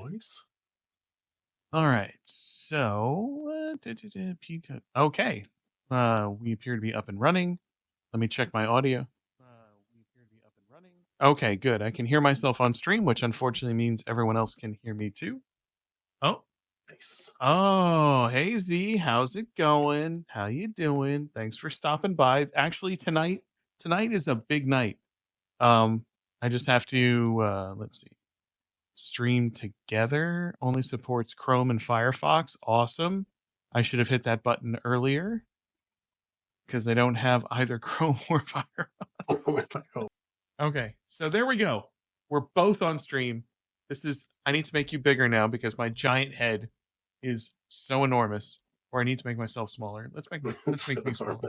voice. All right. So, okay. We appear to be up and running. Let me check my audio. Okay, good. I can hear myself on stream, which unfortunately means everyone else can hear me too. Oh, Nice. oh, hey Z, how's it going? How you doing? Thanks for stopping by. Actually, tonight is a big night. I just have to let's see. Stream together only supports Chrome and Firefox. Awesome. I should have hit that button earlier because I don't have either Chrome or Firefox. Okay, so there we go. We're both on stream. I need to make you bigger now because my giant head is so enormous. Or I need to make myself smaller. Let's make me smaller.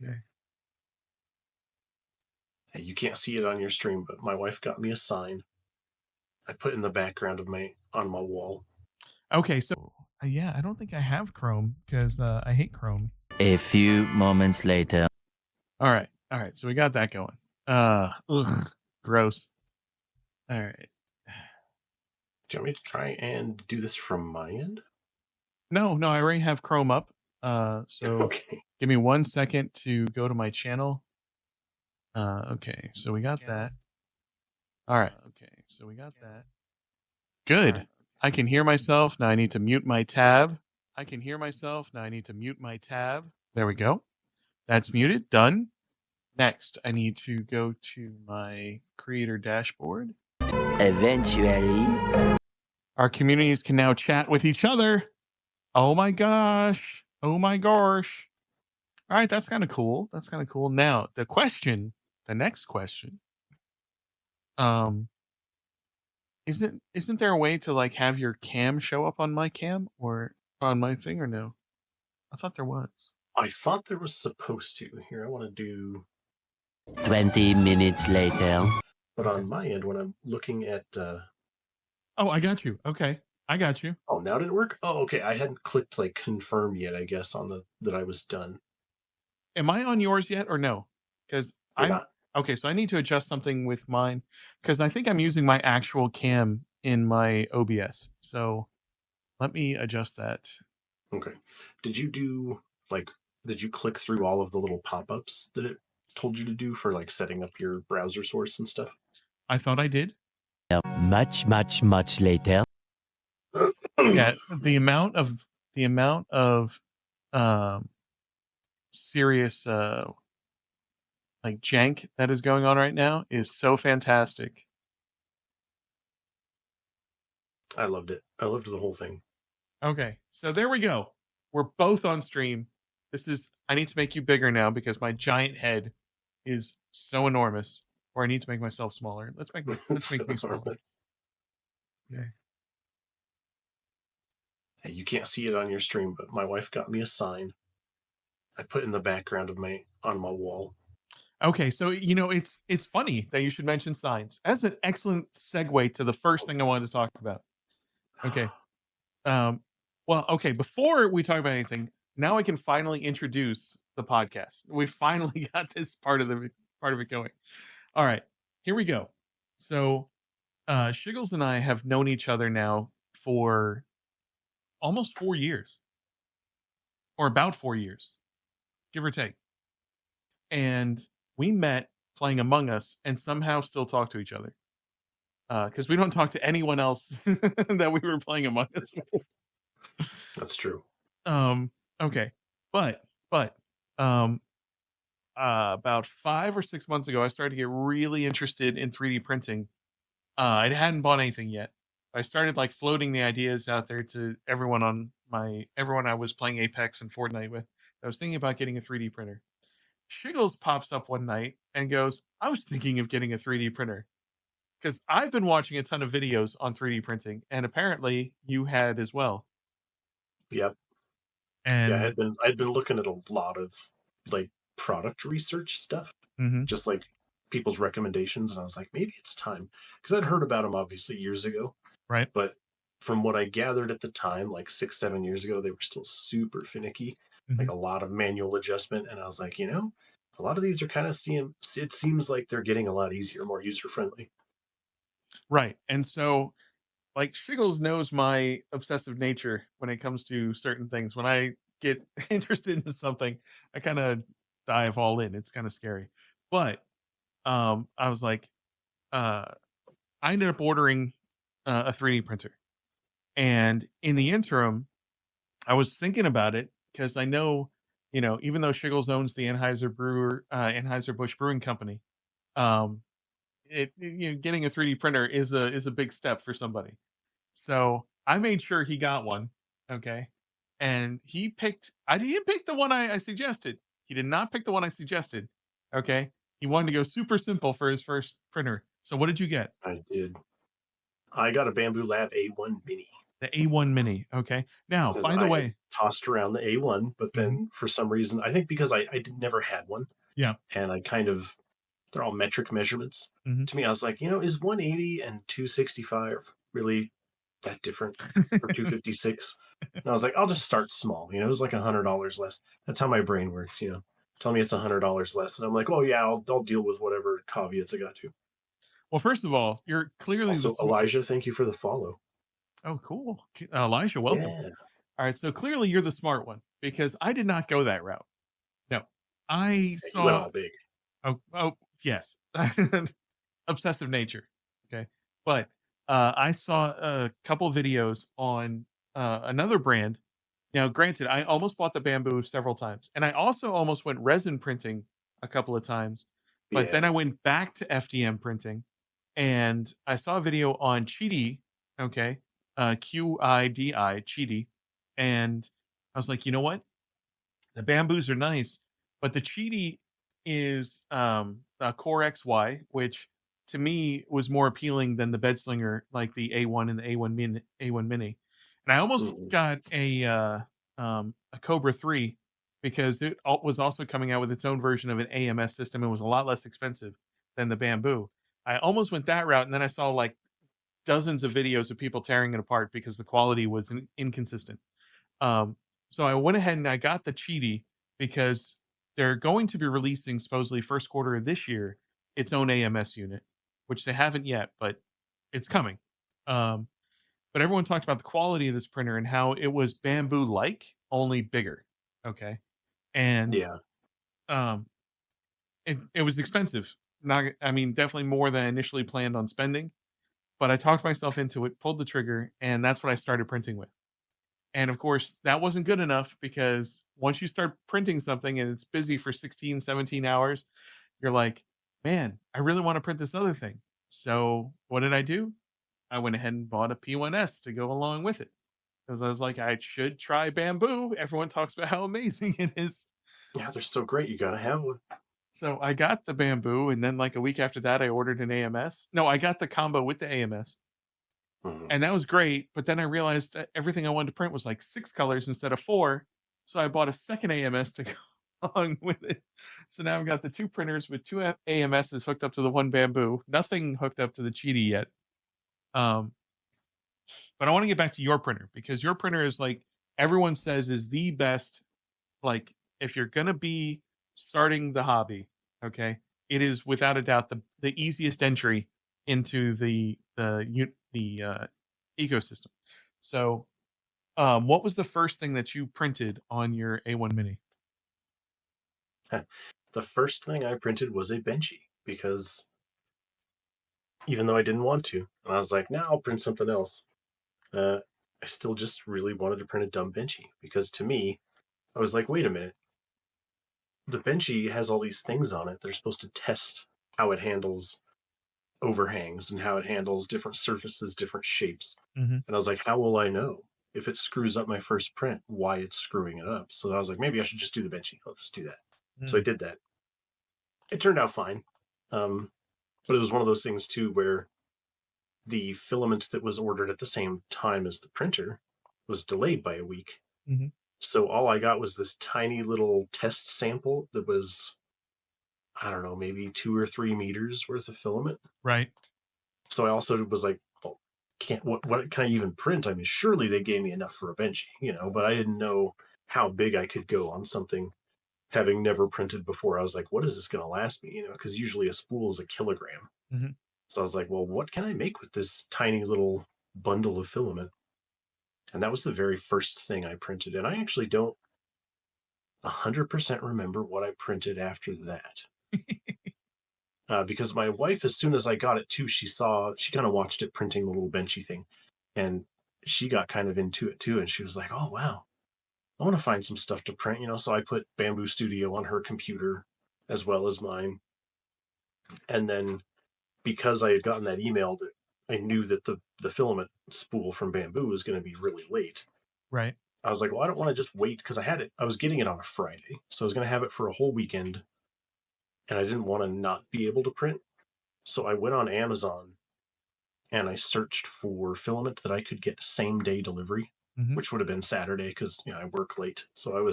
Okay. Hey, you can't see it on your stream, but my wife got me a sign I put in the background of on my wall. Okay, so yeah, I don't think I have Chrome because I hate Chrome. A few moments later. All right. So we got that going. Gross. All right. Do you want me to try and do this from my end? No, I already have Chrome up. So Okay. give me 1 second to go to my channel. Okay, so we got that. All right. Okay, so we got that. Good. I can hear myself. Now I need to mute my tab. There we go. That's muted. Done. Next, I need to go to my creator dashboard. Eventually. Our communities can now chat with each other. Oh my gosh. All right, that's kind of cool. Now, the next question. Isn't there a way to like have your cam show up on my cam or on my thing or no? I thought there was. I thought there was supposed to. Here, I want to do 20 minutes later. But on my end, when I'm looking at Oh, I got you. Okay. I got you. Oh, now did it work? Oh, okay. I hadn't clicked like confirm yet, I guess, on that I was done. Am I on yours yet or no? Because I'm not. Okay, so I need to adjust something with mine because I think I'm using my actual cam in my OBS. So let me adjust that. Okay. Did you click through all of the little pop-ups that it told you to do for like setting up your browser source and stuff? I thought I did. Much later. Yeah, the amount of serious like jank that is going on right now is so fantastic. I loved it. I loved the whole thing. Okay, so there we go. We're both on stream. I need to make you bigger now because my giant head is so enormous. Or I need to make myself smaller. Let's make me smaller. Okay. Hey, you can't see it on your stream, but my wife got me a sign I put in the background of on my wall. Okay, so it's funny that you should mention signs. That's an excellent segue to the first thing I wanted to talk about. Okay. Well, okay, before we talk about anything, now I can finally introduce the podcast. We finally got this part of it going. All right, here we go. So, Giggles and I have known each other now for almost 4 years, or about 4 years, give or take. And we met playing Among Us, and somehow still talk to each other because we don't talk to anyone else that we were playing Among Us with. That's true. Okay, but about 5 or 6 months ago, I started to get really interested in 3D printing. I hadn't bought anything yet. I started like floating the ideas out there to everyone I was playing Apex and Fortnite with. I was thinking about getting a 3D printer. Shiggles pops up one night and goes, I was thinking of getting a 3D printer. Because I've been watching a ton of videos on 3D printing, and apparently you had as well. Yep. And yeah, I'd been looking at a lot of like product research stuff, just like people's recommendations, and I was like, maybe it's time, because I'd heard about them obviously years ago, right? But from what I gathered at the time, like 6-7 years ago, they were still super finicky, like a lot of manual adjustment, and I was like, a lot of these are kind of it seems like they're getting a lot easier, more user friendly. Right. And so like Shiggles knows my obsessive nature when it comes to certain things. When I get interested in something, I kind of dive all in. It's kind of scary. But I was like, uh, I ended up ordering a 3D printer. And in the interim, I was thinking about it because I know, even though Shiggles owns the Anheuser-Busch Brewing Company, um, getting a 3D printer is a big step for somebody. So I made sure he got one. Okay. And I didn't pick the one I suggested. He did not pick the one I suggested. Okay. He wanted to go super simple for his first printer. So what did you get? I did. I got a Bamboo Lab A1 Mini. The A1 Mini. Okay. Now, Because by the I had way, tossed around the A1, but then for some reason, I think because I never had one, yeah. and they're all metric measurements. Mhm. To me, I was like, is 180 and 265 really that different for 256? And I was like, I'll just start small. It was like $100 less. That's how my brain works. Tell me it's $100 less, and I'm like, oh yeah, I'll deal with whatever caveats I got to. Well, first of all, you're clearly Also, Elijah, thank you for the follow. Oh, cool. Elijah, welcome. Yeah. All right, so clearly you're the smart one because I did not go that route. No, I You went saw. all big. Oh, yes, obsessive nature. Okay, but I saw a couple videos on another brand. Now, granted, I almost bought the bamboo several times, and I also almost went resin printing a couple of times, but then Yeah. I went back to FDM printing, and I saw a video on Cheedy. Okay, QIDI Cheedy, and I was like, you know what? The bamboos are nice, but the Cheedy is a Core XY, which to me was more appealing than the bed slinger, like the A1 and the A1 Mini. And I almost Mm-mm. got a Cobra 3 because was also coming out with its own version of an AMS system and was a lot less expensive than the bamboo. I almost went that route, and then I saw like dozens of videos of people tearing it apart because the quality was inconsistent. Um, so I went ahead and I got the Cheedy because they're going to be releasing supposedly first quarter of this year its own AMS unit, which they haven't yet, but it's coming. Um, but everyone talked about the quality of this printer and how it was bamboo like, only bigger. Okay. And Yeah. um, it was expensive. Not, I mean, definitely more than I initially planned on spending. But I talked myself into it, pulled the trigger, and that's what I started printing with. And of course, that wasn't good enough because once you start printing something and it's busy for 16, 17 hours, you're like, man, I really want to print this other thing. So what did I do? I went ahead and bought a P1S to go along with it because I was like, I should try bamboo. Everyone talks about how amazing it is. Yeah, they're so great. You got to have one. So I got the bamboo, and then like a week after that, I ordered an AMS. No, I got the combo with the AMS. Mm-hmm. And that was great, but then I realized that everything I wanted to print was like 6 colors instead of 4, so I bought a second AMS to go along with it. So now I've got the 2 printers with 2 AMSs hooked up to the one bamboo, nothing hooked up to the Cheedy yet. But I want to get back to your printer because your printer is like everyone says is the best. Like if you're gonna be starting the hobby, okay, it is without a doubt the easiest entry into the ecosystem. So, what was the first thing that you printed on your A1 Mini? The first thing I printed was a Benchy because even though I didn't want to, and I was like, now I'll print something else. I still just really wanted to print a dumb Benchy because to me, I was like, wait a minute. The Benchy has all these things on it. They're supposed to test how it handles overhangs and how it handles different surfaces, different shapes. Mm-hmm. And I was like, how will I know if it screws up my first print, why it's screwing it up? So I was like, maybe I should just do the Benchy. I'll just do that. Mm-hmm. So I did that. It turned out fine. But it was one of those things too where the filament that was ordered at the same time as the printer was delayed by a week. Mm-hmm. So all I got was this tiny little test sample that was, I don't know, maybe 2 or 3 meters worth of filament. Right. So I also was like, well, what can I even print? I mean, surely they gave me enough for a Benchy, but I didn't know how big I could go on something having never printed before. I was like, what is this going to last me? Because usually a spool is a kilogram. Mm-hmm. So I was like, well, what can I make with this tiny little bundle of filament. And that was the very first thing I printed. And I actually don't 100% remember what I printed after that. Because my wife, as soon as I got it too, she kind of watched it printing the little benchy thing. And she got kind of into it too. And she was like, oh, wow, I want to find some stuff to print, So I put Bamboo Studio on her computer as well as mine. And then because I had gotten that email, that I knew that the filament spool from Bamboo was going to be really late. Right. I was like, well, I don't want to just wait because I was getting it on a Friday. So I was going to have it for a whole weekend. And I didn't want to not be able to print. So I went on Amazon and I searched for filament that I could get same day delivery, which would have been Saturday because I work late. So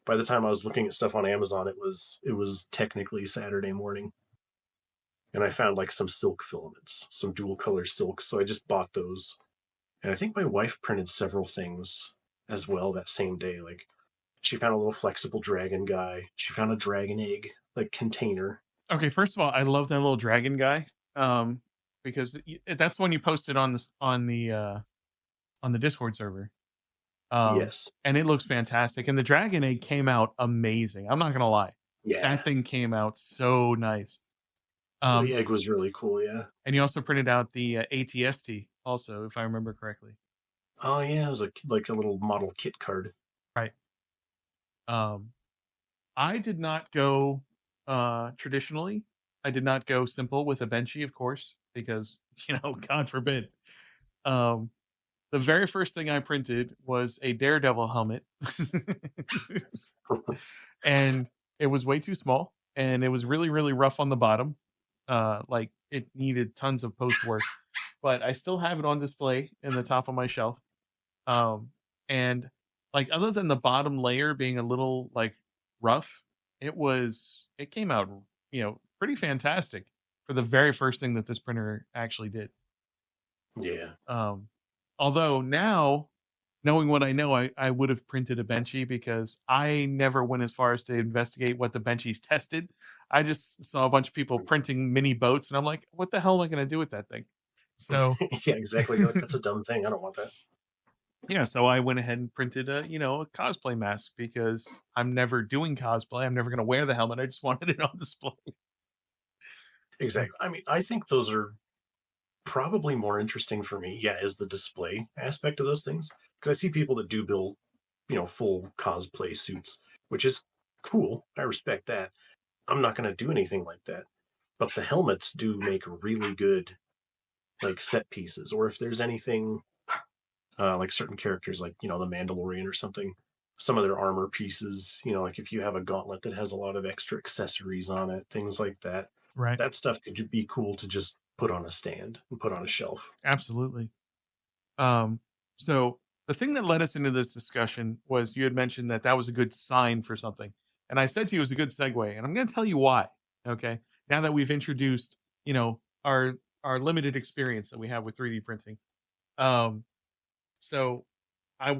by the time I was looking at stuff on Amazon, it was technically Saturday morning. And I found like some silk filaments, some dual color silk. So I just bought those. And I think my wife printed several things as well that same day. Like she found a little flexible dragon guy. She found a dragon egg like container. Okay, first of all, I love that little dragon guy. Because that's one you posted on the Discord server. Yes. And it looks fantastic. And the dragon egg came out amazing. I'm not gonna lie. Yeah. That thing came out so nice. The egg was really cool, yeah. And you also printed out the ATST also, if I remember correctly. Oh yeah, it was like a little model kit card. Right. I did not go traditionally. I did not go simple with a benchy, of course, because God forbid. The very first thing I printed was a Daredevil helmet, and it was way too small, and it was really, really rough on the bottom. Like it needed tons of post work, but I still have it on display in the top of my shelf. And like other than the bottom layer being a little like rough, it came out pretty fantastic for the very first thing that this printer actually did. Yeah. Although now, knowing what I know, I would have printed a benchy because I never went as far as to investigate what the benchies tested. I just saw a bunch of people printing mini boats, and I'm like, what the hell am I going to do with that thing? So yeah, exactly. You're like, that's a dumb thing. I don't want that. Yeah, so I went ahead and printed a cosplay mask because I'm never doing cosplay. I'm never going to wear the helmet. I just wanted it on display. Exactly. I mean, I think those are probably more interesting for me. Yeah, is the display aspect of those things, because I see people that do build, full cosplay suits, which is cool. I respect that. I'm not going to do anything like that, but the helmets do make really good, like set pieces. Or if there's anything, like certain characters, like the Mandalorian or something, some of their armor pieces, like if you have a gauntlet that has a lot of extra accessories on it, things like that. Right. That stuff could be cool to just put on a stand and put on a shelf. Absolutely. So the thing that led us into this discussion was you had mentioned that was a good sign for something. And I said to you it was a good segue, and I'm going to tell you why. Okay. Now that we've introduced, our limited experience that we have with 3D printing. So I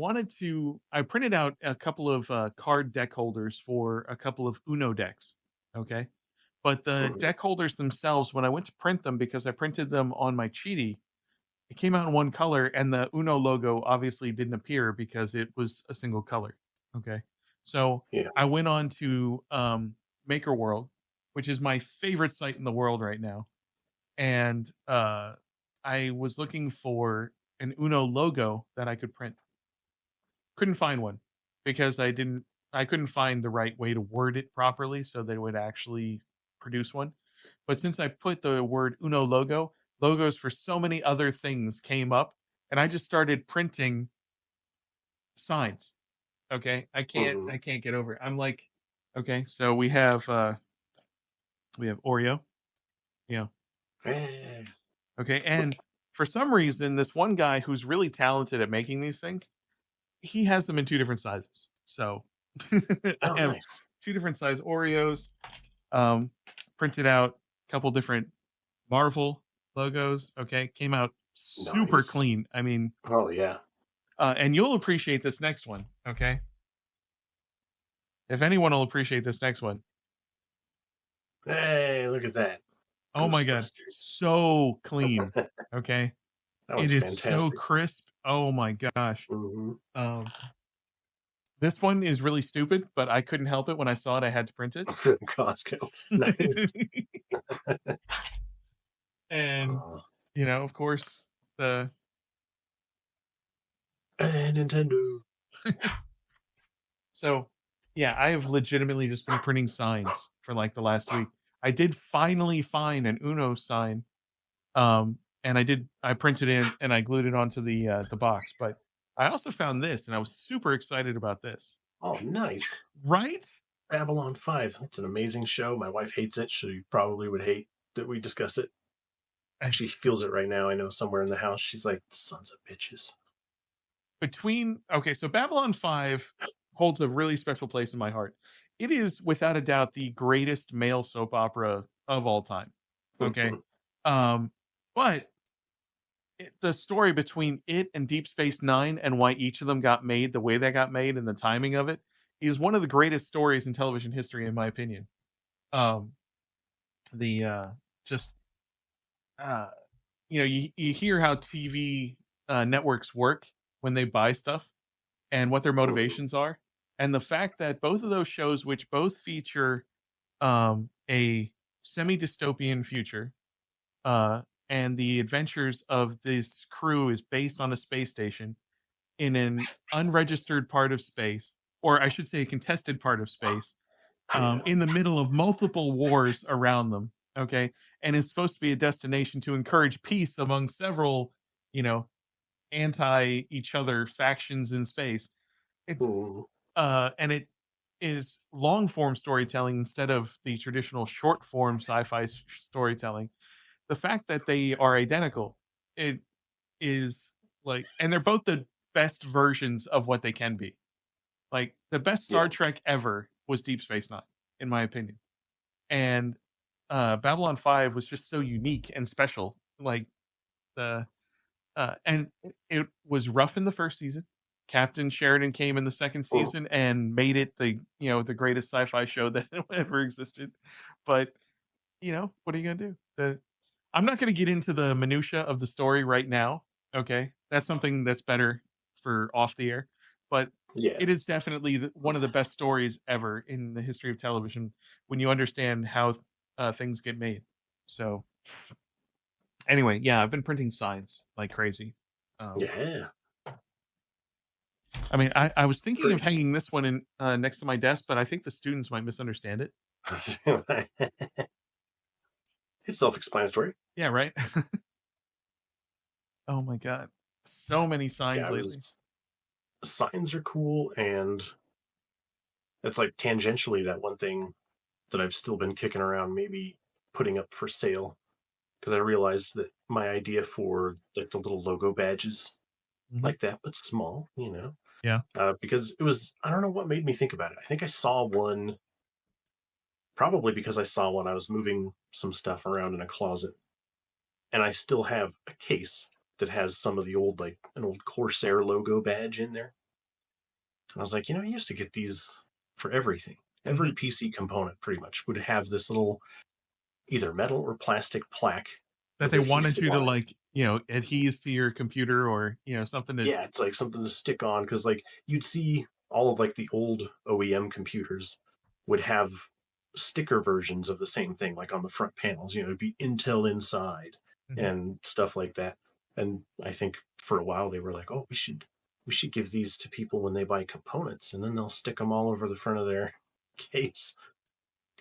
printed out a couple of card deck holders for a couple of Uno decks. Okay. But the deck holders themselves, when I went to print them, because I printed them on my Cheaty, it came out in one color, and the Uno logo obviously didn't appear because it was a single color. Okay. So Yeah. I went on to Maker World, which is my favorite site in the world right now. And I was looking for an Uno logo that I could print. Couldn't find one because I couldn't find the right way to word it properly so that it would actually produce one. But since I put the word Uno logo, logos for so many other things came up, and I just started printing signs. Okay. I can't get over it. I'm like, okay, so we have Oreo. Okay, and for some reason, this one guy who's really talented at making these things, he has them in two different sizes. So I have nice. two different size Oreos, printed out a couple different Marvel logos. Okay, came out super Nice. clean. I mean, oh yeah. And you'll appreciate this next one. Okay, if anyone will appreciate this next one. Hey, look at that. Oh my god, so clean. Okay. That It one's is so fantastic. crisp. Oh my gosh. Hmm. Um, this one is really stupid, but I couldn't help it when I saw it. I had to print it. Costco. Nice. And of course, the And Nintendo. so yeah, I have legitimately just been printing signs for like the last week. I did finally find an Uno sign. And I printed it and I glued it onto the box, but I also found this and I was super excited about this. Oh, nice. Right? Babylon 5. It's an amazing show. My wife hates it. She probably would hate that we discuss it. I- She feels it right now. I know somewhere in the house. She's like, sons of bitches. so Babylon 5 holds a really special place in my heart. It is without a doubt the greatest male soap opera of all time. Okay. Um, but the story between it and Deep Space Nine and why each of them got made the way they got made and the timing of it is one of the greatest stories in television history, in my opinion. Um, the just uh, you hear how TV networks work when they buy stuff and what their motivations are, and the fact that both of those shows, which both feature a semi dystopian future, uh, and the adventures of this crew is based on a space station in an unregistered part of space, or I should say, a contested part of space, Yeah. in the middle of multiple wars around them. Okay, and it's supposed to be a destination to encourage peace among several, you know, anti each other factions in space. It's Mhm. and it is long form storytelling instead of the traditional short form sci-fi storytelling. The fact that they are identical, it is like, and they're both the best versions of what they can be. Like the best Star Yeah. Trek ever was Deep Space Nine, in my opinion. And Babylon 5 was just so unique and special. Like the and it was rough in the first season. Captain Sheridan came in the second Mhm. season and made it the greatest sci-fi show that ever existed. But what are you gonna do? I'm not gonna get into the minutia of the story right now. Okay, that's something that's better for off the air. But Yeah. it is definitely one of the best stories ever in the history of television when you understand how things get made. So anyway, yeah, I've been printing signs like crazy. Um, Yeah. I mean, I was thinking of Pretty. hanging this one in next to my desk, but I think the students might misunderstand it. It's self-explanatory. Yeah, right. Oh my god, so many signs Yeah, I lately. was. Signs are cool, and it's like tangentially that one thing that I've still been kicking around, maybe putting up for sale, because I realized that my idea for like the little logo badges Hmm. like that, but small, Yeah. because it was, I don't know what made me think about it. I think I saw one, probably because I saw one. I was moving some stuff around in a closet, and I still have a case that has some of the old, like an old Corsair logo badge in there. And I was like, I used to get these for everything. Every Hmm. PC component pretty much would have this little either metal or plastic plaque That with they wanted adhesive you to on it. like, adhese to your computer or something to. Yeah, it's like something to stick on, because like you'd see all of like the old OEM computers would have sticker versions of the same thing, like on the front panels. It'd be Intel inside Mhm. and stuff like that. And I think for a while they were like, oh, we should give these to people when they buy components, and then they'll stick them all over the front of their case.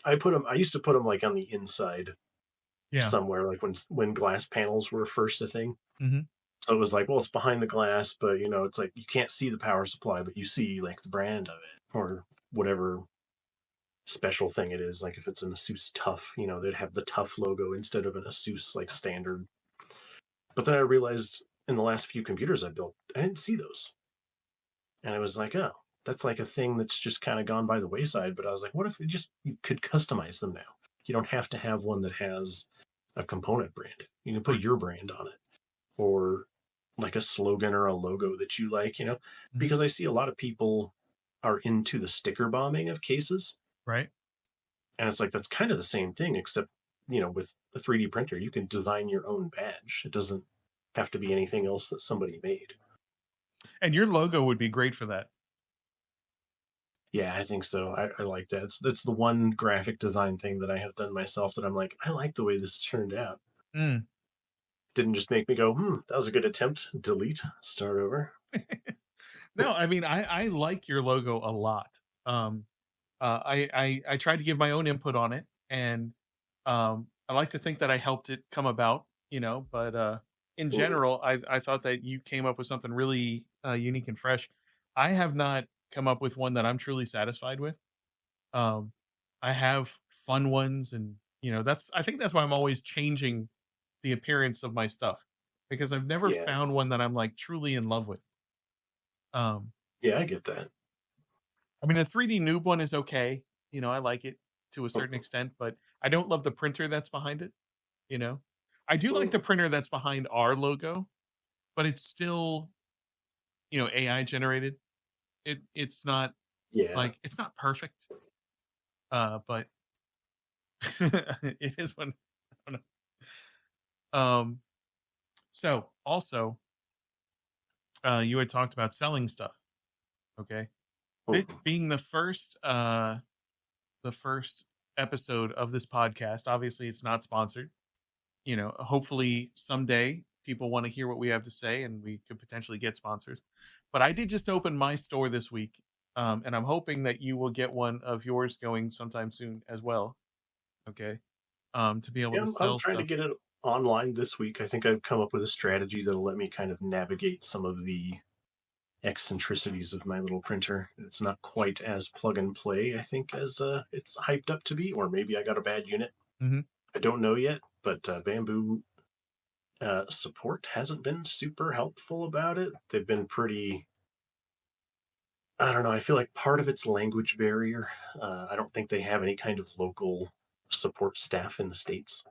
I used to put them like on the inside Yeah. somewhere, like when glass panels were first a thing. Hmm. So it was like, well, it's behind the glass, but it's like you can't see the power supply, but you see like the brand of it or whatever special thing it is. Like if it's an Asus Tough, they'd have the Tough logo instead of an Asus like standard. But then I realized in the last few computers I built, I didn't see those. And I was like, oh, that's like a thing that's just kind of gone by the wayside. But I was like, what if you could customize them now? You don't have to have one that has a component brand. You can put Right. your brand on it, or like a slogan or a logo that you like, Hmm. because I see a lot of people are into the sticker bombing of cases. Right. And it's like, that's kind of the same thing, except, with a 3D printer, you can design your own badge. It doesn't have to be anything else that somebody made. And your logo would be great for that. Yeah, I think so. I like that. That's the one graphic design thing that I have done myself that I'm like, I like the way this turned out. Mm. Didn't just make me go, that was a good attempt. Delete, start over. No, I mean, I like your logo a lot. I tried to give my own input on it, and I like to think that I helped it come about, but in Mhm. general, I thought that you came up with something really unique and fresh. I have not come up with one that I'm truly satisfied with. Um, I have fun ones, and I think that's why I'm always changing the appearance of my stuff, because I've never Yeah, found one that I'm like truly in love with. Um, yeah, I get that. I mean, a 3D noob one is okay. I like it to a certain Mhm. extent, but I don't love the printer that's behind it. You know, I do like the Mhm. printer that's behind our logo, but it's still, AI generated. It's not Yeah. like it's not perfect, but it is one. I don't know. So also, you had talked about selling stuff. Okay, Mhm. being the first episode of this podcast. Obviously, it's not sponsored. Hopefully someday people want to hear what we have to say and we could potentially get sponsors. But I did just open my store this week, and I'm hoping that you will get one of yours going sometime soon as well. Okay, to be able Yeah, to I'm sell trying to stuff. get it online this week. I think I've come up with a strategy that'll let me kind of navigate some of the eccentricities of my little printer. It's not quite as plug and play, I think, as it's hyped up to be, or maybe I got a bad unit. Hmm. I don't know yet, but Bamboo support hasn't been super helpful about it. They've been pretty. I don't know. I feel like part of it's language barrier. I don't think they have any kind of local support staff in the States.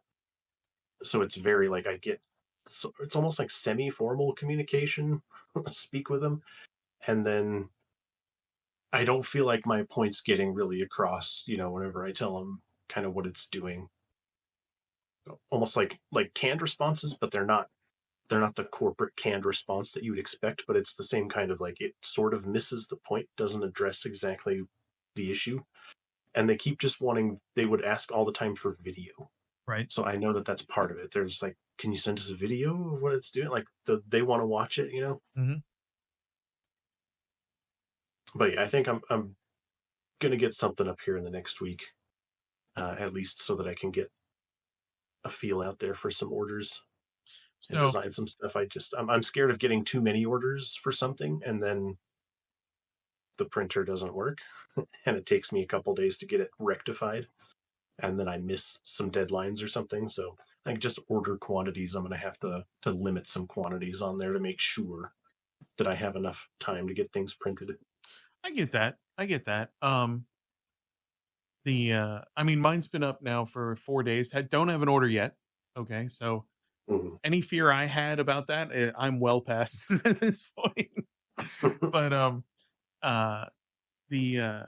So it's very like I get, so it's almost like semi formal communication, speak with them. And then I don't feel like my point's getting really across, whenever I tell them kind of what it's doing. Almost like canned responses, but they're not the corporate canned response that you would expect, but it's the same kind of like it sort of misses the point, doesn't address exactly the issue. And they keep just wanting, they would ask all the time for video. Right. So I know that that's part of it. There's like, can you send us a video of what it's doing? Like they want to watch it. Hmm. But yeah, I think I'm gonna get something up here in the next week, at least so that I can get a feel out there for some orders and So design some stuff. I'm scared of getting too many orders for something and then the printer doesn't work and it takes me a couple days to get it rectified and then I miss some deadlines or something. So I think just order quantities. I'm gonna have to limit some quantities on there to make sure that I have enough time to get things printed. I get that. I get that. I mean, mine's been up now for 4 days. Don't have an order yet. Okay, so Mhm. any fear I had about that, I'm well past at this point. But uh, the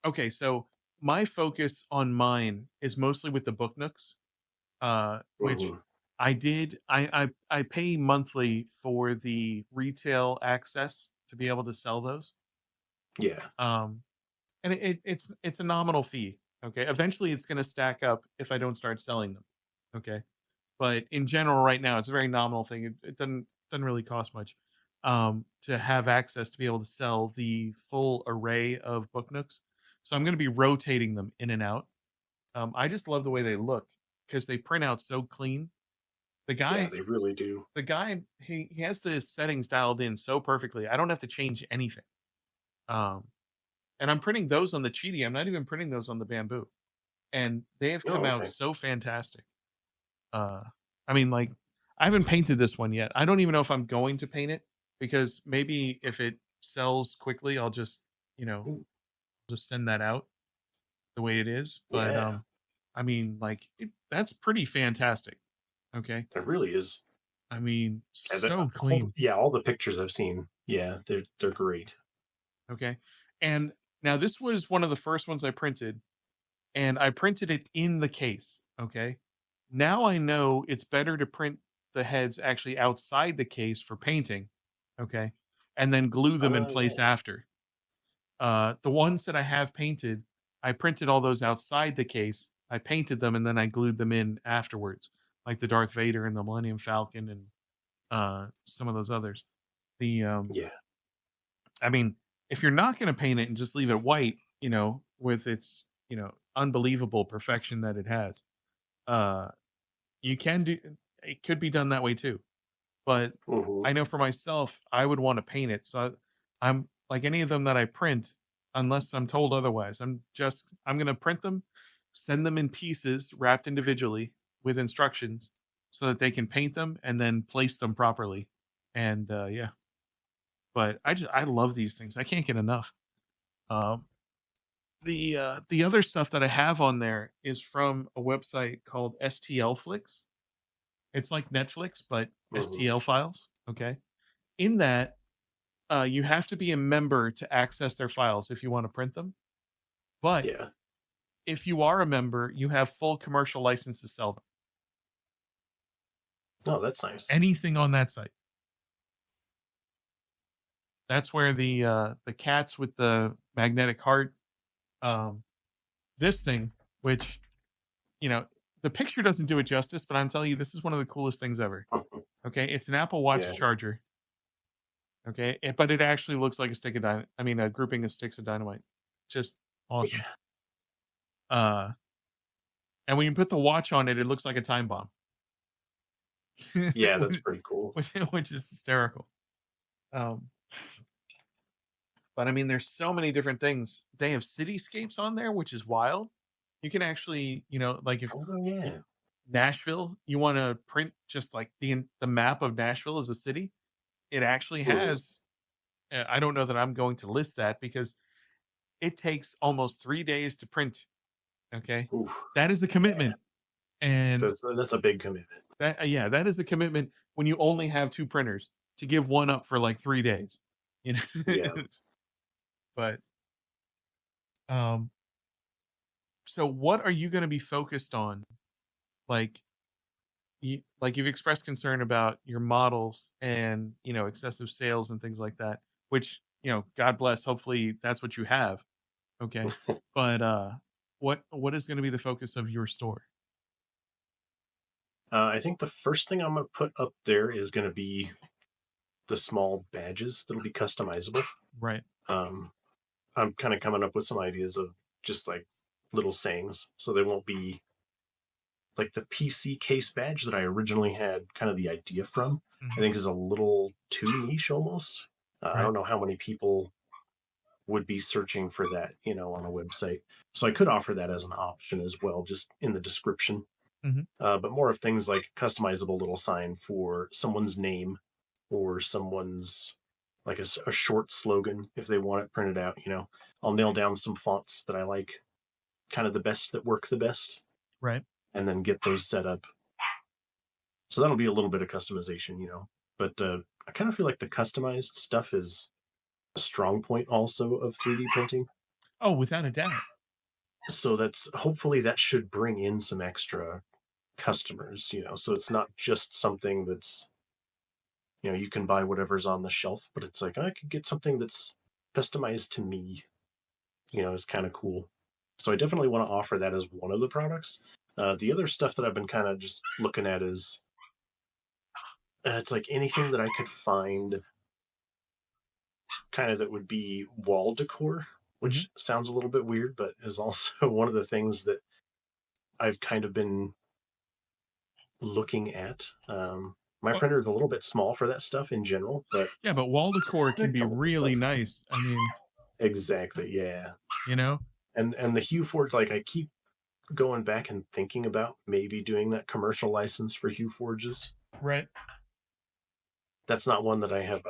okay, so my focus on mine is mostly with the book nooks, which Mhm. I did. I pay monthly for the retail access to be able to sell those. Yeah, Um, and it's a nominal fee. Okay, eventually it's going to stack up if I don't start selling them. Okay, but in general, right now it's a very nominal thing. It doesn't really cost much to have access to be able to sell the full array of book nooks. So I'm going to be rotating them in and out. I just love the way they look because they print out so clean. The yeah, guy, they really do. the guy, he has the settings dialed in so perfectly. I don't have to change anything. Um, and I'm printing those on the Cheaty. I'm not even printing those on the Bamboo, and they have come Oh, out okay. so fantastic. Uh, I mean, like, I haven't painted this one yet. I don't even know if I'm going to paint it because maybe if it sells quickly, I'll just, you know, Ooh, just send that out the way it is. But yeah, I mean, like, that's pretty fantastic. Okay, it really is. I mean, Yeah, so clean. all the pictures I've seen, yeah, they're great. Okay, and now this was one of the first ones I printed, and I printed it in the case. Okay, now I know it's better to print the heads actually outside the case for painting, okay, and then glue them in Oh place yeah. after. The ones that I have painted, I printed all those outside the case. I painted them and then I glued them in afterwards, like the Darth Vader and the Millennium Falcon and some of those others. The Yeah. I mean, if you're not going to paint it and just leave it white, with its unbelievable perfection that it has, uh, you can do. It could be done that way too, but Hmm. I know for myself, I would want to paint it. So I'm like any of them that I print, unless I'm told otherwise. I'm gonna print them, send them in pieces wrapped individually with instructions, so that they can paint them and then place them properly. And yeah, but I love these things. I can't get enough. Um, the other stuff that I have on there is from a website called STL Flicks. It's like Netflix, but Hmm. STL files. Okay. In that, you have to be a member to access their files if you want to print them. But Yeah. if you are a member, you have full commercial license to sell them. Oh, that's nice. Anything on that site. That's where the cats with the magnetic heart, um, this thing, which you know, the picture doesn't do it justice, but I'm telling you, this is one of the coolest things ever. Okay, it's an Apple Watch Yeah. charger. Okay, but it actually looks like a stick of dynamite. I mean, a grouping of sticks of dynamite. Just awesome. Yeah. And when you put the watch on it, it looks like a time bomb. Yeah, that's pretty cool. which is hysterical. Um, but I mean, there's so many different things. They have cityscapes on there, which is wild. You can actually, like if Oh yeah. Nashville, you want to print just like the map of Nashville as a city. It actually Mhm. has. I don't know that I'm going to list that because it takes almost 3 days to print. Okay, Oof. that is a commitment, and That's a big commitment. that yeah, that is a commitment when you only have two printers to give one up for like 3 days. You Yeah. know, but um, so what are you going to be focused on? Like you've expressed concern about your models and excessive sales and things like that, which God bless. Hopefully that's what you have. Okay, but what is going to be the focus of your store? I think the first thing I'm gonna put up there is gonna be the small badges that'll be customizable. Right. Um, I'm kind of coming up with some ideas of just like little sayings, so they won't be like the PC case badge that I originally had kind of the idea from. I Mhm. think is a little too niche almost. I Right. don't know how many people would be searching for that, on a website. So I could offer that as an option as well, just in the description. Mhm. But more of things like customizable little sign for someone's name or someone's like a short slogan if they want it printed out. I'll nail down some fonts that I like, kind of the best that work the best, Right. and then get those set up. So that'll be a little bit of customization, But I kind of feel like the customized stuff is a strong point also of 3D printing. Oh, without a doubt. So that's hopefully that should bring in some extra customers, so it's not just something that's, you can buy whatever's on the shelf, but it's like I could get something that's customized to me, is kind of cool. So I definitely want to offer that as one of the products. The other stuff that I've been kind of just looking at is it's like anything that I could find kind of that would be wall decor, Mhm. which sounds a little bit weird, but is also one of the things that I've kind of been looking at. My Well, printer is a little bit small for that stuff in general, but yeah, but wall decor can a be couple of really stuff. nice. I mean, Exactly, yeah. you know, And the Hue Forge, like I keep going back and thinking about maybe doing that commercial license for Hue Forges. right. That's not one that I have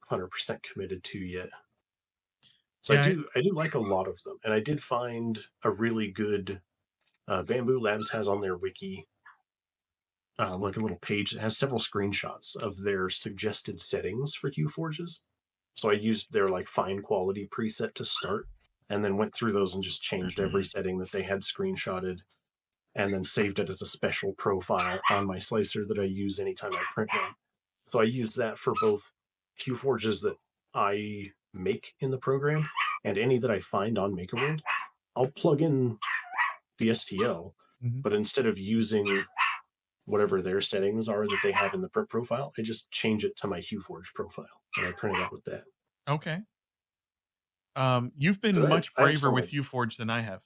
100% committed to yet. So I Yeah. do like a lot of them, and I did find a really good Bamboo Labs has on their wiki like a little page that has several screenshots of their suggested settings for Hue Forges. So I used their like fine quality preset to start, and then went through those and just changed every setting that they had screenshotted. and then saved it as a special profile on my slicer that I use anytime I print one. So I use that for both Hue forges that I make in the program and any that I find on MakerWorld. I'll plug in the STL, but instead of using whatever their settings are that they have in the print profile, I just change it to my HueForge profile and I print it out with that. Okay. You've been So much I have braver some, with like, HueForge than I have.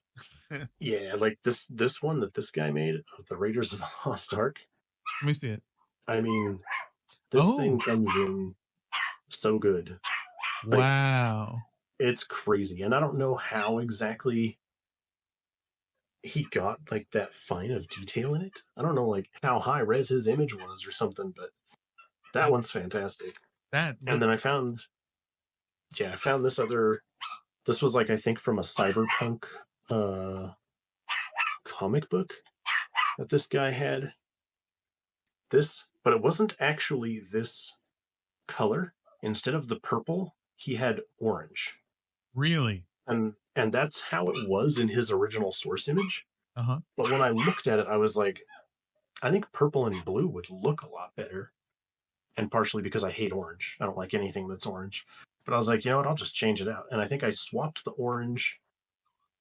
yeah, like this one that this guy made of the Raiders of the Lost Ark. Let me see it. I mean, this Oh, thing comes in so good. Like, wow. it's crazy. And I don't know how exactly he got like that fine of detail in it. I don't know like how high res his image was or something, but that one's fantastic. That And look. then I found this was like I think from a cyberpunk comic book that this guy had this, but it wasn't actually this color. Instead of the purple, he had orange. Really? And that's how it was in his original source image. Uh-huh. But when I looked at it, I was like, I think purple and blue would look a lot better. And partially because I hate orange. I don't like anything that's orange. But I was like, you know what, I'll just change it out. And I think I swapped the orange,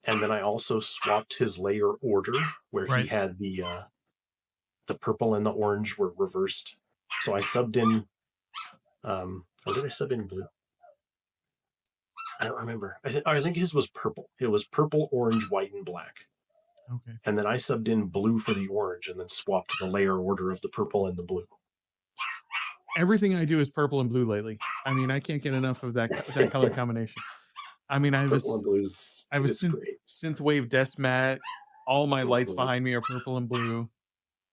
and then I also swapped his layer order where he Right. had the purple and the orange were reversed. So I subbed in or did I sub in blue? I don't remember. I think his was purple. It was purple, orange, white, and black. Okay. And then I subbed in blue for the orange and then swapped the layer order of the purple and the blue. Everything I do is purple and blue lately. I mean, I can't get enough of that color combination. I mean, Purple and blue is it's great. synthwave desk mat. All my lights Mhm. behind me are purple and blue.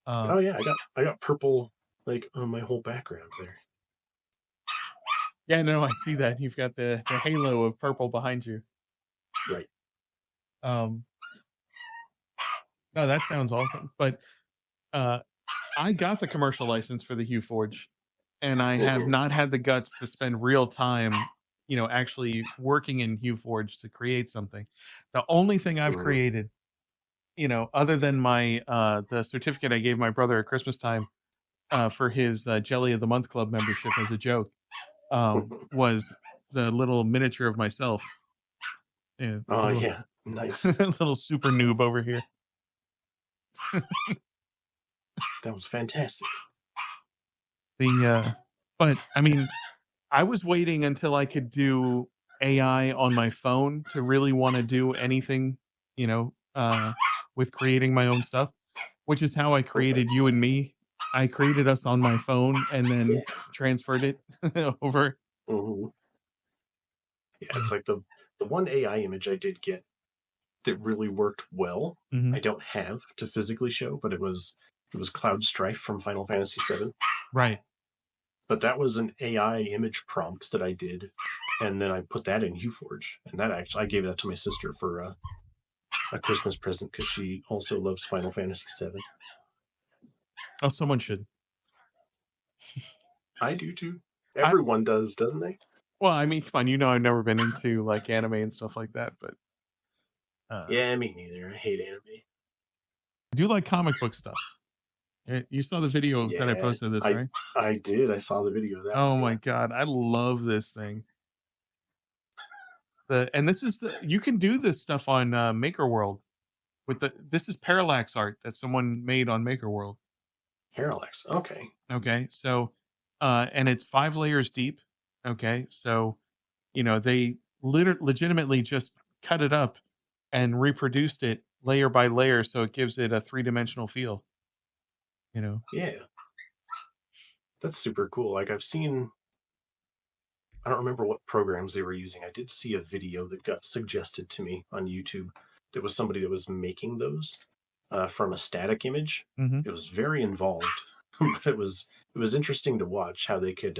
Oh yeah, I got purple like on my whole background there. Yeah, no, I see that. You've got the halo of purple behind you. Right. No, that sounds awesome. But I got the commercial license for the HueForge, and I have not had the guts to spend real time, actually working in HueForge to create something. The only thing I've Mhm. created, other than my the certificate I gave my brother at Christmas time for his Jelly of the Month Club membership as a joke, was the little miniature of myself. Yeah, Oh little, yeah, nice. little super noob over here. That was fantastic. But I mean, I was waiting until I could do AI on my phone to really want to do anything, with creating my own stuff, which is how I Okay. created you and me. I created us on my phone and then Yeah. transferred it over. Mhm. Yeah, it's like the one AI image I did get that really worked well. Mhm. I don't have to physically show, but it was Cloud Strife from Final Fantasy VII. Right. But that was an AI image prompt that I did, and then I put that in HueForge, and that actually I gave that to my sister for a Christmas present because she also loves Final Fantasy VII. Oh, someone should. I do too. I, Everyone does, doesn't they? well, I mean, come on, I've never been into like anime and stuff like that, but Yeah, me neither. I hate anime. I do like comic book stuff. You saw the video that I Yeah, posted of this, right? I did. I saw the video of that Oh one. my Yeah. god, I love this thing. And this is you can do this stuff on Maker World with this is parallax art that someone made on Maker World. Parallax. Okay. Okay, so and it's 5 layers deep. Okay, so they legitimately just cut it up and reproduced it layer by layer, so it gives it a 3-dimensional feel. Yeah, that's super cool. Like I don't remember what programs they were using. I did see a video that got suggested to me on YouTube. There was somebody that was making those from a static image. Mm-hmm. It was very involved, but it was interesting to watch how they could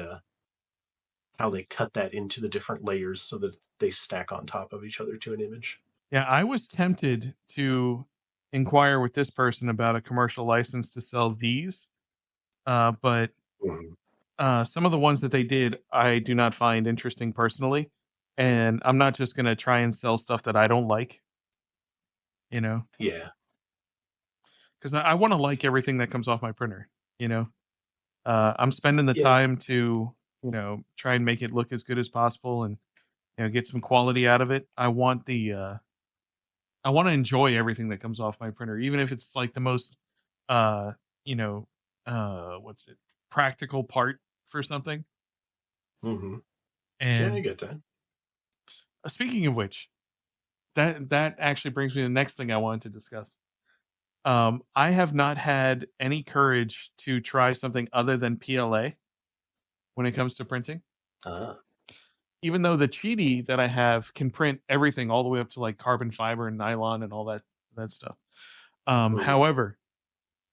how they cut that into the different layers so that they stack on top of each other to an image. Yeah, I was tempted to inquire with this person about a commercial license to sell these, but Mhm. some of the ones that they did, I do not find interesting personally, and I'm not just gonna try and sell stuff that I don't like. Yeah. because I want to like everything that comes off my printer. You know, I'm spending the Yeah. time to try and make it look as good as possible and get some quality out of it. I want to enjoy everything that comes off my printer, even if it's like the most uh you know what's it practical part for something. Mm-hmm. Yeah, I And get that. speaking of which, that actually brings me to the next thing I wanted to discuss. I have not had any courage to try something other than PLA when it comes to printing. Uh, Even though the Cheedy that I have can print everything all the way up to like carbon fiber and nylon and all that stuff. mhm. However,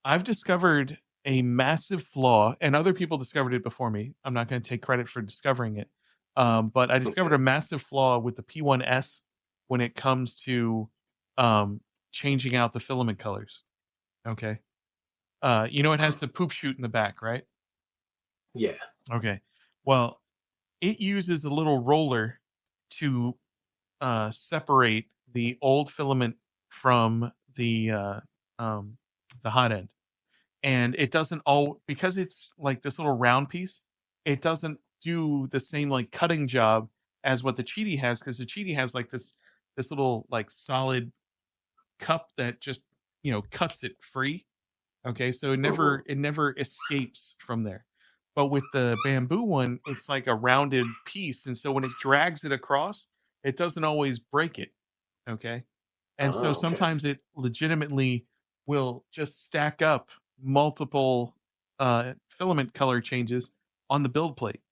I've discovered a massive flaw, and other people discovered it before me. I'm not going to take credit for discovering it, but I discovered Okay. a massive flaw with the P1S when it comes to um, changing out the filament colors. Okay, it has the poop chute in the back, right? Yeah. Okay, well, it uses a little roller to separate the old filament from um, the hot end, and it doesn't all because it's like this little round piece. It doesn't do the same like cutting job as what the Cheedy has, because the Cheedy has like this little like solid cup that just cuts it free. Okay, so Mhm. it never escapes from there. But with the bamboo one, it's like a rounded piece, and so when it drags it across, it doesn't always break it. Okay, and so Okay. sometimes it legitimately will just stack up multiple filament color changes on the build plate.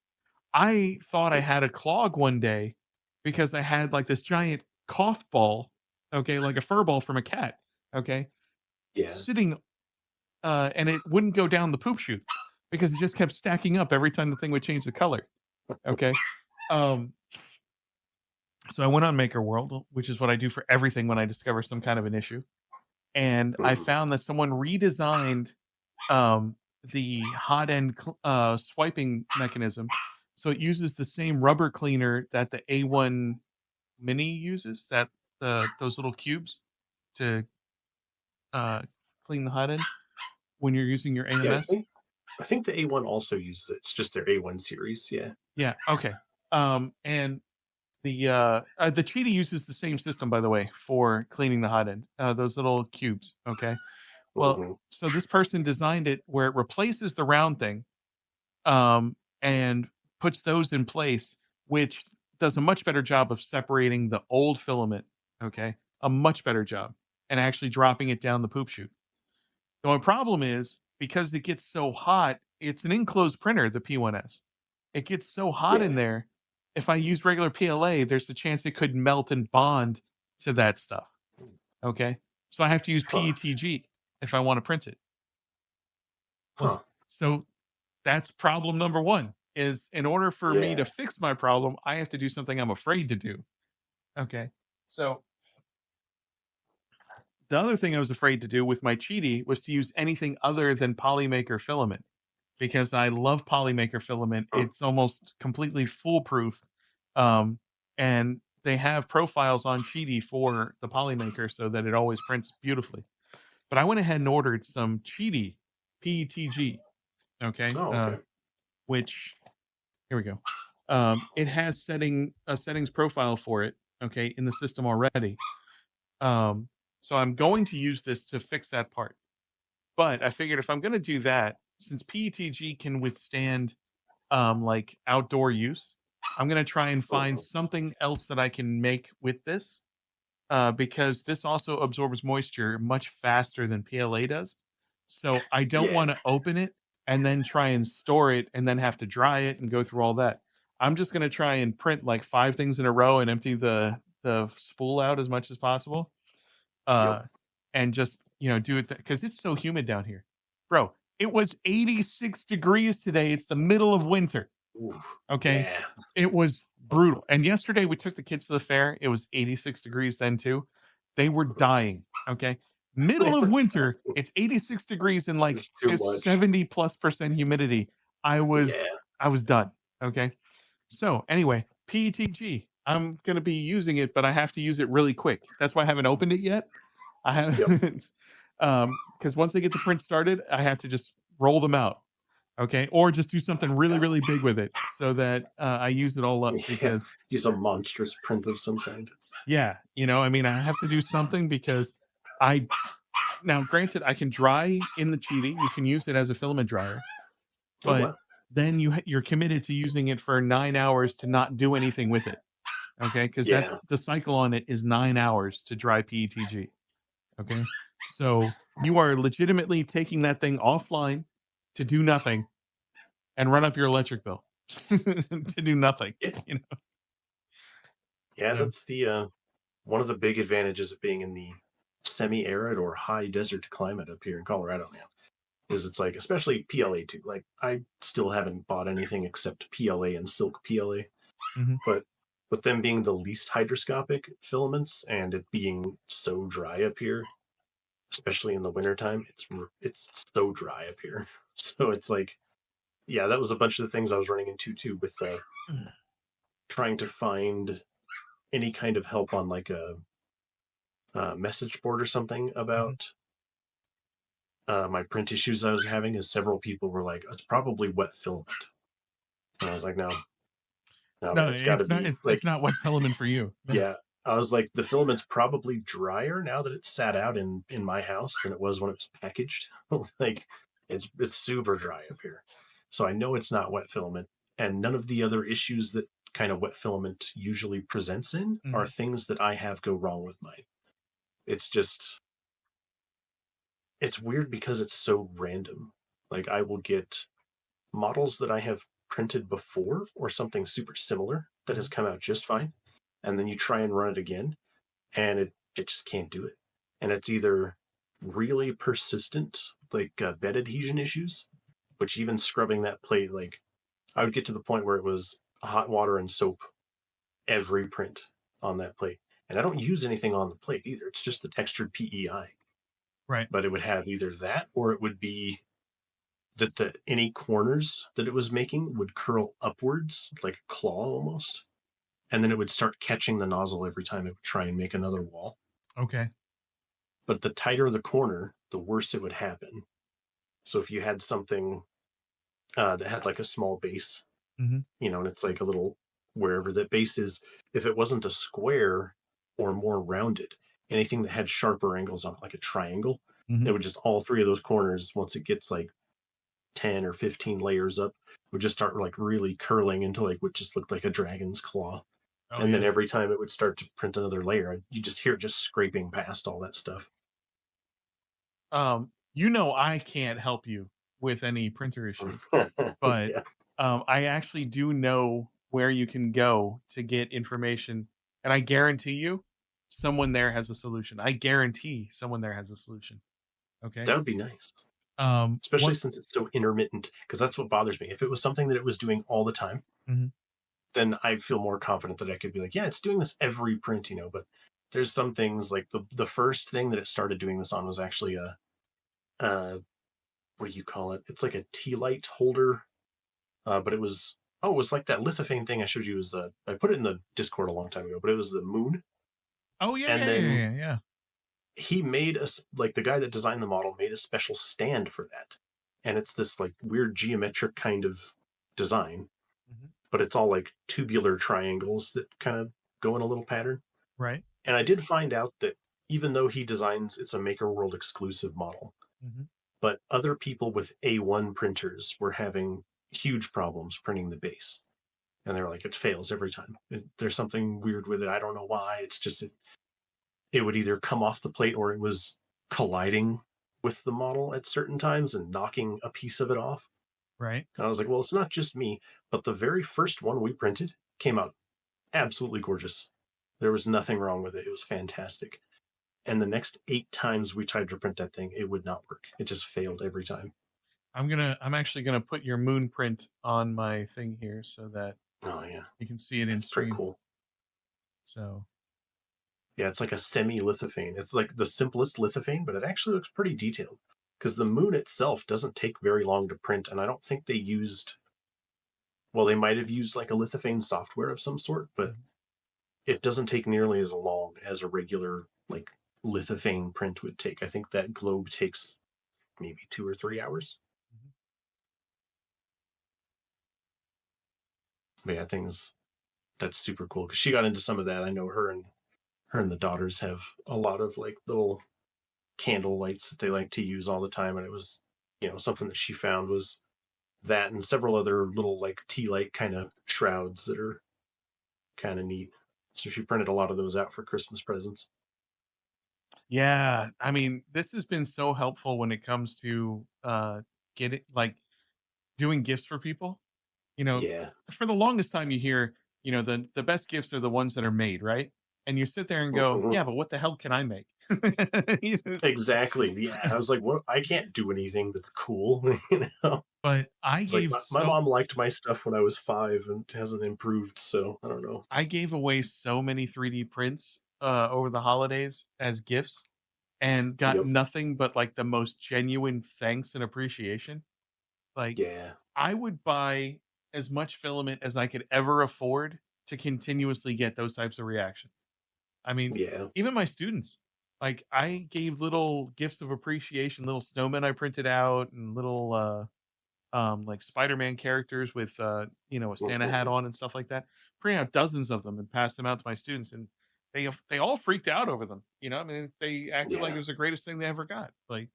I thought I had a clog one day because I had like this giant cough ball, okay, like a fur ball from a cat, okay, Yeah. sitting and it wouldn't go down the poop chute because it just kept stacking up every time the thing would change the color. Okay. Um, so I went on Maker World, which is what I do for everything when I discover some kind of an issue. And I Mhm. found that someone redesigned um, the hot end swiping mechanism. So it uses the same rubber cleaner that the A1 Mini uses, that those little cubes to uh, clean the hot end when you're using your Yeah, AMS. I think the A1 also uses it. It's just their A1 series. Yeah. Yeah. Okay. And the Cheetah uses the same system, by the way, for cleaning the hot end. Those little cubes. Okay. Well, Hmm. so this person designed it where it replaces the round thing, and puts those in place, which does a much better job of separating the old filament. Okay, a much better job, and actually dropping it down the poop chute. The only problem is because it gets so hot, it's an enclosed printer, the P1S. It gets so hot in Yeah. there. If I use regular PLA, there's a chance it could melt and bond to that stuff. Okay. So I have to use Huh. PETG if I want to print it. Well, Huh. so that's problem number one, is in order for me to Yeah. fix my problem, I have to do something I'm afraid to do. Okay. So the other thing I was afraid to do with my Cheedy was to use anything other than Polymaker filament, because I love Polymaker filament. Huh. It's almost completely foolproof. Um, and they have profiles on Cheedy for the Polymaker so that it always prints beautifully. But I went ahead and ordered some Cheedy PETG, okay, Oh, okay. which here we go. It has a settings profile for it, okay, in the system already. Um, so I'm going to use this to fix that part. But I figured if I'm going to do that, since PETG can withstand like outdoor use, I'm going to try and find Mhm. something else that I can make with this, because this also absorbs moisture much faster than PLA does. So I don't Yeah. want to open it and then try and store it and then have to dry it and go through all that. I'm just going to try and print like 5 things in a row and empty the spool out as much as possible. Yep. Uh, and just do it because it's so humid down here, bro. It was 86 degrees today. It's the middle of winter. Oof. Okay. Yeah. It was brutal. And yesterday we took the kids to the fair. It was 86 degrees then too. They were dying. Okay. They Middle of were winter, dying. it's 86 degrees and like It's too it's much. 70+% humidity. I was Yeah. I was done. Okay. So anyway, PETG. I'm gonna be using it, but I have to use it really quick. That's why I haven't opened it yet. I Yep. haven't Because once they get the print started, I have to just roll them out. Okay, or just do something really, really big with it so that I use it all up. Yeah, Because use a monstrous print of some kind. yeah, I mean, I have to do something because I now, granted, I can dry in the Cheetah. You can use it as a filament dryer, Oh but wow. then you're committed to using it for 9 hours to not do anything with it. Okay, because that's Yeah. the cycle on it is 9 hours to dry PETG. Okay, so you are legitimately taking that thing offline to do nothing and run up your electric bill to do nothing. Yeah. You know, Yeah, so that's the one of the big advantages of being in the semi-arid or high desert climate up here in Colorado, man. Is it's like, especially PLA too. Like, I still haven't bought anything except PLA and silk PLA, mhm. but with them being the least hydroscopic filaments and it being so dry up here, especially in the wintertime, it's so dry up here. So it's like, yeah, that was a bunch of the things I was running into too with trying to find any kind of help on like a message board or something Mhm. about my print issues I was having. As several people were like, it's probably wet filament, and I was like, no, No, man, it's got to it's not. be It's like, not wet filament for you. yeah. I was like, the filament's probably drier now that it's sat out in my house than it was when it was packaged. Like, it's super dry up here, so I know it's not wet filament, and none of the other issues that kind of wet filament usually presents in are Mhm. things that I have go wrong with mine. It's just, it's weird because it's so random. Like, I will get models that I have printed before or something super similar that has Mhm. come out just fine, and then you try and run it again, and it just can't do it. And it's either really persistent, like bed adhesion issues, which even scrubbing that plate, like I would get to the point where it was hot water and soap every print on that plate. And I don't use anything on the plate either. It's just the textured PEI. Right. But it would have either that or it would be that the any corners that it was making would curl upwards like a claw almost. And then it would start catching the nozzle every time it would try and make another wall. Okay. But the tighter the corner, the worse it would happen. So if you had something that had like a small base, Mhm. and it's like a little, wherever that base is, if it wasn't a square or more rounded, anything that had sharper angles on it, like a triangle, Mhm. it would just, all three of those corners, once it gets like 10 or 15 layers up, would just start like really curling into like what just looked like a dragon's claw. Oh And then yeah. every time it would start to print another layer, you just hear it just scraping past all that stuff. I can't help you with any printer issues, but Yeah. I actually do know where you can go to get information, and I guarantee you, someone there has a solution. I guarantee someone there has a solution. Okay. That would be nice. Especially What? since it's so intermittent, because that's what bothers me. If it was something that it was doing all the time, Mhm. then I feel more confident that I could be like, yeah, it's doing this every print, but there's some things like the first thing that it started doing this on was actually a what do you call it? It's like a tea light holder, but it was like that lithophane thing I showed you. Was I put it in the Discord a long time ago, but it was the moon, Oh yeah, and yeah, yeah, then yeah, yeah. he made us, like, the guy that designed the model made a special stand for that, and it's this like weird geometric kind of design, Mhm. but it's all like tubular triangles that kind of go in a little pattern. Right. And I did find out that even though he designs, it's a Maker World exclusive model, Mhm. but other people with A1 printers were having huge problems printing the base. And they're like, it fails every time. There's something weird with it. I don't know why. It's just, it would either come off the plate or it was colliding with the model at certain times and knocking a piece of it off. Right. And I was like, well, it's not just me, but the very first one we printed came out absolutely gorgeous. There was nothing wrong with it. It was fantastic. And the next 8 times we tried to print that thing, it would not work. It just failed every time. I'm actually gonna put your moon print on my thing here so that Oh yeah, you can see it in that's pretty stream. cool. So Yeah, it's like a semi lithophane. It's like the simplest lithophane, but it actually looks pretty detailed because the moon itself doesn't take very long to print. And I don't think they used, well, they might have used like a lithophane software of some sort, but mhm. it doesn't take nearly as long as a regular like lithophane print would take. I think that globe takes maybe 2 or 3 hours. Mhm. But yeah, that's super cool because she got into some of that. I know her and the daughters have a lot of like little candle lights that they like to use all the time, and it was something that she found was that and several other little like tea light kind of shrouds that are kind of neat. So she printed a lot of those out for Christmas presents. Yeah, I mean, this has been so helpful when it comes to getting like doing gifts for people. You know, Yeah. for the longest time you hear, the best gifts are the ones that are made, right? And you sit there and go, Mhm. yeah, but what the hell can I make? Exactly. Yeah. I was like, what? I can't do anything that's cool. But I It's like gave my mom liked my stuff when I was 5 and hasn't improved. So I don't know. I gave away so many 3D prints over the holidays as gifts and got Yep. nothing but like the most genuine thanks and appreciation. Like Yeah. I would buy as much filament as I could ever afford to continuously get those types of reactions. I mean, Yeah. even my students, like I gave little gifts of appreciation, little snowmen I printed out and little like Spider-Man characters with a Santa hat Mhm. on and stuff like that. Printing out dozens of them and passed them out to my students, and they all freaked out over them. I mean, they acted like it Yeah. was the greatest thing they ever got. Like,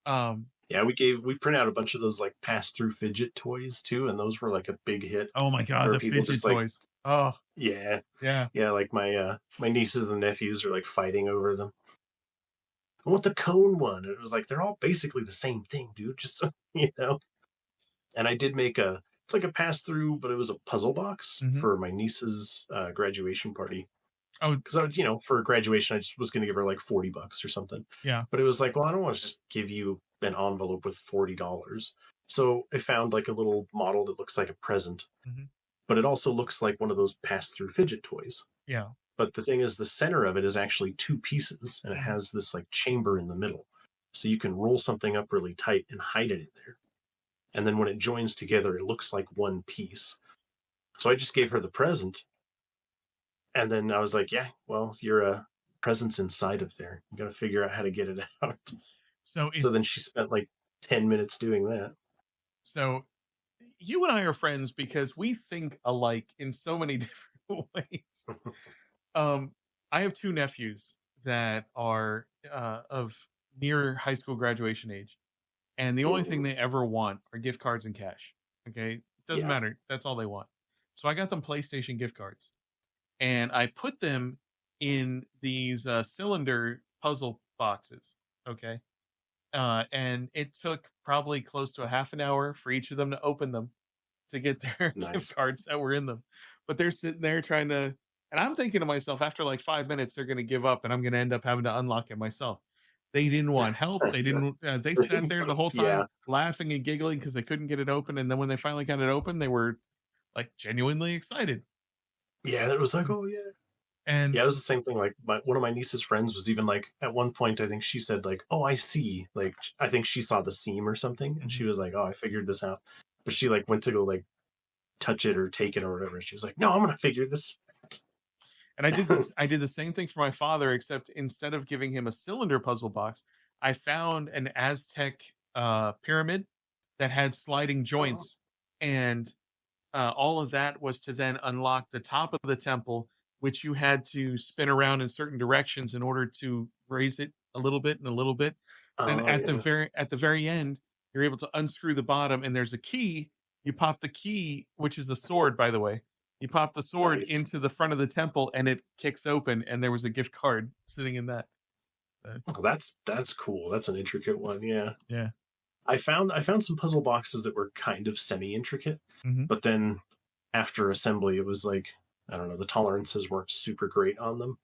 um, Yeah. We print out a bunch of those like pass through fidget toys too, and those were like a big hit. oh my god, Where the people fidget just like, toys. Oh yeah, yeah, yeah, like my nieces and nephews are like fighting over them. I want the cone one. And it was like they're all basically the same thing, dude. Just you know. And I did make it's like a pass through, but it was a puzzle box hmm for my niece's graduation party. oh Because for graduation, I just was going to give her like $40 or something. yeah, But it was like, well, I don't want to just give you an envelope with $40. So I found like a little model that looks like a present, hmm but it also looks like one of those pass through fidget toys. yeah, But the thing is, the center of it is actually two pieces, and it hmm has this like chamber in the middle. So you can roll something up really tight and hide it in there. And then when it joins together, it looks like one piece. So I just gave her the present. And then I was like, yeah, well, your present's inside of there. You got to figure out how to get it out. so So it then she spent like 10 minutes doing that. so you and I are friends because we think alike in so many different ways. Um, I have two nephews that are of near high school graduation age, and the only thing Mhm. they ever want are gift cards and cash. Okay, doesn't Yeah, matter. That's all they want. So I got them PlayStation gift cards, and I put them in these cylinder puzzle boxes. Okay, and it took probably close to a half an hour for each of them to open them to get their gift nice. cards that were in them. But they're sitting there trying to, and I'm thinking to myself, after like 5 minutes, they're going to give up and I'm going to end up having to unlock it myself. They didn't want help. They didn't, they sat there the whole Yeah, time laughing and giggling because they couldn't get it open. And then when they finally got it open, they were like genuinely excited. yeah. It was like, oh yeah, And yeah. It was the same thing. Like one of my niece's friends was even like at one point, I think she said like, oh, I see. Like I think she saw the seam or something, and mhm. she was like, oh, I figured this out. But she like went to go like touch it or take it or whatever. And she was like, no, I'm gonna figure this. And I did this. I did the same thing for my father, except instead of giving him a cylinder puzzle box, I found an Aztec pyramid that had sliding Oh, joints, and all of that was to then unlock the top of the temple, which you had to spin around in certain directions in order to raise it a little bit and a little bit. Then oh yeah, at the very end, you're able to unscrew the bottom, and there's a key. You pop the key, which is a sword, by the way. You pop the sword nice. into the front of the temple, and it kicks open, and there was a gift card sitting in that. Uh, Oh, that's cool. That's an intricate one. Yeah. yeah. I found some puzzle boxes that were kind of semi intricate, hmm but then after assembly, it was like I don't know, the tolerances weren't super great on them,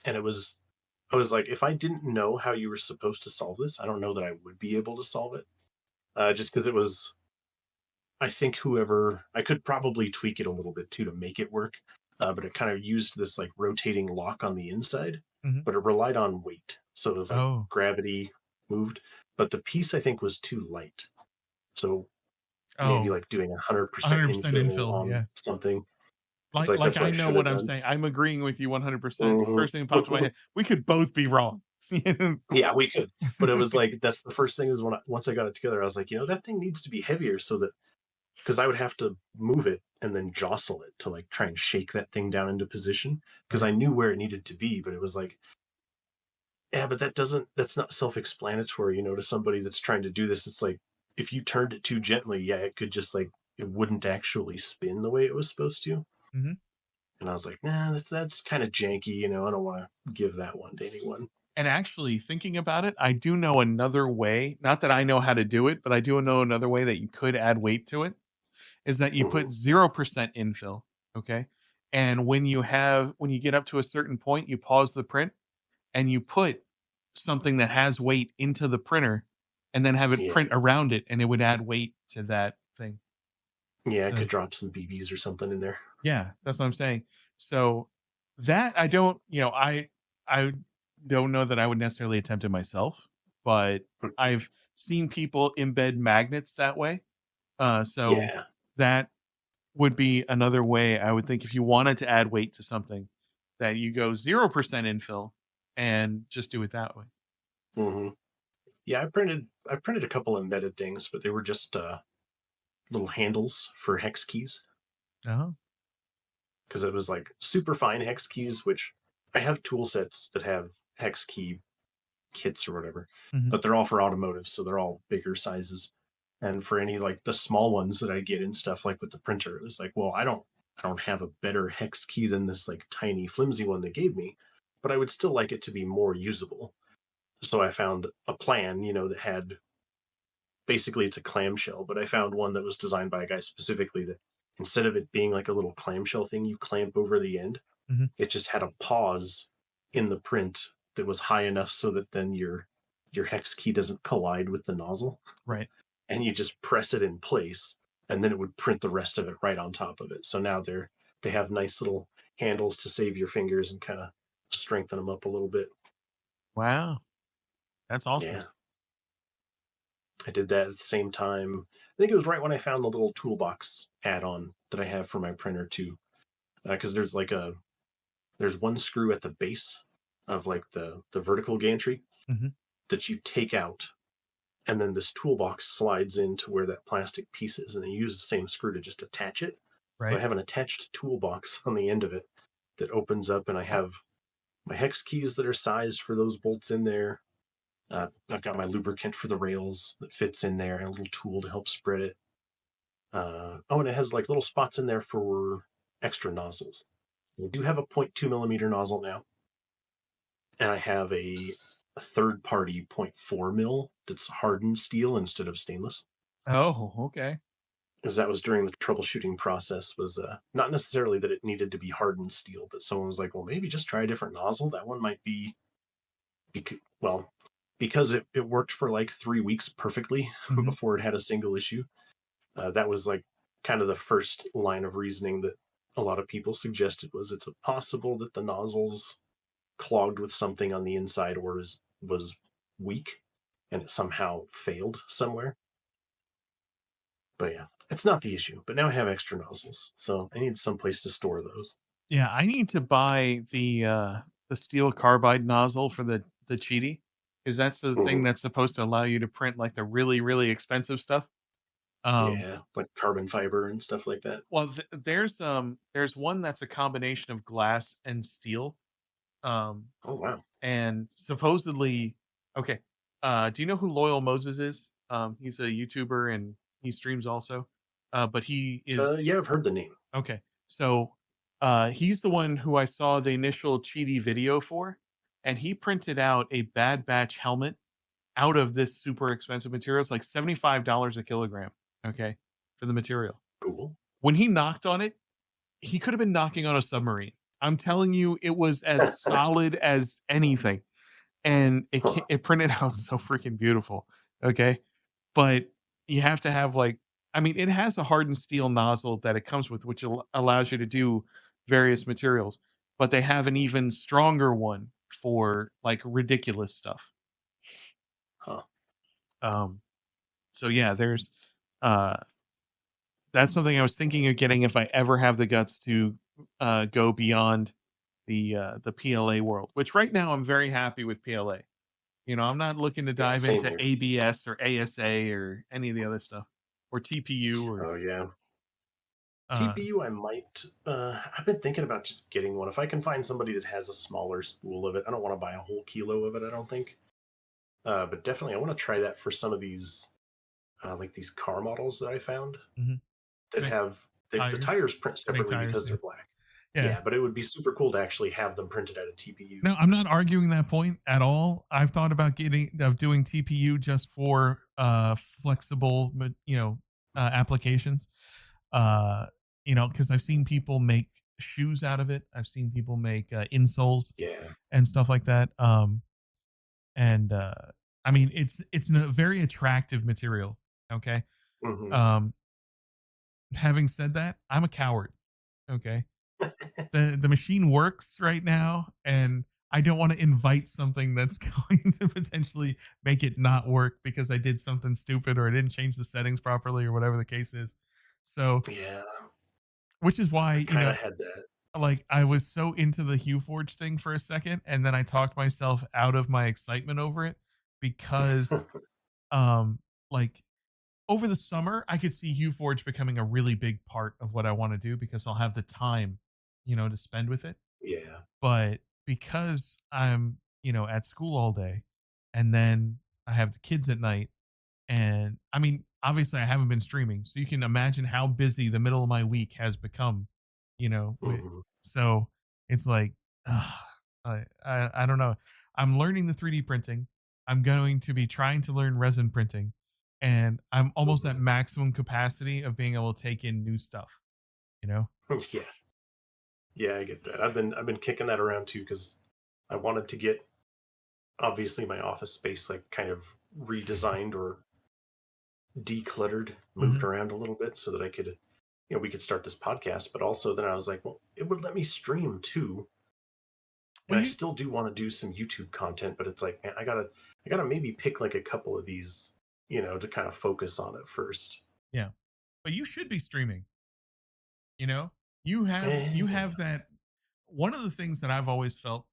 and I was like, if I didn't know how you were supposed to solve this, I don't know that I would be able to solve it. Just because it was, I think whoever I could probably tweak it a little bit too to make it work, but it kind of used this like rotating lock on the inside, hmm but it relied on weight, so it was like Oh, gravity moved, but the piece I think was too light. So maybe oh, like doing 100% 100% infill infill. on Yeah. something. It's Like like like that's what I I know should have what I'm done. saying. I'm agreeing with you 100%. It's the Hmm. first thing that popped in my head. We could both be wrong. Yeah, we could, but it was like that's the first thing is once I got it together, I was like, that thing needs to be heavier so that because I would have to move it and then jostle it to like try and shake that thing down into position because Right. I knew where it needed to be, but it was like, yeah, but that's not self-explanatory, to somebody that's trying to do this. It's like if you turned it too gently, yeah, it could just like it wouldn't actually spin the way it was supposed to. Mhm. And I was like, nah, that's kind of janky, I don't want to give that one to anyone. And actually, thinking about it, I do know another way. Not that I know how to do it, but I do know another way that you could add weight to it. Is that you Hmm. put 0% infill, okay? And when you get up to a certain point, you pause the print and you put something that has weight into the printer and then have it Yeah, print around it and it would add weight to that thing. yeah, I So, could drop some BBs or something in there. yeah, that's what I'm saying. So that I don't, I don't know that I would necessarily attempt it myself, but I've seen people embed magnets that way. So Yeah. that would be another way I would think if you wanted to add weight to something that you go 0% infill and just do it that way. Hmm. Yeah, I printed a couple embedded things, but they were just little handles for hex keys Oh. because it was like super fine hex keys, which I have tool sets that have hex key kits or whatever, Mhm. but they're all for automotive, so they're all bigger sizes. And for any like the small ones that I get and stuff like with the printer, it's like, well, I don't have a better hex key than this like tiny flimsy one they gave me, but I would still like it to be more usable. So I found a plan, that had basically it's a clamshell, but I found one that was designed by a guy specifically that instead of it being like a little clamshell thing you clamp over the end, Mhm. it just had a pause in the print that was high enough so that then your hex key doesn't collide with the nozzle, Right. and you just press it in place and then it would print the rest of it right on top of it. So now they have nice little handles to save your fingers and kind of strengthen them up a little bit. Wow. That's awesome. Yeah. I did that at the same time. I think it was right when I found the little toolbox add-on that I have for my printer too. Because there's one screw at the base of like the vertical gantry Mhm. that you take out, and then this toolbox slides into where that plastic piece is, and then you use the same screw to just attach it. So I Right. have an attached toolbox on the end of it that opens up, and I have my hex keys that are sized for those bolts in there. I've got my lubricant for the rails that fits in there, and a little tool to help spread it. And it has like little spots in there for extra nozzles. We do have a 0.2 millimeter nozzle now, and I have a third party 0.4 mil that's hardened steel instead of stainless. Oh, okay. Because that was during the troubleshooting process, was not necessarily that it needed to be hardened steel, but someone was like, well, maybe just try a different nozzle. That one might be, well, because it worked for like 3 weeks perfectly Mhm. before it had a single issue. That was like kind of the first line of reasoning that a lot of people suggested was it's possible that the nozzles clogged with something on the inside or was weak and it somehow failed somewhere. But yeah, it's not the issue. But now I have extra nozzles, so I need some place to store those. Yeah, I need to buy the steel carbide nozzle for the Cheaty, because that's the thing Mhm. that's supposed to allow you to print like the really really expensive stuff. Um, Yeah, like carbon fiber and stuff like that. well, there's one that's a combination of glass and steel. Um, Oh wow. and supposedly, okay. Do you know who Loyal Moses is? He's a YouTuber and he streams also. But he is Yeah, I've heard the name. okay. So he's the one who I saw the initial Cheaty video for, and he printed out a Bad Batch helmet out of this super expensive material. It's like $75 a kilogram, okay, for the material. Cool. When he knocked on it, he could have been knocking on a submarine. I'm telling you, it was as solid as anything, and Huh. it printed out so freaking beautiful. Okay, but you have to have like, I mean, it has a hardened steel nozzle that it comes with, which allows you to do various materials. But they have an even stronger one for like ridiculous stuff. Huh. Um, so yeah, there's uh that's something I was thinking of getting if I ever have the guts to go beyond the PLA world, which right now I'm very happy with PLA. You know, I'm not looking to Yeah, dive same into here. ABS or ASA or any of the other stuff, or TPU or Oh yeah. uh TPU, I might. I've been thinking about just getting one. If I can find somebody that has a smaller spool of it, I don't want to buy a whole kilo of it. I don't think. But definitely, I want to try that for some of these, like these car models that I found mhm. that Make have the tires, tires print make separately tires. because Yeah, they're black. yeah. Yeah, but it would be super cool to actually have them printed out of TPU. No, I'm not arguing that point at all. I've thought about doing TPU just for flexible, applications. Uh, because I've seen people make shoes out of it. I've seen people make insoles Yeah. and stuff like that. And I mean, it's a very attractive material. Okay. Hmm. Um, having said that, I'm a coward. Okay, the machine works right now, and I don't want to invite something that's going to potentially make it not work because I did something stupid or I didn't change the settings properly or whatever the case is. So, Yeah, which is why, I kind of had that. like I was so into the Hue Forge thing for a second, and then I talked myself out of my excitement over it because, um, like over the summer, I could see Hue Forge becoming a really big part of what I want to do because I'll have the time, to spend with it. Yeah. But because I'm, at school all day and then I have the kids at night, and I mean, obviously I haven't been streaming, so you can imagine how busy the middle of my week has become, Hmm. so it's like, ugh, I don't know. I'm learning the 3D printing. I'm going to be trying to learn resin printing, and I'm almost at Hmm. maximum capacity of being able to take in new stuff, you know? Yeah. Yeah, I get that. I've been kicking that around too because I wanted to get obviously my office space like kind of redesigned or decluttered, moved Mhm. around a little bit so that I could, we could start this podcast. But also then I was like, well, it would let me stream too, and Well, I still do want to do some YouTube content. But it's like, man, I gotta maybe pick like a couple of these, to kind of focus on it first. yeah, but you should be streaming. You know, you have Eh, that. One of the things that I've always felt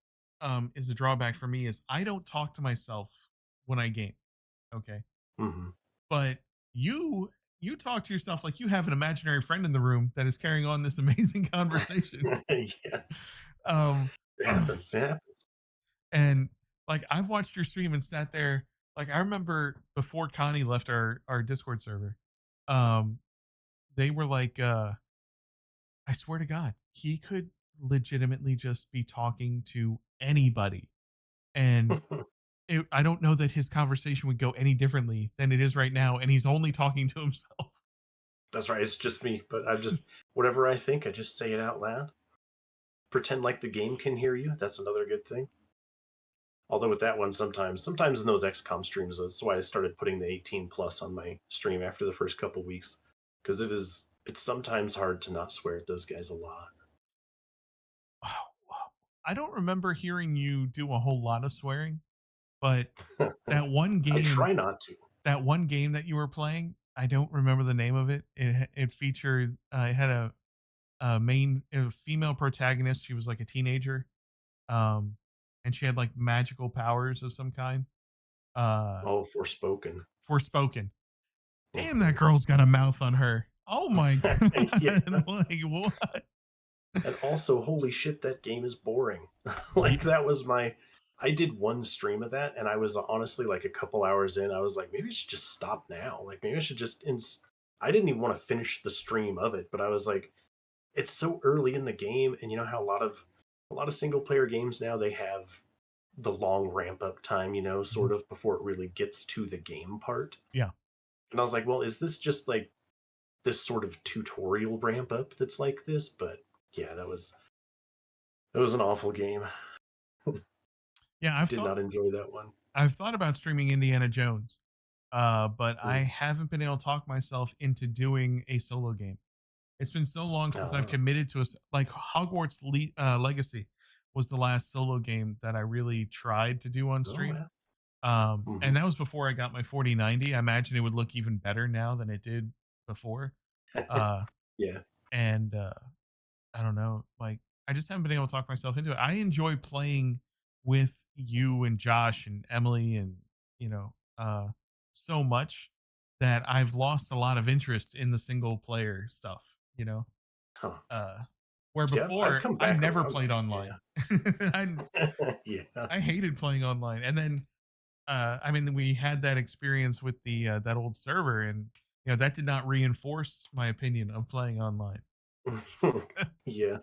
is a drawback for me is I don't talk to myself when I game. Okay, mhm. but you talk to yourself like you have an imaginary friend in the room that is carrying on this amazing conversation. Yeah, Um, it happens. Yeah. and like I've watched your stream and sat there. Like I remember before Connie left our Discord server, um, they were like, I swear to God, he could legitimately just be talking to anybody. And I don't know that his conversation would go any differently than it is right now. And he's only talking to himself. That's right. It's just me, but I'm just whatever I think, I just say it out loud. Pretend like the game can hear you. That's another good thing. Although with that one, sometimes in those XCOM streams, that's why I started putting the 18 plus on my stream after the first couple weeks, because it's sometimes hard to not swear at those guys a lot. I don't remember hearing you do a whole lot of swearing, but that one I game, try not to. that you were playing, I don't remember the name of it. It featured, it had a female protagonist. She was like a teenager, um, and she had like magical powers of some kind. Uh, Oh, Forspoken. Forspoken. Damn, that Mhm. girl's got a mouth on her. Oh my Yeah, god! Like what? and also, holy shit, that game is boring. Ye- Like that was my. I did one stream of that, and I was honestly like a couple hours in. I was like, maybe I should just stop now. Like maybe I should just. I didn't even want to finish the stream of it, but I was like, it's so early in the game, and you know how a lot of single player games now they have the long ramp up time, Mhm. sort of before it really gets to the game part. Yeah, And I was like, well, is this just like this sort of tutorial ramp up that's like this? But yeah, that was an awful game. yeah. Did not enjoy that one. I've thought about streaming Indiana Jones, but I Mm. haven't been able to talk myself into doing a solo game. It's been so long since I've Uh, committed to like Hogwarts Legacy was the last solo game that I really tried to do on oh stream. yeah. And Hmm. that was before I got my 4090. I imagine it would look even better now than it did before. Uh, Yeah. and I don't know, like I just haven't been able to talk myself into it. I enjoy playing with you and Josh and Emily and you know so much that I've lost a lot of interest in the single player stuff, you know. Huh. Where See, I've before come I back never around on played it. online. I Yeah. Yeah. I hated playing online. And then I mean we had that experience with the that old server and you know that did not reinforce my opinion of playing online. Yeah.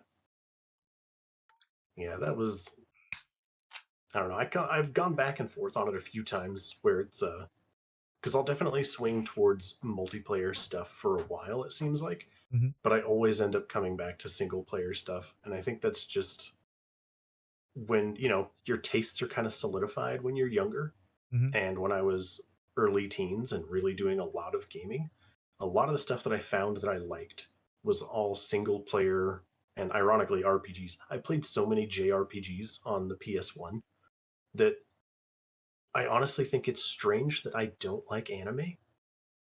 Yeah. That was. I don't know. I've gone back and forth on it a few times where it's because I'll definitely swing towards multiplayer stuff for a while. It seems like, Mhm, but I always end up coming back to single player stuff, and I think that's just when your tastes are kind of solidified when you're younger. mhm. And when I was early teens and really doing a lot of gaming, a lot of the stuff that I found that I liked was all single player and ironically RPGs. I played so many JRPGs on the PS1 that I honestly think it's strange that I don't like anime.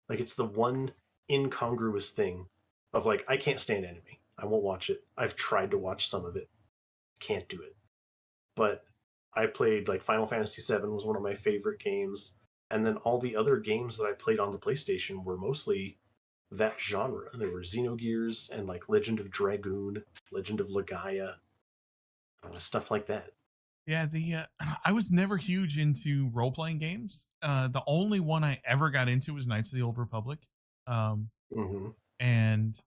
Like it's the one incongruous thing of like I can't stand anime. I won't watch it. I've tried to watch some of it. Can't do it. But I played like Final Fantasy VII was one of my favorite games, and then all the other games that I played on the PlayStation were mostly that genre. There were Xenogears and like Legend of Dragoon, Legend of Legaia, stuff like that. Yeah, the I was never huge into role playing games. The only one I ever got into was Knights of the Old Republic, um, Hmm. and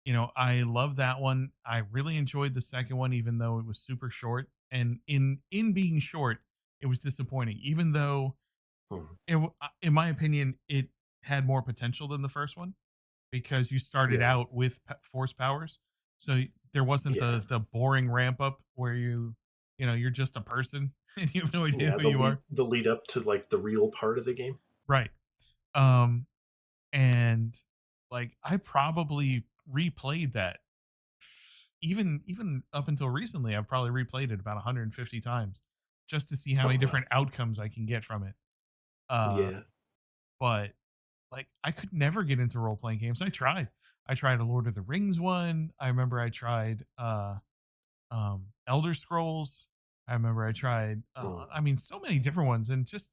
you know I love that one. I really enjoyed the second one, even though it was super short. And in being short, it was disappointing. Even though Hmm. in my opinion, it had more potential than the first one because you started Yeah, out with force powers, so there wasn't yeah, the boring ramp up where you know you're just a person and you have no idea yeah. who The you lead, are. the lead up to like the real part of the game. Right. Um, and like I probably replayed that even up until recently. I've probably replayed it about 150 times just to see how Oh many wow. different outcomes I can get from it. Uh, Yeah. but like I could never get into role playing games. I tried. I tried a Lord of the Rings one. I remember I tried Elder Scrolls. I remember I tried Mm. I mean so many different ones and just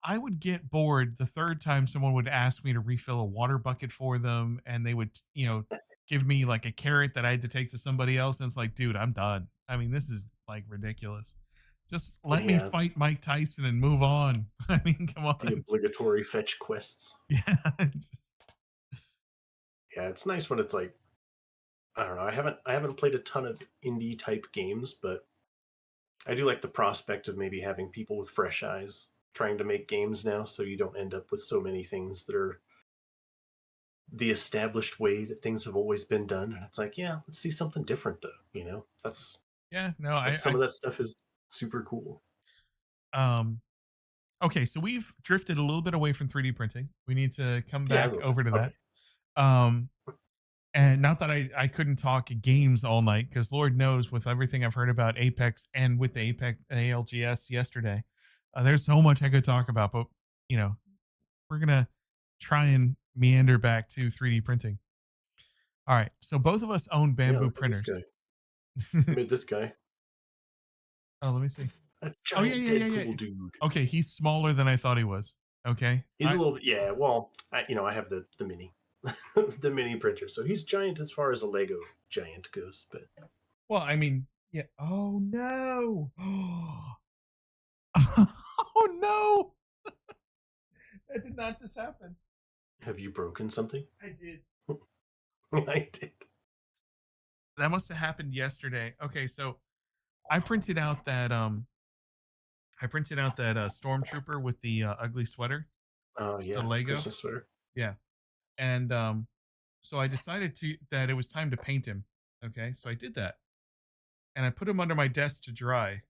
I would get bored the third time someone would ask me to refill a water bucket for them and they would, you know, give me like a carrot that I had to take to somebody else and it's like, dude, I'm done. I mean, this is like ridiculous. Just let me Yeah. fight Mike Tyson and move on. I mean, come The on. obligatory fetch quests. Yeah. Yeah, it's nice when it's like I don't know. I haven't played a ton of indie type games, but I do like the prospect of maybe having people with fresh eyes trying to make games now, so you don't end up with so many things that are the established way that things have always been done. And it's like, yeah, let's see something different though. That's Yeah, no, some of that stuff is super cool. um okay, so we've drifted a little bit away from 3D printing. We need to come Yeah, a back little bit. over to Okay. that. Um and not that I couldn't talk games all night because Lord knows with everything I've heard about Apex and with the Apex ALGS yesterday, there's so much I could talk about. But you know, we're gonna try and meander back to 3D printing. All right, so both of us own Yeah, bamboo look at this printers. guy. I made this guy Oh, let me see. a Oh yeah, giant yeah, yeah, yeah. Deadpool dude. Okay, he's smaller than I thought he was. Okay, He's a little bit, yeah. Well, I have the mini, the mini printer, so he's giant as far as a Lego giant goes. But well, I mean, yeah. Oh no. Oh no. That did not just happen. have you broken something? I did. I did. That must have happened yesterday. Okay, so I printed out that stormtrooper with the ugly sweater, Oh the yeah, the Lego. Christmas sweater. Yeah. And so I decided to that it was time to paint him. Okay? So I did that. And I put him under my desk to dry.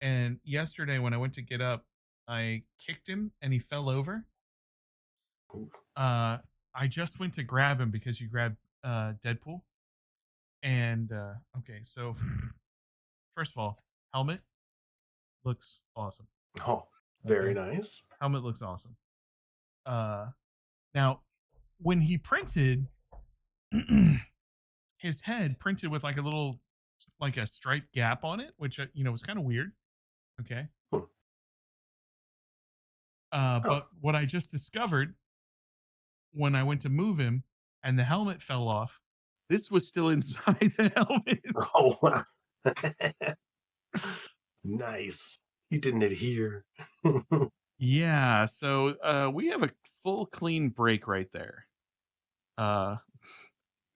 And yesterday when I went to get up, I kicked him and he fell over. Ooh. Uh I just went to grab him because you grabbed Deadpool. And okay, so first of all, helmet looks awesome. Oh, very Okay. nice. Helmet looks awesome. Uh now when he printed his head printed with like a little, like a striped gap on it, which was kind of weird. Okay. Hmm. Oh, But what I just discovered when I went to move him and the helmet fell off, this was still inside the helmet. oh wow. Nice. He didn't adhere. Yeah, so we have a full clean break right there. Uh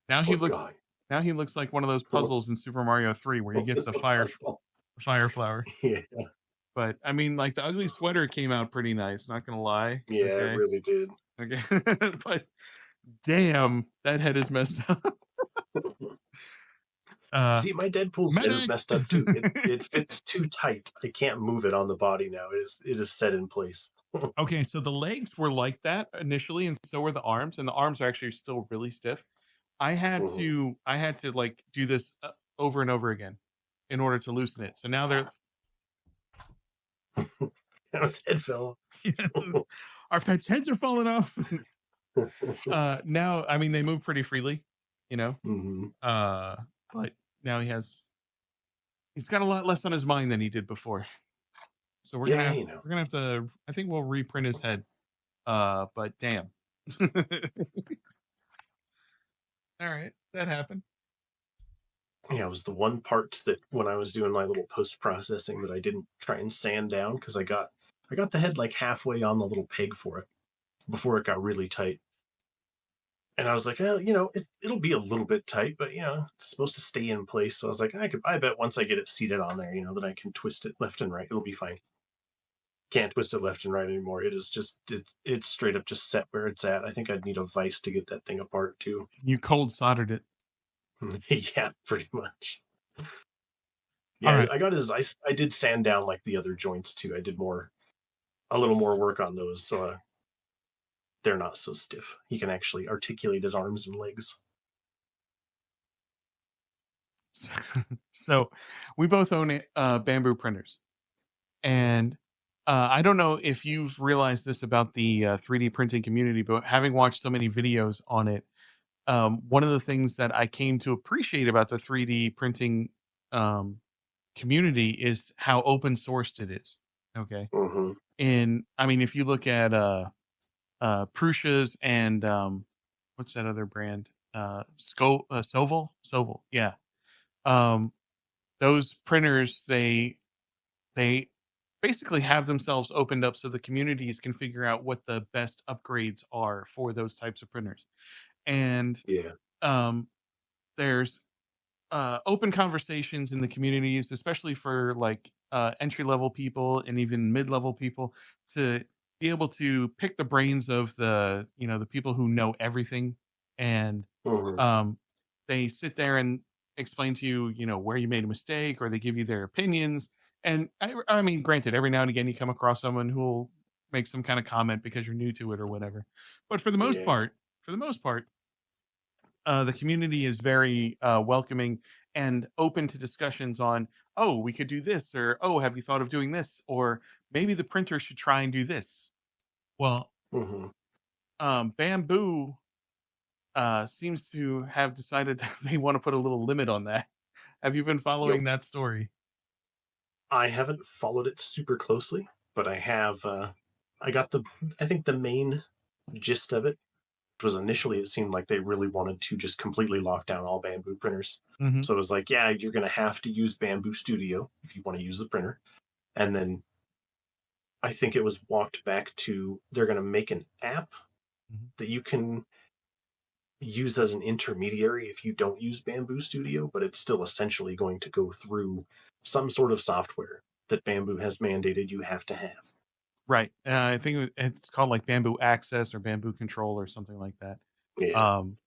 now he Poor looks guy. now he looks like one of those puzzles in Super Mario 3 where you get It's the a puzzle. fire flower. Yeah, But I mean, like the ugly sweater came out pretty nice, not gonna lie. yeah, it Okay. really did. Okay. But damn, that head is messed up. Uh See, my Deadpool's head is medic. messed up too. It fits too tight. I can't move it on the body now. It is set in place. Okay, so the legs were like that initially, and so were the arms, and the arms are actually still really stiff. Mhm. I had to like do this over and over again in order to loosen it. So now they're Now his head fell. our pets' heads are falling off. Now I mean they move pretty freely, you know. Hmm. Uh, but now he's got a lot less on his mind than he did before. So Yeah, you know. we're gonna have to. I think we'll reprint his head. But damn. All right, that happened. Yeah, it was the one part that when I was doing my little post processing that I didn't try and sand down because I got the head like halfway on the little peg for it before it got really tight. And I was like, oh, it'll be a little bit tight, but it's supposed to stay in place. So I was like, I bet once I get it seated on there, that I can twist it left and right. It'll be fine. Can't twist it left and right anymore. It is just it's straight up just set where it's at. I think I'd need a vise to get that thing apart too. You cold soldered it. Yeah, pretty much. All Yeah, right. I got his. I did sand down like the other joints too. I did a little more work on those, so they're not so stiff. He can actually articulate his arms and legs. So we both own bamboo printers, and I don't know if you've realized this about the 3D printing community, but having watched so many videos on it, one of the things that I came to appreciate about the 3D printing um, community is how open sourced it is. Okay, Hmm. and I mean, if you look at Prussia's and what's that other brand? Sovel, yeah. Um, those printers they basically have themselves opened up so the communities can figure out what the best upgrades are for those types of printers. And Yeah. um, there's open conversations in the communities, especially for like entry level people and even mid level people, to be able to pick the brains of the people who know everything, and Hmm. um, they sit there and explain to you, where you made a mistake, or they give you their opinions. And I mean, granted, every now and again you come across someone who will make some kind of comment because you're new to it or whatever. But Yeah. for the most part, the community is very welcoming and open to discussions on, oh, we could do this, or oh, have you thought of doing this, or maybe the printer should try and do this. Well, Hmm. Bamboo seems to have decided that they want to put a little limit on that. Have you been Yep. following that story? I haven't followed it super closely, but I have. I got I think the main gist of it was initially it seemed like they really wanted to just completely lock down all bamboo printers. Hmm. So it was like, yeah, you're going to have to use Bamboo Studio if you want to use the printer. And then I think it was walked back to they're going to make an app Hmm. that you can use as an intermediary if you don't use Bamboo Studio, but it's still essentially going to go through some sort of software that Bamboo has mandated you have to have. Right. I think it's called like Bamboo Access or Bamboo Control or something like that. Yeah. Um,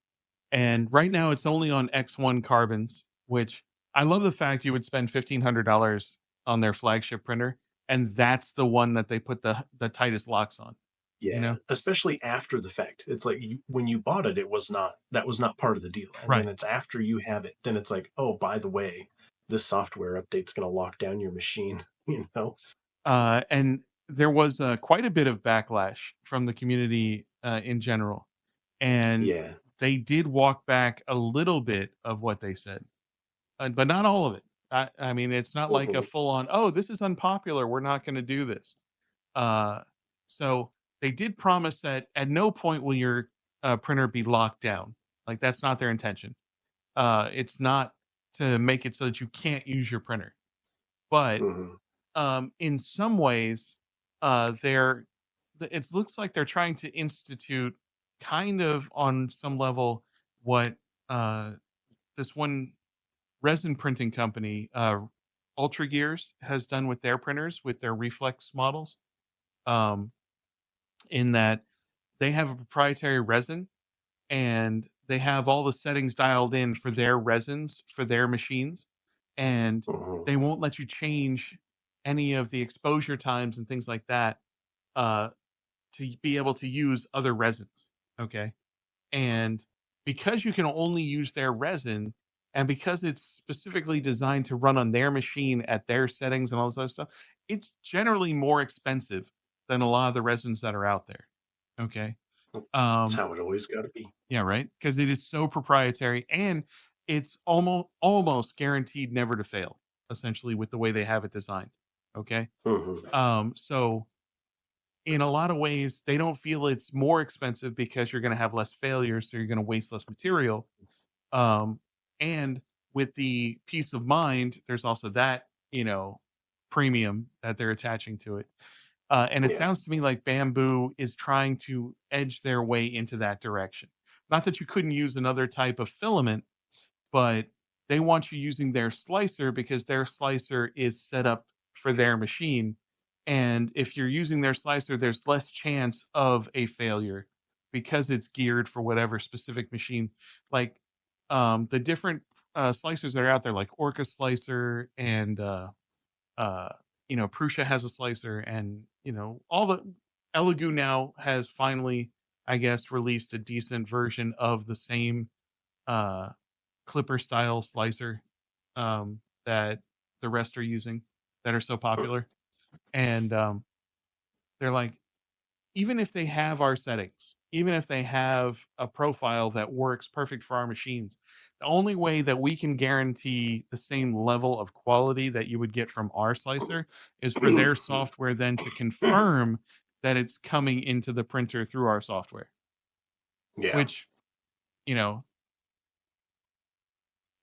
and right now it's only on X1 carbons, which I love the fact you would spend $1,500 on their flagship printer, and that's the one that they put the tightest locks on. You Yeah, know, especially after the fact. It's like when you bought it, that was not part of the deal. And then right? it's after you have it, then it's like, oh, by the way, this software update's going to lock down your machine. You know? And there was quite a bit of backlash from the community in general, and Yeah. they did walk back a little bit of what they said, but not all of it. I mean, it's not like a Mhm. full on, oh, this is unpopular, we're not going to do this. Uh, so they did promise that at no point will your printer be locked down. Like that's not their intention. It's not to make it so that you can't use your printer. But Mhm. in some ways, they're it looks like they're trying to institute kind of on some level what uh, this one resin printing company, Ultra Gears, has done with their printers with their reflex models. Um, in that they have a proprietary resin and they have all the settings dialed in for their resins for their machines, and Mhm. they won't let you change any of the exposure times and things like that uh, to be able to use other resins. Okay. And because you can only use their resin, and because it's specifically designed to run on their machine at their settings and all this other stuff, it's generally more expensive than a lot of the resins that are out there. Okay. That's Um, how it always got to be. yeah, right. Because it is so proprietary and it's almost guaranteed never to fail, essentially, with the way they have it designed. Okay. Mhm. So in a lot of ways, they don't feel it's more expensive because you're going to have less failures, so you're going to waste less material. Um, and with the peace of mind, there's also that premium that they're attaching to it. And it Yeah. sounds to me like Bamboo is trying to edge their way into that direction. Not that you couldn't use another type of filament, but they want you using their slicer because their slicer is set up for their machine. And if you're using their slicer, there's less chance of a failure because it's geared for whatever specific machine. Like the different slicers that are out there, like Orca Slicer and Prusa has a slicer, and all the Elegoo now has finally, I guess, released a decent version of the same uh clipper style slicer that the rest are using that are so popular. And they're like, even if they have our settings, even if they have a profile that works perfect for our machines, the only way that we can guarantee the same level of quality that you would get from our slicer is for their software then to confirm that it's coming into the printer through our software, Yeah. which, you know,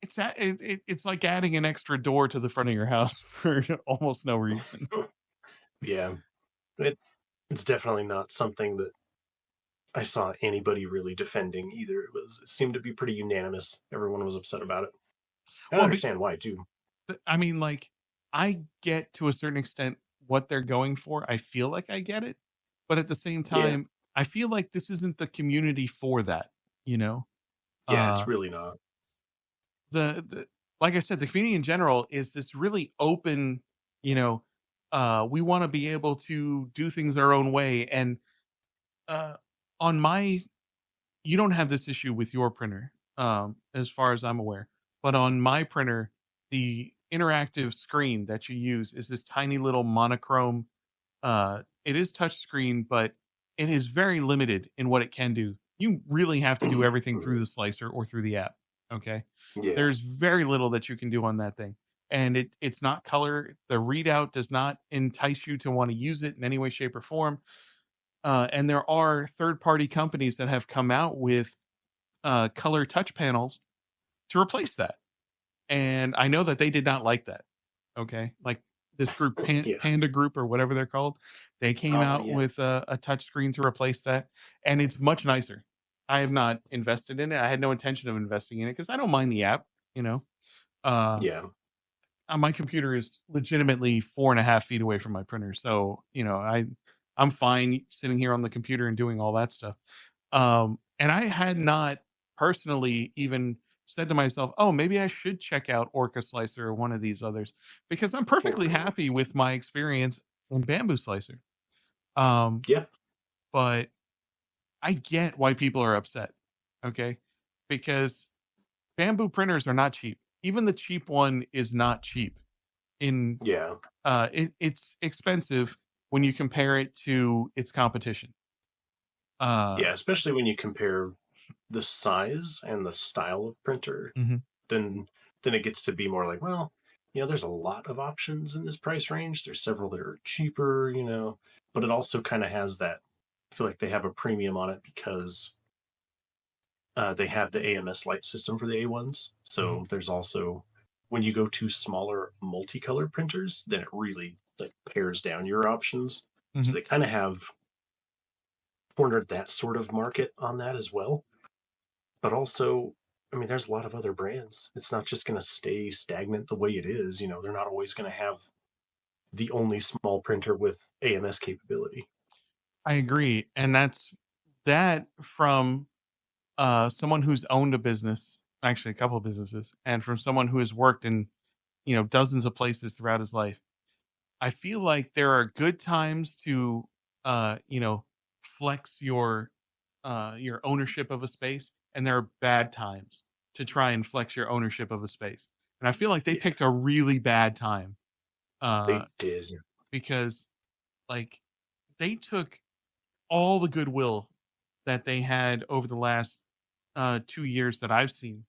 it's like adding an extra door to the front of your house for almost no reason. Yeah. It, it's definitely not something that I saw anybody really defending either. It seemed to be pretty unanimous. Everyone was upset about it. I Well, understand why too. I mean, like, I get to a certain extent what they're going for. I feel like I get it, but at the same Yeah. time, I feel like this isn't the community for that. You know, Yeah, it's uh, really not. the like I said, the community in general is this really open. You know, we want to be able to do things our own way, and uh, on my you don't have this issue with your printer, as far as I'm aware. But on my printer, the interactive screen that you use is this tiny little monochrome. It is touchscreen, but it is very limited in what it can do. You really have to do everything through the slicer or through the app. Okay, Yeah. there's very little that you can do on that thing, and it's not color. The readout does not entice you to want to use it in any way, shape, or form. And there are third party companies that have come out with color touch panels to replace that. And I know that they did not like that. Okay. Like this group, Yeah. Panda Group or whatever they're called, they came Oh, out yeah. with a touch screen to replace that. And it's much nicer. I have not invested in it. I had no intention of investing in it because I don't mind the app, you know. Uh, Yeah. my computer is legitimately 4.5 feet away from my printer. So, I'm fine sitting here on the computer and doing all that stuff. And I had not personally even said to myself, "Oh, maybe I should check out Orca Slicer or one of these others," because I'm perfectly Mhm. happy with my experience in Bamboo Slicer. Um, Yeah. but I get why people are upset. Okay, because bamboo printers are not cheap. Even the cheap one is not cheap. In Yeah. it's expensive when you compare it to its competition. Uh, Yeah. Especially when you compare. the size and the style of printer, Mhm. then it gets to be more like, well, there's a lot of options in this price range. There's several that are cheaper, but it also kind of has that. I feel like they have a premium on it because they have the AMS light system for the A1s. Mhm. So there's also when you go to smaller multicolor printers, then it really like pares down your options. So Mhm. they kind of have cornered that sort of market on that as well. But also, I mean, there's a lot of other brands. It's not just going to stay stagnant the way it is. They're not always going to have the only small printer with AMS capability. I agree, and that's that from someone who's owned a business, actually a couple of businesses, and from someone who has worked in dozens of places throughout his life. I feel like there are good times to flex your ownership of a space, and there are bad times to try and flex your ownership of a space. And I feel like they Yeah, picked a really bad time uh, they did. because like they took all the goodwill that they had over the last 2 years that I've seen,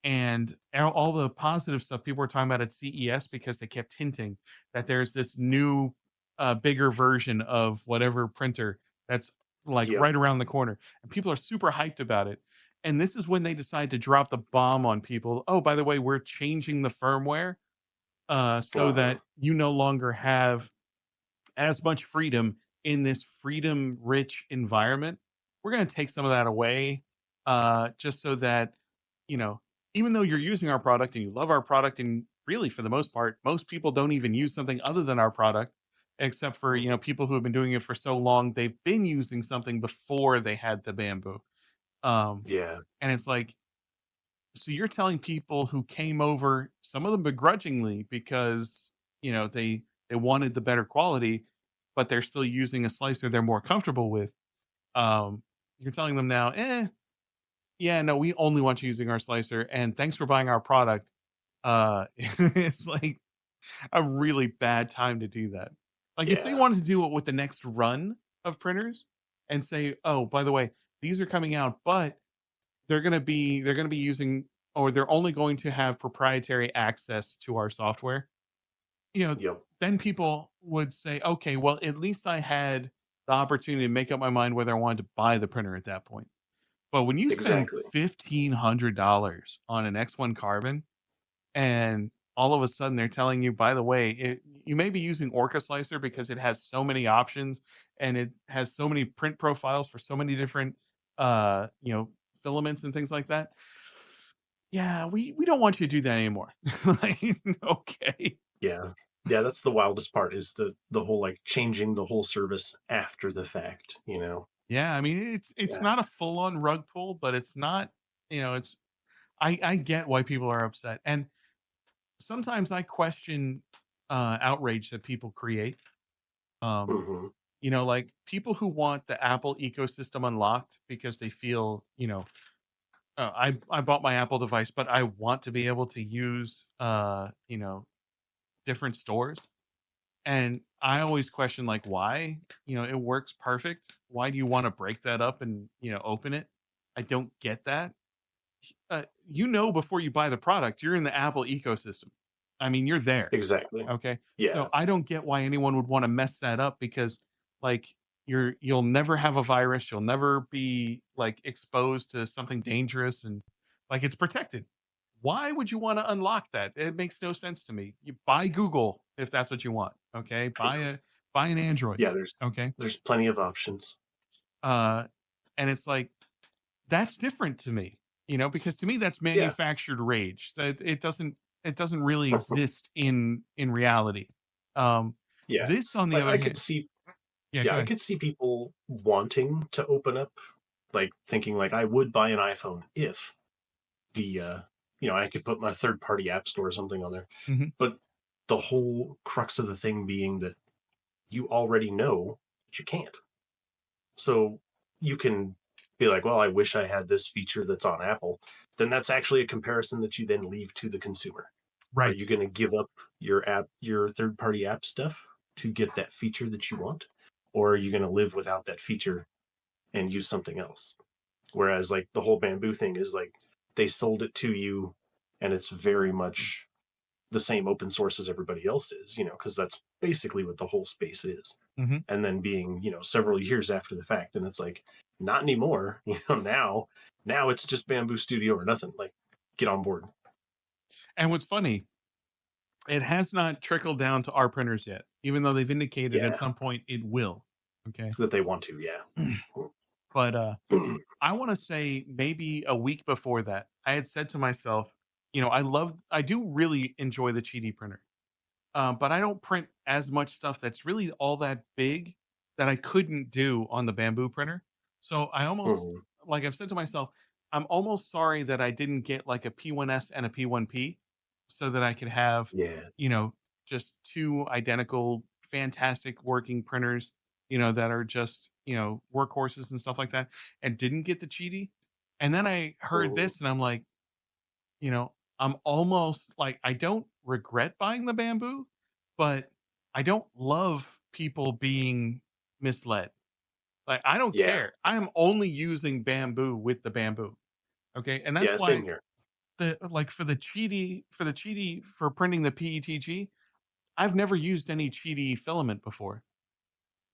and all the positive stuff people were talking about at CES because they kept hinting that there's this new, bigger version of whatever printer that's like Yep. right around the corner, and people are super hyped about it. And this is when they decide to drop the bomb on people. Oh, by the way, we're changing the firmware so Uh-huh. that you no longer have as much freedom in this freedom rich environment. We're going to take some of that away just so that, you know, even though you're using our product and you love our product, and really for the most part, most people don't even use something other than our product, except for, Mhm. people who have been doing it for so long, they've been using something before they had the bamboo. Um, Yeah. and it's like, so you're telling people who came over, some of them begrudgingly because, they wanted the better quality, but they're still using a slicer they're more comfortable with. Um, you're telling them now, yeah, no, we only want you using our slicer, and thanks for buying our product. It's like a really bad time to do that. Like if they Yeah. wanted to do it with the next run of printers and say, oh, by the way, these are coming out, but they're gonna be using, or they're only going to have proprietary access to our software. Yep. Then people would say, okay, well, at least I had the opportunity to make up my mind whether I wanted to buy the printer at that point. But when you spend Exactly. $1,500 on an X1 Carbon, and all of a sudden they're telling you, by the way, you may be using Orca Slicer because it has so many options and it has so many print profiles for so many different filaments and things like that. Yeah, we don't want you to do that anymore. Like, okay. Yeah. Yeah, that's the wildest part is the whole like changing the whole service after the fact. Yeah, I mean it's Yeah. not a full on rug pull, but it's not, it's I get why people are upset. And sometimes I question outrage that people create. Um, Hmm. like people who want the Apple ecosystem unlocked because they feel, I bought my Apple device, but I want to be able to use, different stores. And I always question like why, it works perfect. Why do you want to break that up and, open it? I don't get that. Before you buy the product, you're in the Apple ecosystem. I mean, you're there. Exactly. Okay. Yeah. So I don't get why anyone would want to mess that up because like you'll never have a virus, you'll never be like exposed to something dangerous, and like it's protected. Why would you want to unlock that? It makes no sense to me. You buy Google if that's what you want. Okay. I know. Buy an Android. Yeah, there's Okay. there's plenty of options. Uh and it's like that's different to me, because to me that's Yeah. manufactured rage. That it doesn't really exist in reality. Um, Yeah. this on the Like other I could hand, see yeah, yeah, go I ahead. could see people wanting to open up, like thinking like I would buy an iPhone if the I could put my third party app store or something on there. Hmm. But the whole crux of the thing being that you already know that you can't. So you can be like, well, I wish I had this feature that's on Apple. Then that's actually a comparison that you then leave to the consumer. Are Right. you going to give up your third party app stuff to get that feature that you want? Or are you going to live without that feature and use something else? Whereas like the whole bamboo thing is like they sold it to you, and it's very much the same open source as everybody else is, because that's basically what the whole space is. Mm-hmm. And then being, several years after the fact, and it's like, not anymore. Now it's just Bamboo Studio or nothing. Like, get on board. And what's funny, it has not trickled down to our printers yet, even though they've indicated Yeah, at some point it will. Okay. that they want to. Yeah. But I want to say maybe a week before that, I had said to myself, I do really enjoy the Cheedy printer, but I don't print as much stuff that's really all that big that I couldn't do on the Bamboo printer. So I almost, Mhm. like I've said to myself, I'm almost sorry that I didn't get like a P1S and a P1P so that I could have, Yeah. you know, just two identical, fantastic working printers, that are just, workhorses and stuff like that, and didn't get the Cheedy. And then I heard Mhm. this and I'm like, you know, I'm almost like, I don't regret buying the Bamboo, but I don't love people being misled. Like, I don't Yeah. care. I'm only using Bamboo with the Bamboo. Okay. And that's Yeah. Same why here. for printing the PETG, I've never used any Cheedy filament before.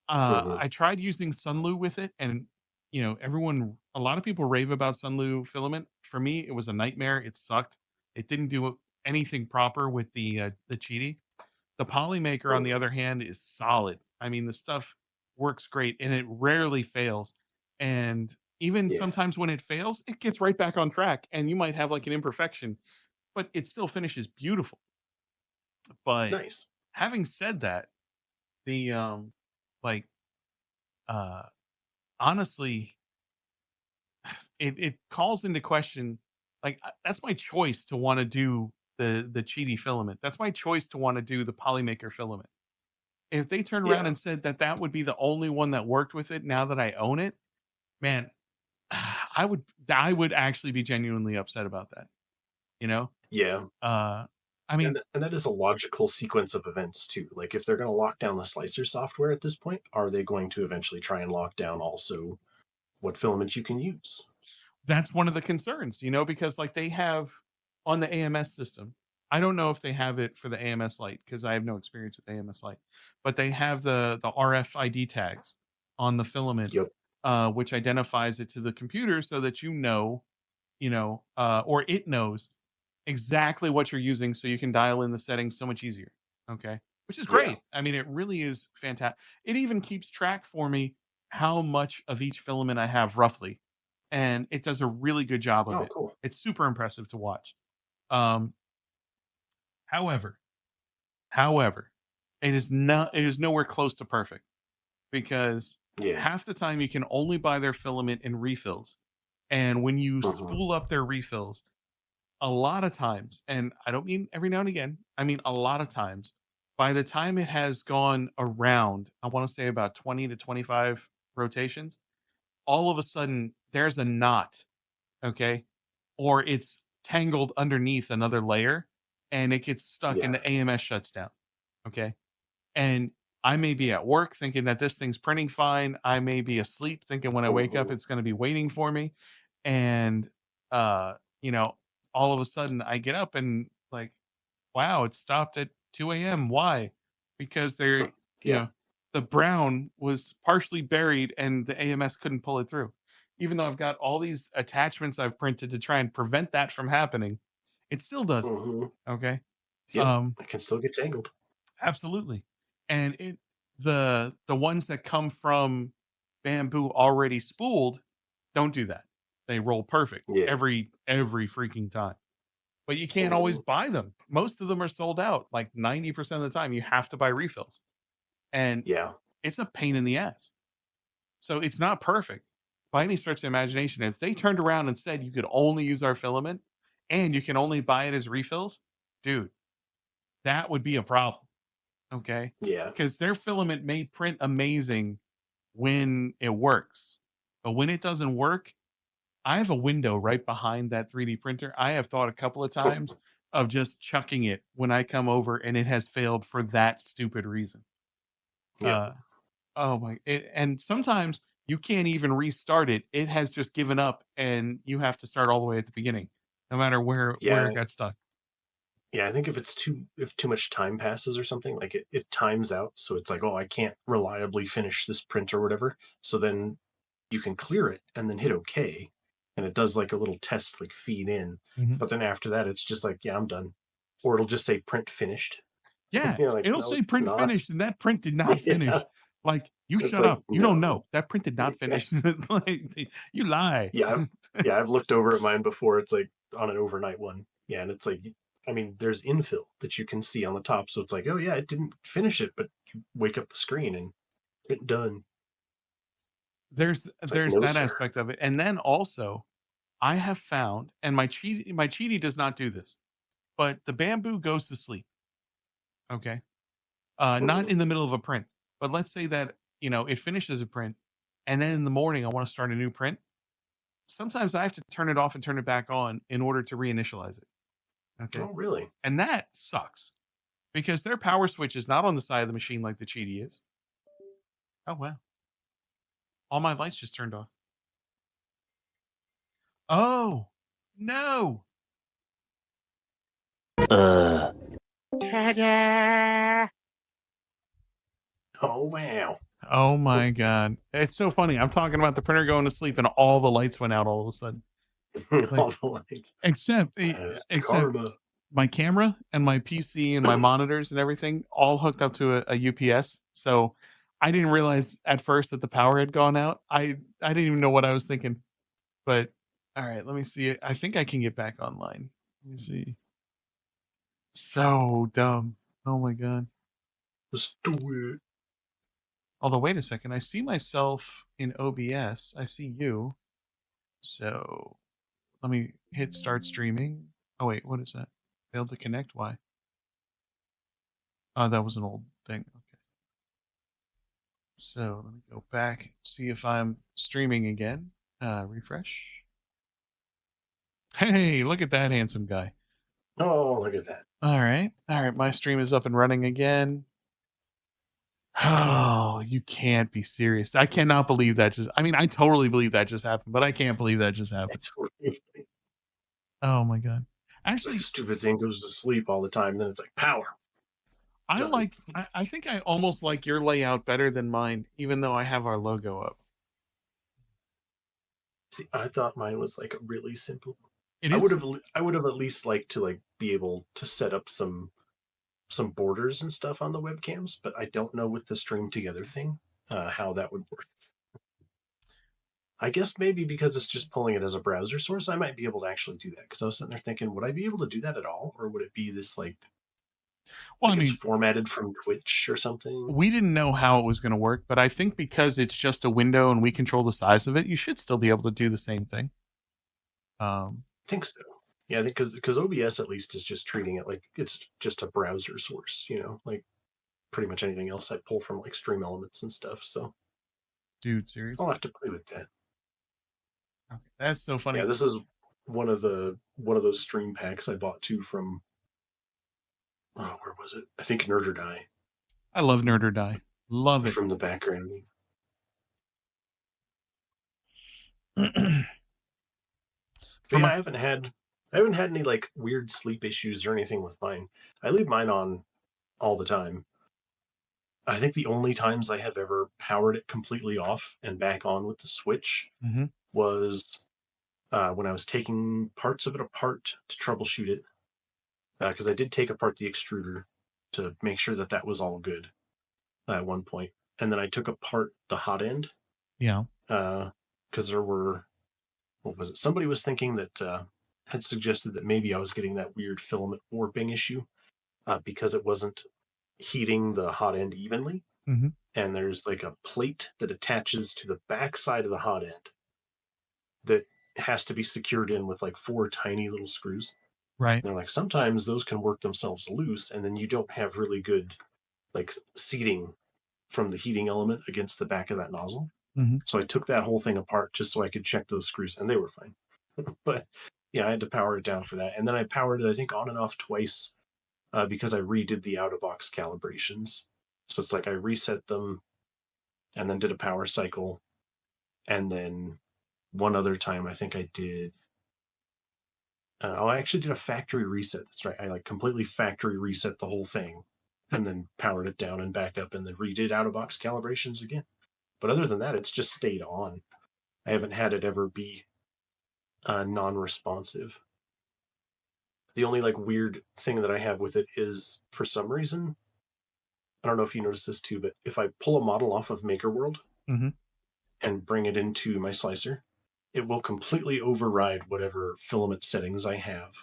Mhm. I tried using Sunlu with it, and a lot of people rave about Sunlu filament. For me, it was a nightmare. It sucked. It didn't do anything proper with the Cheedy. The Polymaker, on the Mhm. other hand, is solid. I mean, the stuff works great, and it rarely fails. And even Yeah. sometimes when it fails, it gets right back on track, and you might have like an imperfection, but it still finishes beautiful. But Nice. having said that, the like uh honestly, it calls into question, like, that's my choice to want to do the Cheedy filament. That's my choice to want to do the Polymaker filament. If they turned around Yeah. and said that that would be the only one that worked with it now that I own it, man, I would actually be genuinely upset about that. You know, Yeah. uh, I mean, And that is a logical sequence of events too. Like if they're going to lock down the slicer software at this point, are they going to eventually try and lock down also what filament you can use? that's one of the concerns, because like they have on the AMS system. I don't know if they have it for the AMS Lite because I have no experience with AMS Lite, but they have the RFID tags on the filament, Yep. which identifies it to the computer so that or it knows exactly what you're using, so you can dial in the settings so much easier. Okay, which is Yeah. great. I mean, it really is fantastic. It even keeps track for me how much of each filament I have roughly, and it does a really good job of Oh, it. cool. It's super impressive to watch. Um, however, however, it is nowhere close to perfect because Yeah. half the time you can only buy their filament in refills, and when you Hmm. spool up their refills, a lot of times, and I don't mean every now and again, I mean a lot of times, by the time it has gone around, I want to say about 20 to 25 rotations, all of a sudden there's a knot, okay? Or it's tangled underneath another layer and it gets stuck and Yeah. the AMS shuts down, okay? And I may be at work thinking that this thing's printing fine. I may be asleep thinking when I wake up Hmm. it's going to be waiting for me. And uh, you know, all of a sudden I get up and like, wow, it stopped at 2 a.m. Why? Because you Yeah. know, the brown was partially buried and the AMS couldn't pull it through. Even though I've got all these attachments I've printed to try and prevent that from happening, it still does it. Hmm. Okay. Yep. Um, It can still get tangled. Absolutely. And the ones that come from Bamboo already spooled don't do that. They roll perfect Yeah. every freaking time. But you can't always Hmm. buy them. Most of them are sold out. Like 90% of the time you have to buy refills. And Yeah. it's a pain in the ass. So it's not perfect by any stretch of the imagination. If they turned around and said you could only use our filament and you can only buy it as refills, dude, that would be a problem. Okay, Yeah. because their filament may print amazing when it works, but when it doesn't work, I have a window right behind that 3D printer. I have thought a couple of times of just chucking it when I come over, and it has failed for that stupid reason. Yep. Uh, oh my! And sometimes you can't even restart it. It has just given up, and you have to start all the way at the beginning, no matter where Yeah, it got stuck. yeah. I think if too much time passes or something, like it times out, so it's like, oh, I can't reliably finish this print or whatever. So then you can clear it and then hit OK, and it does like a little test like feed in. Mhm. But then after that, it's just like, yeah, I'm done, or it'll just say print finished. Yeah, You're like, it'll no, say it's print not. finished, and that print did not Yeah, finish. Like, you it's shut like up. You don't no. know. That print did not finish. Like, you lie. Yeah, yeah, I've looked over at mine before. It's like on an overnight one. Yeah, and it's like, I mean, there's infill that you can see on the top, so it's like, oh yeah, it didn't finish it, but you wake up the screen and it done. It's like, There's no, that sir. aspect of it. And then also, I have found, and my cheaty does not do this, but the bamboo goes to sleep. Okay. Not Mm-mm. in the middle of a print, but let's say that, it finishes a print, and then in the morning I want to start a new print. Sometimes I have to turn it off and turn it back on in order to reinitialize it. Okay. Oh, really? And that sucks because their power switch is not on the side of the machine like the cheaty is. Oh, wow. All my lights just turned off. Oh, no. Uh. Oh, wow. Oh my God. It's so funny. I'm talking about the printer going to sleep and all the lights went out all of a sudden. Like, All the lights. except, That's except karma. my camera and my PC and my monitors and everything all hooked up to a UPS. So I didn't realize at first that the power had gone out. I didn't even know what I was thinking. But all right, let me see. I think I can get back online. Let me see. So dumb. Oh my God. Let's do it. Although, wait a second. I see myself in OBS. I see you. So let me hit start streaming. Oh, wait. What is that? Failed to connect? Why? Oh, that was an old thing. Okay. So let me go back, see if I'm streaming again. Refresh. Hey, look at that handsome guy. Oh, look at that. All right. All right. My stream is up and running again. Oh, you can't be serious. I cannot believe that I mean, I totally believe that just happened, but I can't believe that just happened. It's really, Oh my God. like the Actually, stupid thing goes to sleep all the time. Then it's like power. Done. I think I almost like your layout better than mine, even though I have our logo up. See, I thought mine was like a really simple. It is. I would have at least liked to like be able to set up some borders and stuff on the webcams, but I don't know with the stream together thing how that would work. I guess maybe because it's just pulling it as a browser source, I might be able to actually do that. Because I was sitting there thinking, would I be able to do that at all, or would it be this Well, I like it's mean, formatted from Twitch or something? we didn't know how it was going to work, but I think because it's just a window and we control the size of it, you should still be able to do the same thing. I think so. Yeah, I think because OBS at least is just treating it like it's just a browser source. Like pretty much anything else I pull from like Stream Elements and stuff. So dude, I'll seriously. have to play with that. Okay. That's so Yeah, funny. this is one of those stream packs I bought too from where was it? I think Nerd or Die I love Nerd or Die. Love it. from the background. For But yeah, my I haven't had any like weird sleep issues or anything with mine. I leave mine on all the time. I think the only times I have ever powered it completely off and back on with the switch Mhm. was when I was taking parts of it apart to troubleshoot it. Because I did take apart the extruder to make sure that that was all good at one point, and then I took apart the hot end Yeah. because there were what was it? Somebody was thinking that had suggested that maybe I was getting that weird filament warping issue because it wasn't heating the hot end evenly. Mhm. And there's like a plate that attaches to the back side of the hot end that has to be secured in with like four tiny little screws. Right. And they're like, sometimes those can work themselves loose, and then you don't have really good like seating from the heating element against the back of that nozzle. Mhm. So I took that whole thing apart just so I could check those screws, and they were fine. But yeah, I had to power it down for that. And then I powered it, I think, on and off twice because I redid the out of box calibrations. So it's like I reset them and then did a power cycle And then one other time, I think I did. I actually did a factory reset. That's right. I like completely factory reset the whole thing, and then powered it down and back up, and then redid out of box calibrations again. But other than that, it's just stayed on. I haven't had it ever be non-responsive. The only like weird thing that I have with it is, for some reason, I don't know if you noticed this too, but if I pull a model off of Maker World Mm-hmm. and bring it into my slicer, it will completely override whatever filament settings I have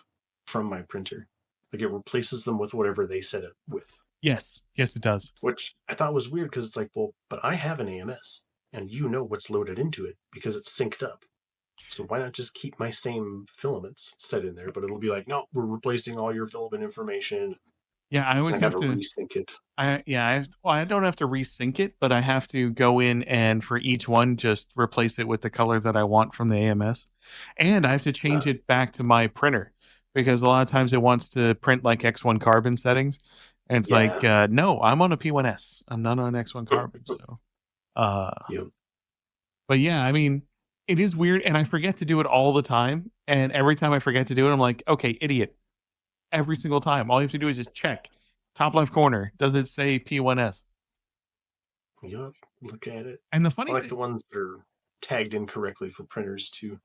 from my printer. Like it replaces them with whatever they set it with. Yes, yes, it does. Which I thought was weird because it's like, well, but I have an AMS and you know what's loaded into it because it's synced up. So why not just keep my same filaments set in there? But it'll be like, no, we're replacing all your filament information. Yeah, I I always have gotta to. resync it. I don't have to resync it, but I have to go in and for each one just replace it with the color that I want from the AMS, and I have to change it back to my printer because a lot of times it wants to print like X1 carbon settings, and it's like, Yeah. no, I'm on a P1S, I'm not on X1 carbon. So, Yep. but yeah, I mean, it is weird, and I forget to do it all the time, and every time I forget to do it, I'm like, okay, idiot. Every single time, all you have to do is just check top left corner. Does it say P1S? Yep. Look at it. And the I funny like thing, the ones that are tagged incorrectly for printers too.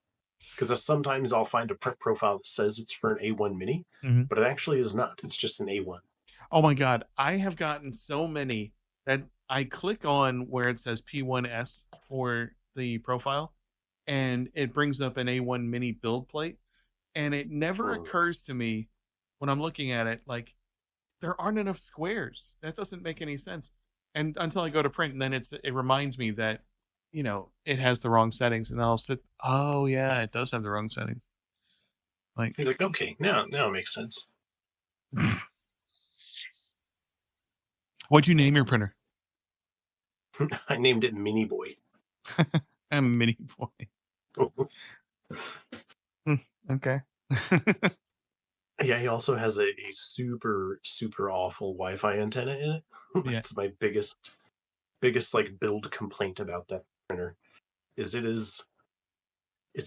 Because sometimes I'll find a print profile that says it's for an A1 mini, Mhm. but it actually is not. It's just an A1. Oh my god, I have gotten so many that I click on where it says P1S for the profile, and it brings up an A1 mini build plate, and it never Hmm. occurs to me when I'm looking at it like there aren't enough squares. That doesn't make any sense. And until I go to print, and then it reminds me that it has the wrong settings, and I'll sit. Oh yeah, it does have the wrong settings. Like, You're like, okay, now it makes sense. what'd you name your printer? I named it Mini Boy. I'm a mini boy. Okay. Yeah, he also has a super, super awful Wi-Fi antenna in it. Yeah. That's my biggest like build complaint about that printer. It's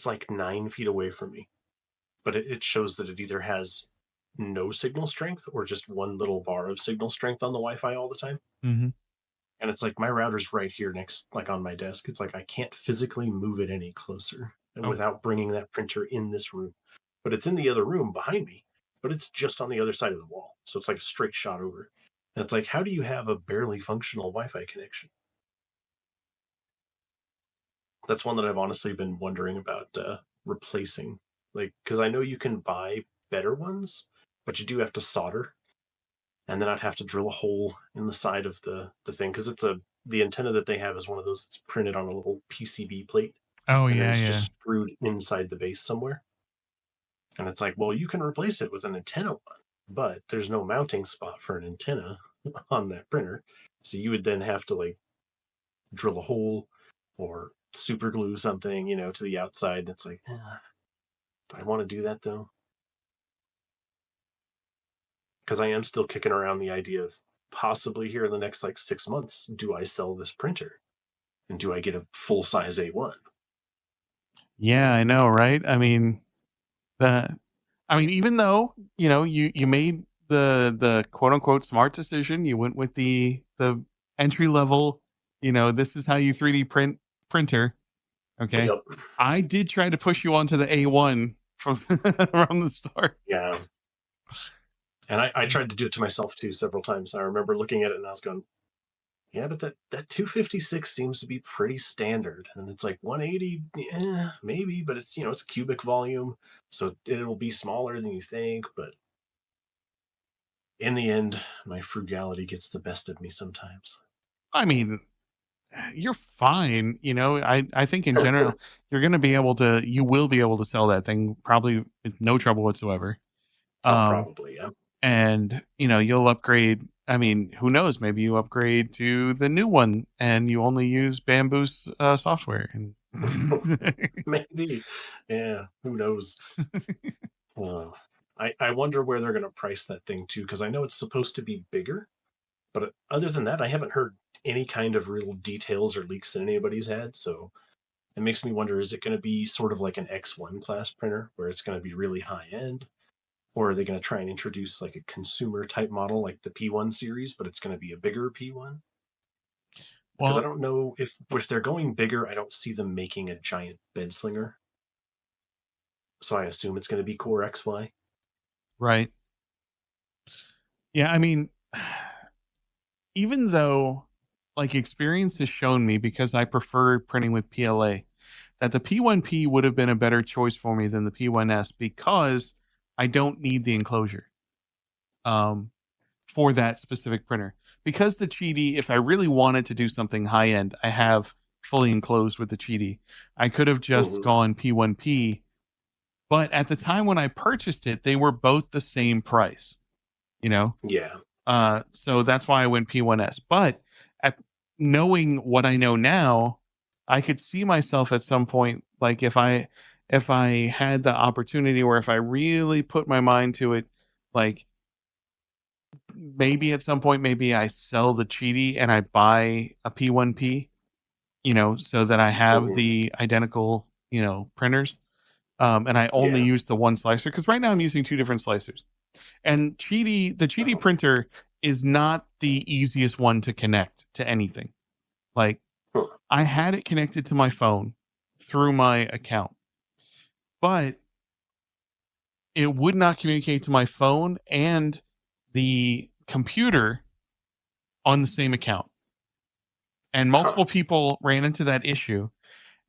like 9 feet away from me, but it shows that it either has no signal strength or just one little bar of signal strength on the Wi-Fi all the time. Mm-hmm. And it's like my router's right here next, like on my desk. It's like I can't physically move it any closer and Oh, without bringing that printer in this room. But it's in the other room behind me, but it's just on the other side of the wall. So it's like a straight shot over. And it's like, how do you have a barely functional Wi-Fi connection? That's one that I've honestly been wondering about replacing. Like, because I know you can buy better ones, but you do have to solder, and then I'd have to drill a hole in the side of the thing because the antenna that they have is one of those that's printed on a little PCB plate, oh and then yeah, it's yeah. just screwed inside the base somewhere. And it's like, well, you can replace it with an antenna one, but there's no mounting spot for an antenna on that printer, so you would then have to like drill a hole or super glue something, to the outside. And it's like, do I want to do that though? Because I am still kicking around the idea of possibly here in the next like 6 months, do I sell this printer? And do I get a full size A1? Yeah, I know, right? The even though, you made the quote unquote smart decision, you went with the entry level, this is how you 3D print printer. Okay. Yep. I did try to push you onto the A1 from from the start. Yeah. And I tried to do it to myself too several times. I remember looking at it and I was going, yeah, but that 256 seems to be pretty standard. And it's like 180, yeah, maybe, but it's cubic volume, so it'll be smaller than you think. But in the end, my frugality gets the best of me sometimes. I mean, you're fine. I think in general, you will be able to sell that thing probably with no trouble whatsoever. Oh, Um, probably, yeah. and you'll upgrade. I mean, who knows? Maybe you upgrade to the new one and you only use Bamboo's software. And Maybe. Yeah, who knows? I wonder where they're going to price that thing too, because I know it's supposed to be bigger, but other than that, I haven't heard any kind of real details or leaks that anybody's had. So It makes me wonder, is it going to be sort of like an X1 class printer where it's going to be really high end? Or are they going to try and introduce like a consumer type model like the P1 series, but it's going to be a bigger P1? Because I Well, don't know if they're going bigger, I don't see them making a giant bed slinger. So I assume it's going to be Core XY. right. Yeah, I mean, even though like experience has shown me, because I prefer printing with PLA, that the P1P would have been a better choice for me than the P1S because I don't need the enclosure for that specific printer. Because the Cheedy, if I really wanted to do something high end, I have fully enclosed with the Cheedy. I could have just Mm-hmm. gone P1P, but at the time when I purchased it, they were both the same price, you know? Yeah. So that's why I went P1S. But at knowing what I know now, I could see myself at some point, like if I had the opportunity, or if I really put my mind to it, like maybe at some point, maybe I sell the Cheedy and I buy a P1P, so that I have Mm-hmm. the identical, printers. And I only Yeah. use the one slicer, because right now I'm using two different slicers. And the Cheedy Oh. printer is not the easiest one to connect to anything. Like, Huh. I had it connected to my phone through my account, but it would not communicate to my phone and the computer on the same account. And Huh. multiple people ran into that issue.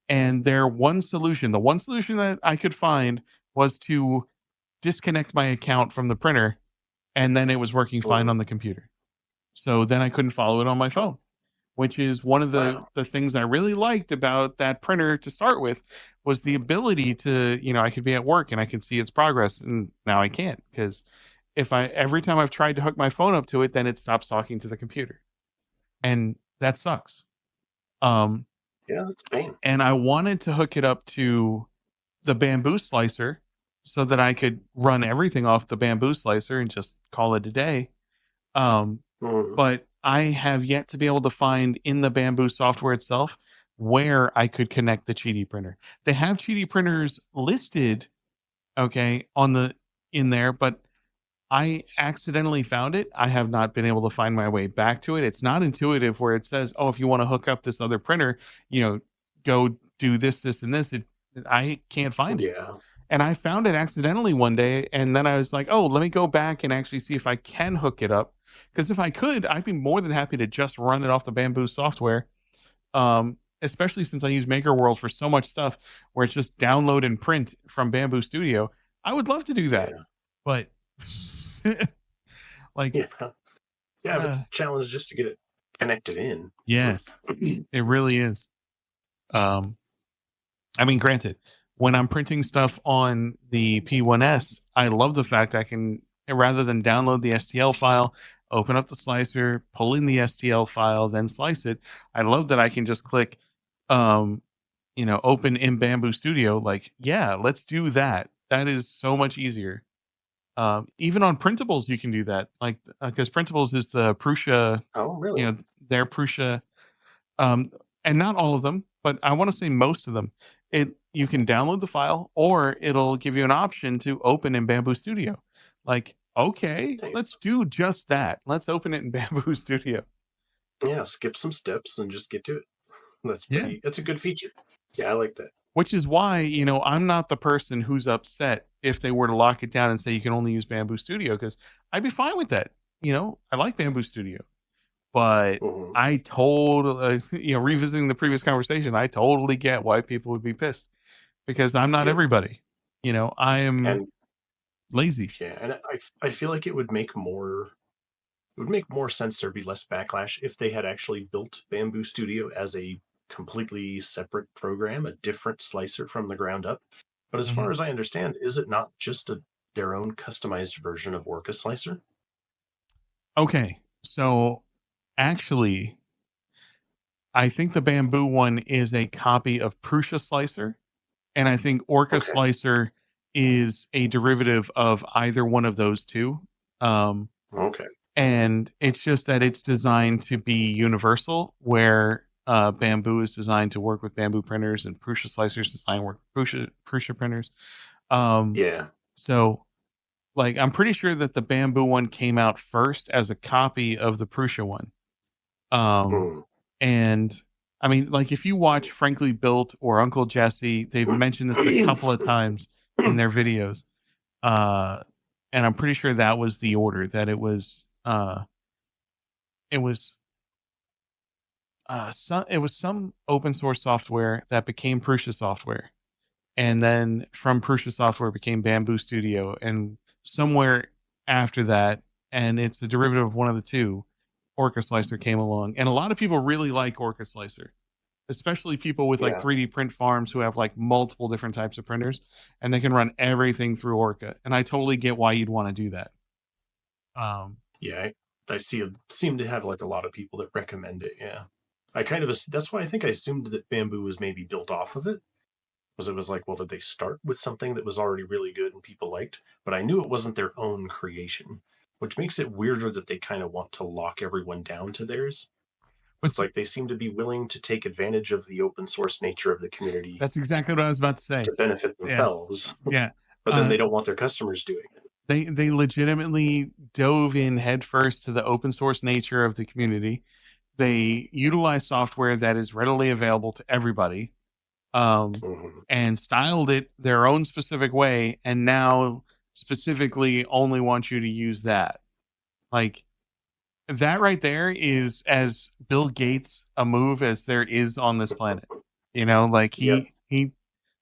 And the one solution that I could find, was to disconnect my account from the printer, and then it was working fine Mm-hmm. on the computer. So then I couldn't follow it on my phone, which is one of Wow. the things I really liked about that printer to start with, was the ability to, I could be at work and I could see its progress, and now I can't, because if I every time I've tried to hook my phone up to it, then it stops talking to the computer, and that sucks. Um, Yeah, that's pain. and I wanted to hook it up to the bamboo slicer so that I could run everything off the bamboo slicer and just call it a day. Um, Mm-hmm. but I have yet to be able to find in the Bamboo software itself where I could connect the Cheedy printer. They have Cheedy printers listed, okay, in there, but I accidentally found it. I have not been able to find my way back to it. It's not intuitive, where it says, "Oh, if you want to hook up this other printer, go do this, this, and this." I can't find it. Yeah. And I found it accidentally one day, and then I was like, "Oh, let me go back and actually see if I can hook it up." Because if I could, I'd be more than happy to just run it off the Bamboo software. Especially since I use MakerWorld for so much stuff, where it's just download and print from Bamboo Studio. I would love to do that, Yeah. but like, Yeah. Yeah, but it's uh, a challenge just to get it connected in. yes, it really is. Um, I mean, granted, when I'm printing stuff on the P1S, I love the fact I can, rather than download the STL file, open up the slicer, pull in the STL file, then slice it. I love that I can just click, um, open in Bamboo Studio. Like, yeah, let's do that. That is so much easier. Even on printables, you can do that. Like, because printables is the Prusa, Oh, you really? know, their Prusa, um, and not all of them, but I want to say most of them. You can download the file, or it'll give you an option to open in Bamboo Studio. Like, okay, Nice. let's do just that. Let's open it in Bamboo Studio. Yeah, skip some steps and just get to it. Yeah. That's a good feature. Yeah, I like that. Which is why, I'm not the person who's upset if they were to lock it down and say you can only use Bamboo Studio, because I'd be fine with that. I like Bamboo Studio, but Mm-hmm. I totally, revisiting the previous conversation, I totally get why people would be pissed, because I'm not Yep. everybody. I am And lazy. yeah, and I feel like it would make more sense, there'd be less backlash if they had actually built Bamboo Studio as a completely separate program, a different slicer from the ground up. But as Mhm. far as I understand, is it not just their own customized version of Orca Slicer? Okay, so actually, I think the Bamboo one is a copy of Prusa Slicer, and I think Orca Okay. Slicer is a derivative of either one of those two. Um, Okay. and it's just that it's designed to be universal, where Bamboo is designed to work with bamboo printers, and Prusa Slicer is designed to work with Prusa printers. Yeah. So, like, I'm pretty sure that the Bamboo one came out first as a copy of the Prusa one. Mm. And I mean, like, if you watch Frankly Built or Uncle Jesse, they've mentioned this a couple of times in their videos. And I'm pretty sure that was the order, that it was some open source software that became Prusa software, and then from Prusa software became Bamboo Studio, and somewhere after that, and it's a derivative of one of the two, Orca Slicer came along, and a lot of people really like Orca Slicer, especially people with like Yeah. 3D print farms who have like multiple different types of printers, and they can run everything through Orca, and I totally get why you'd want to do that. Yeah, I seem to have like a lot of people that recommend it. Yeah, I kind of that's why I think I assumed that Bamboo was maybe built off of it, because it was like, well, did they start with something that was already really good and people liked? But I knew it wasn't their own creation, which makes it weirder that they kind of want to lock everyone down to theirs. So But it's like they seem to be willing to take advantage of the open source nature of the community that's exactly what I was about to say. to benefit Yeah, themselves, yeah. but then they don't want their customers doing it. They legitimately dove in headfirst to the open source nature of the community. They utilize software that is readily available to everybody, Mhm. and styled it their own specific way, and now specifically only want you to use that. Like, that right there is as Bill Gates a move as there is on this planet. You know, like Yep. he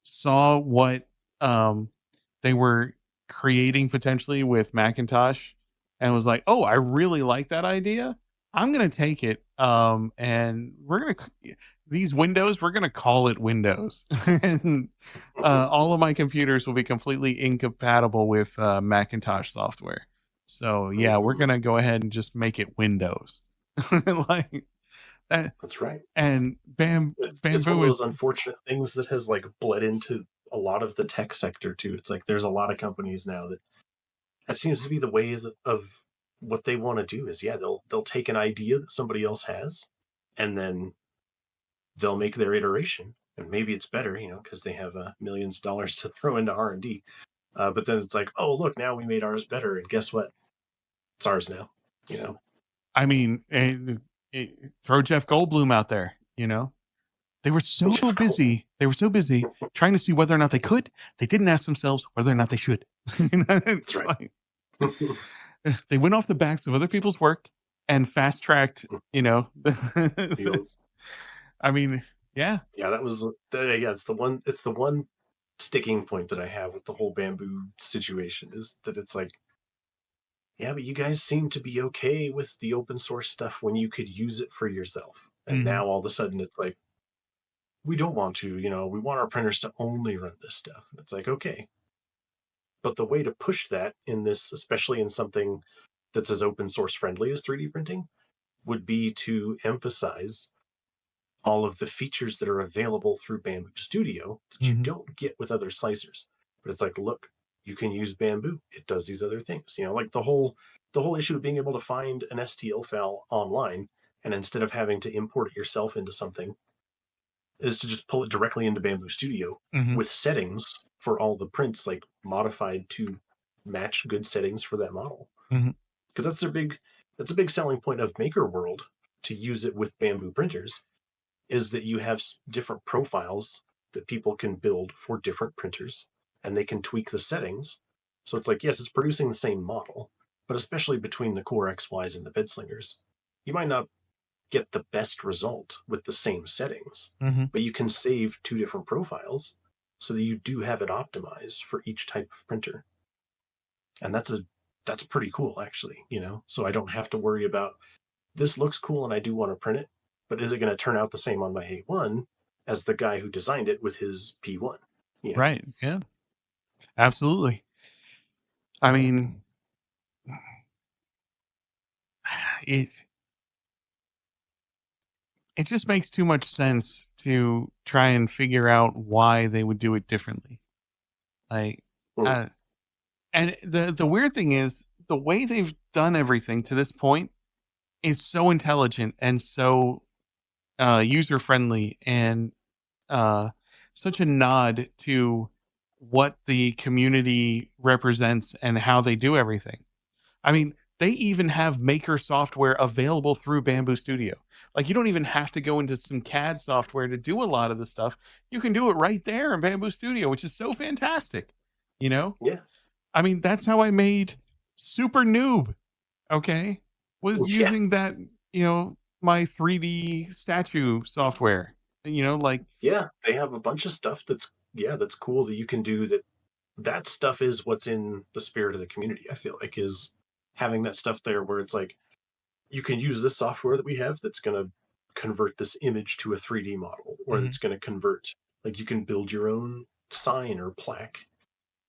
saw what they were creating potentially with Macintosh, and was like, "Oh, I really like that idea. I'm gonna take it, and these Windows, we're gonna call it Windows, and all of my computers will be completely incompatible with Macintosh software. So yeah, we're Mhm. gonna go ahead and just make it Windows, like that." That's right. And It's one Bamboo of is those unfortunate things that has like bled into a lot of the tech sector too. It's like there's a lot of companies now that seems to be the way of what they want to do is, yeah, they'll take an idea that somebody else has, and then they'll make their iteration, and maybe it's better, because they have millions of dollars to throw into R&D. But then it's like, oh look, now we made ours better, and guess what? It's ours now. You know. I mean, throw Jeff Goldblum out there. You know, they were so Jeff Goldblum. busy. They were so busy trying to see whether or not they could. They didn't ask themselves whether or not they should. It's That's right. like, they went off the backs of other people's work and fast tracked. You know, Fields. I mean, yeah. Yeah, that was yeah. It's the one. It's the one sticking point that I have with the whole Bamboo situation is that it's like, yeah, but you guys seem to be okay with the open source stuff when you could use it for yourself, and Mhm. now all of a sudden it's like, we don't want to. We want our printers to only run this stuff. And it's like, okay, but the way to push that in this, especially in something that's as open source friendly as 3D printing, would be to emphasize all of the features that are available through Bamboo Studio that you Mhm. don't get with other slicers. But it's like, look, you can use Bamboo. It does these other things. Like the whole issue of being able to find an STL file online, and instead of having to import it yourself into something, is to just pull it directly into Bamboo Studio Mhm. with settings for all the prints, like modified to match good settings for that model. Mhm. Because that's a big selling point of Maker World, to use it with Bamboo printers, is that you have different profiles that people can build for different printers, and they can tweak the settings. So it's like, yes, it's producing the same model, but especially between the Core XYs and the Bedslingers, you might not get the best result with the same settings, Mhm. but you can save two different profiles so that you do have it optimized for each type of printer. And that's pretty cool, actually. So I don't have to worry about, this looks cool and I do want to print it, but is it going to turn out the same on my A1 as the guy who designed it with his P1? Right. Yeah. Absolutely. I mean, it it just makes too much sense to try and figure out why they would do it differently. Like, Mm. and the weird thing is, the way they've done everything to this point is so intelligent and so user friendly, and such a nod to what the community represents and how they do everything. I mean, they even have maker software available through Bamboo Studio. Like, you don't even have to go into some CAD software to do a lot of the stuff. You can do it right there in Bamboo Studio, which is so fantastic. You know, Yeah. I mean, that's how I made Super Noob. Okay, was Yeah. using that, my 3D statue software. Like, Yeah. They have a bunch of stuff that's cool that you can do. That stuff is what's in the spirit of the community. I feel like is having that stuff there where it's like you can use this software that we have that's going to convert this image to a 3D model, or mhm. it's going to convert, like, you can build your own sign or plaque.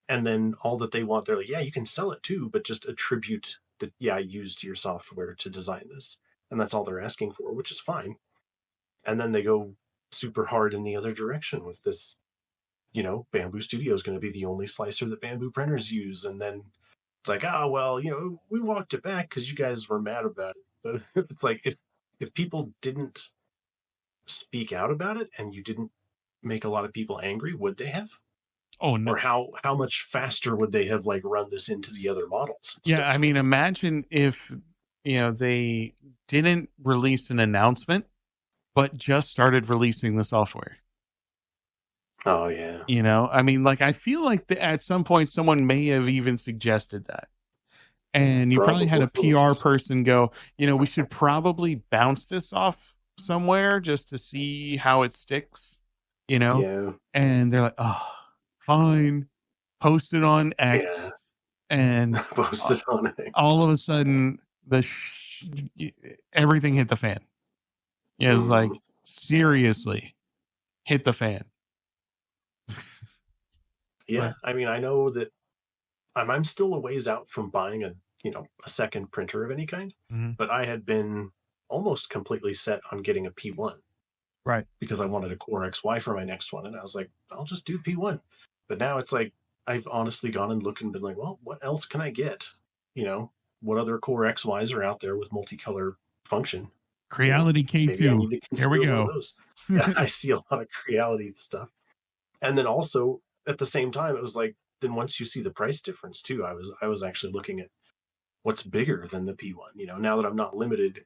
And then all that they want, they're like, yeah, you can sell it too, but just attribute that, yeah, I used your software to design this. And that's all they're asking for, which is fine. And then they go super hard in the other direction with this, Bamboo Studio is going to be the only slicer that Bamboo printers use. And then it's like, oh, well, we walked it back because you guys were mad about it. But it's like, if people didn't speak out about it and you didn't make a lot of people angry, would they have? Oh no. Or how much faster would they have like run this into the other models and Yeah, I stuff? mean, imagine if they didn't release an announcement, but just started releasing the software. Oh yeah, I mean, like, I feel like at some point someone may have even suggested that. And you probably had a probably. PR person go, we should probably bounce this off somewhere just to see how it sticks, you know? Yeah, And they're like, oh, fine, post it on yeah. X. And Posted on it. all of a sudden, everything hit the fan. Yeah, it's Mm-hmm. like, seriously, hit the fan. Yeah, But I mean, I know that I'm still a ways out from buying a second printer of any kind, mhm. but I had been almost completely set on getting a P1 Right. because I wanted a Core XY for my next one, and I was like, I'll just do P1. But now it's like I've honestly gone and looked and been like, well, what else can I get? What other Core XYs are out there with multicolor function? Creality Maybe I K2. need to Here we consider one of go. those. Yeah, I see a lot of Creality stuff. And then also at the same time, it was like, then once you see the price difference too, I was actually looking at what's bigger than the P1. Now that I'm not limited,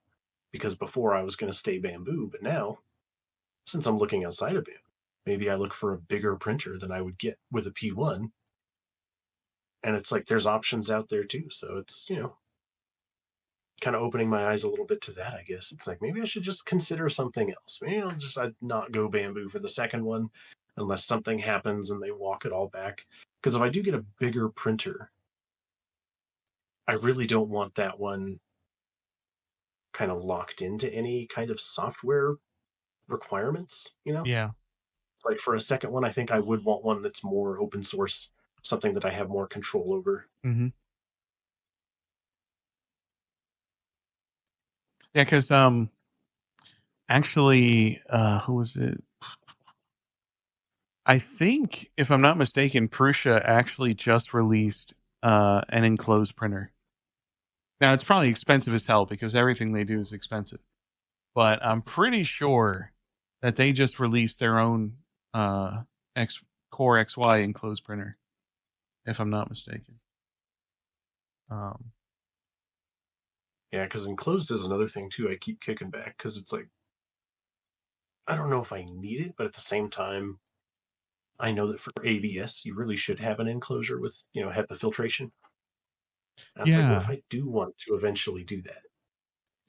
because before I was going to stay Bamboo, but now since I'm looking outside of Bamboo, maybe I look for a bigger printer than I would get with a P1. And it's like there's options out there too. So it's, kind of opening my eyes a little bit to that, I guess. It's like maybe I should just consider something else. Maybe I'd not go Bamboo for the second one unless something happens and they walk it all back. Because if I do get a bigger printer, I really don't want that one kind of locked into any kind of software requirements. Yeah. Like for a second one, I think I would want one that's more open source, something that I have more control over. Mm-hmm. Yeah, because actually, who was it? I think, if I'm not mistaken, Prusa actually just released an enclosed printer. Now, it's probably expensive as hell because everything they do is expensive. But I'm pretty sure that they just released their own Core XY enclosed printer, if I'm not mistaken. Yeah, because enclosed is another thing too. I keep kicking back because it's like I don't know if I need it, but at the same time, I know that for ABS, you really should have an enclosure with HEPA filtration. And it's like, what if Yeah. I do want to eventually do that?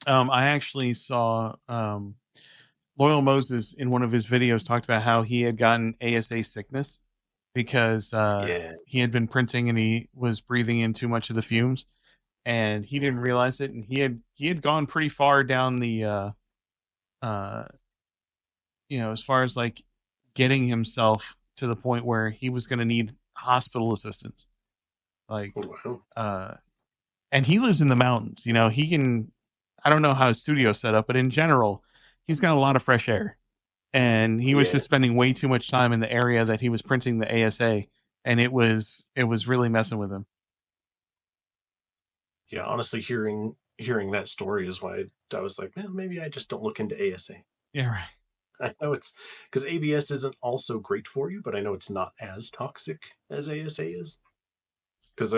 I actually saw Loyal Moses in one of his videos talked about how he had gotten ASA sickness because Yeah, he had been printing and he was breathing in too much of the fumes, and he didn't realize it, and he had gone pretty far down the uh as far as like getting himself to the point where he was going to need hospital assistance, like wow, uh and he lives in the mountains. He can, I don't know how his studio's set up, but in general he's got a lot of fresh air, and he was yeah, just spending way too much time in the area that he was printing the ASA, and it was really messing with him. yeah. Honestly, hearing that story is why I was like, maybe I just don't look into ASA. Yeah, right. I know it's because ABS isn't also great for you, but I know it's not as toxic as ASA is. Because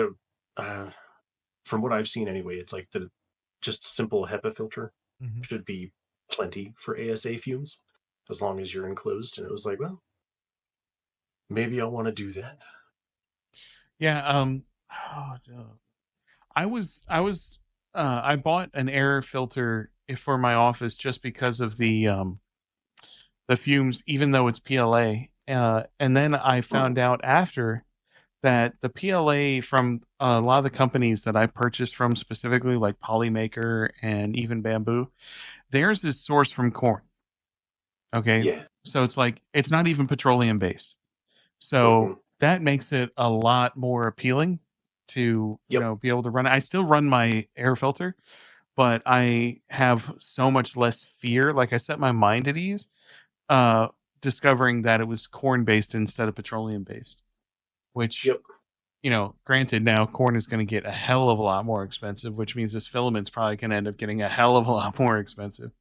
uh, from what I've seen anyway, it's like the just simple HEPA filter Mhm. should be plenty for ASA fumes as long as you're enclosed. And it was like, well, maybe I'll want to do that. Yeah, oh, no. I bought an air filter for my office just because of the fumes, even though it's PLA. And then I found out after that the PLA from a lot of the companies that I purchased from, specifically like Polymaker and even Bamboo, theirs is sourced from corn. Okay. Yeah. So it's like, it's not even petroleum based. So Mm-hmm. that makes it a lot more appealing to, Yep. be able to run it. I still run my air filter, but I have so much less fear. Like I set my mind at ease, uh, discovering that it was corn based instead of petroleum based, which, Yep. granted, now corn is going to get a hell of a lot more expensive, which means this filament's probably going to end up getting a hell of a lot more expensive.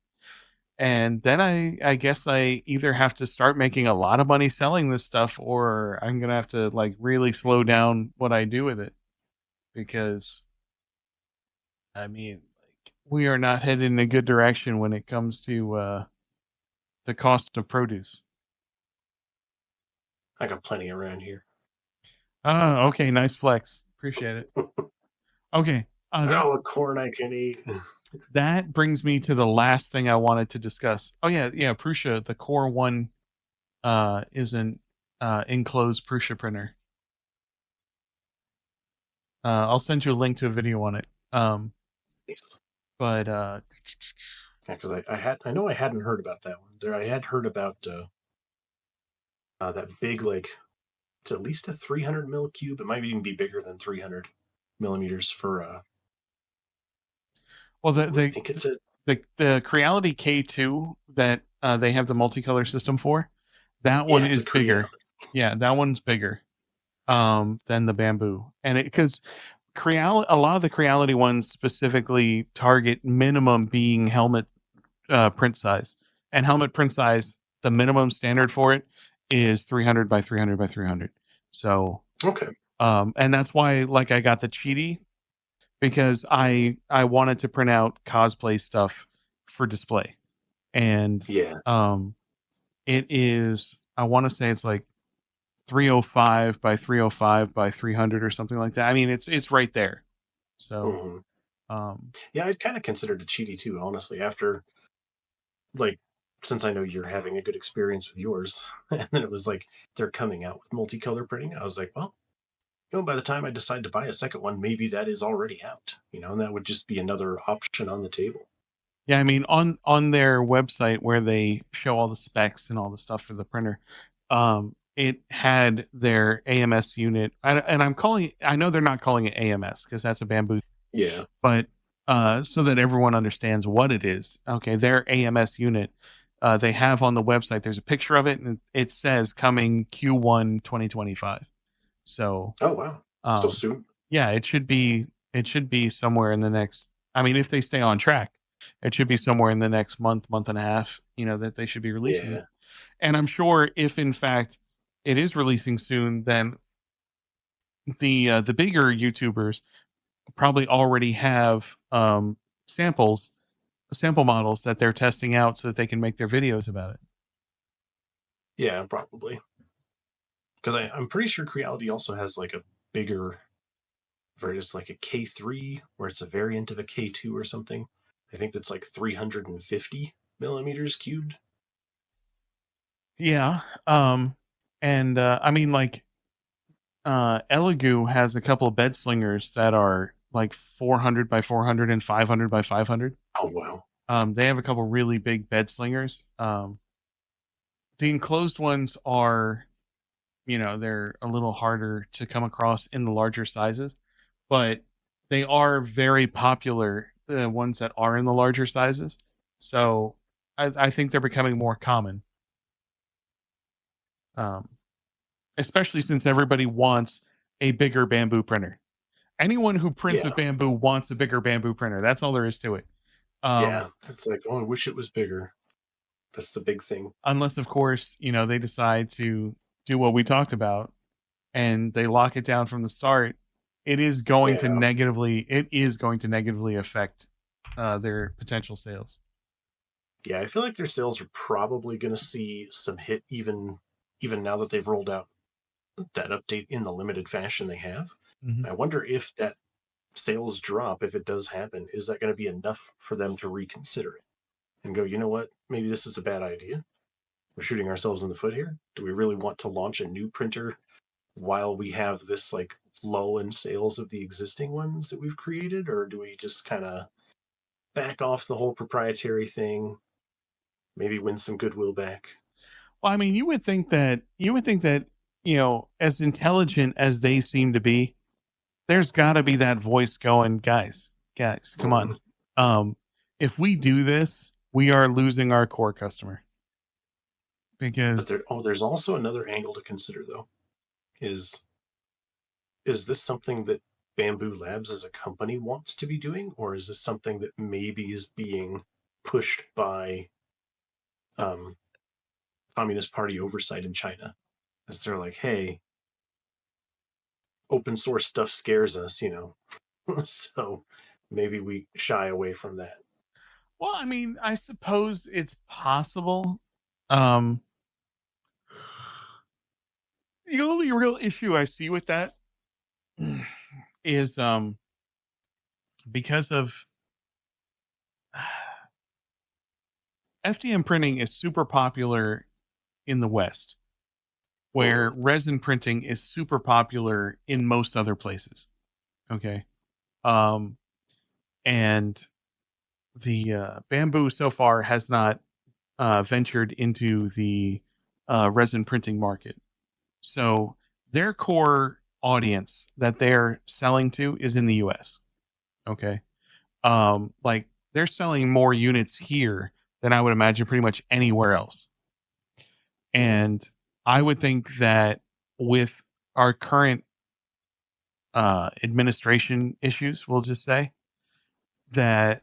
And then I guess I either have to start making a lot of money selling this stuff, or I'm going to have to like really slow down what I do with it, because I mean, like, we are not headed in a good direction when it comes to the cost of produce. I got plenty around here. Ah, okay, nice flex. Appreciate it. Okay, that Oh, corn I can eat. that brings me to the last thing I wanted to discuss. Oh yeah, yeah, Prusa, the Core One is an enclosed Prusa printer. I'll send you a link to a video on it. Nice. But Yeah, because I know I hadn't heard about that one. There, I had heard about that big, like, it's at least a 300 mil cube. It might even be bigger than 300 millimeters for well, I think it's a the Creality K2 that they have the multicolor system for, that one yeah, it's a is bigger. Creality. Yeah, that one's bigger than the Bamboo, and it because a lot of the Creality ones specifically target minimum being helmet print size, and helmet print size, the minimum standard for it is 300 by 300 by 300. So Okay. and that's why, like, I got the Cheaty, because I wanted to print out cosplay stuff for display, and Yeah. it is, I want to say it's like 305 by 305 by 300 or something like that. I mean, it's right there. So Hmm. um Yeah, I'd kind of considered a cheaty too, honestly. After like, since I know you're having a good experience with yours, and then it was like they're coming out with multicolor printing, I was like, well, by the time I decide to buy a second one, maybe that is already out, and that would just be another option on the table. yeah, I mean, on their website where they show all the specs and all the stuff for the printer, it had their AMS unit, and I know they're not calling it AMS because that's a Bamboo, Yeah. but so that everyone understands what it is. Okay, their AMS unit, they have on the website. There's a picture of it, and it says coming Q1 2025. So, Oh wow. Still um, soon. yeah, it should be somewhere in the next. I mean, if they stay on track, it should be somewhere in the next month and a half. That they should be releasing it. Yeah. And I'm sure if in fact it is releasing soon, then the bigger YouTubers probably already have sample models that they're testing out so that they can make their videos about it. Yeah, probably. Because I'm pretty sure Creality also has like a bigger version, it's like a K3, where it's a variant of a K2 or something. I think that's like 350 millimeters cubed. Yeah. And I mean, like, Elegoo has a couple of bed slingers that are like 400 by 400 and 500 by 500. Oh wow. They have a couple really big bed slingers. The enclosed ones are, they're a little harder to come across in the larger sizes, but they are very popular, the ones that are in the larger sizes. So I think they're becoming more common, um, especially since everybody wants a bigger Bamboo printer. Anyone who prints Yeah. with Bamboo wants a bigger Bamboo printer. That's all there is to it. Um, Yeah. It's like, oh, I wish it was bigger. That's the big thing. Unless, of course, they decide to do what we talked about and they lock it down from the start. It is going to Yeah. negatively affect their potential sales. Yeah, I feel like their sales are probably going to see some hit even now that they've rolled out that update in the limited fashion they have. Mm-hmm. I wonder if that sales drop, if it does happen, is that going to be enough for them to reconsider it and go, you know what, maybe this is a bad idea. We're shooting ourselves in the foot here. Do we really want to launch a new printer while we have this like lull in sales of the existing ones that we've created, or do we just kind of back off the whole proprietary thing, maybe win some goodwill back? Well, I mean, you would think that as intelligent as they seem to be, there's got to be that voice going, guys, come on. Mm-hmm. Um, if we do this, we are losing our core customer But because there's also another angle to consider though. Is is this something that Bamboo Labs as a company wants to be doing, or is this something that maybe is being pushed by um, Communist Party oversight in China? As they're like, hey, open source stuff scares us, so maybe we shy away from that. well, I mean, I suppose it's possible. Um, the only real issue I see with that is because of FDM printing is super popular in the West, where Mm-hmm. resin printing is super popular in most other places. Okay. Um, and the Bamboo so far has not ventured into the resin printing market. So their core audience that they're selling to is in the US. Okay. Like they're selling more units here than I would imagine pretty much anywhere else. And I would think that with our current administration issues, we'll just say that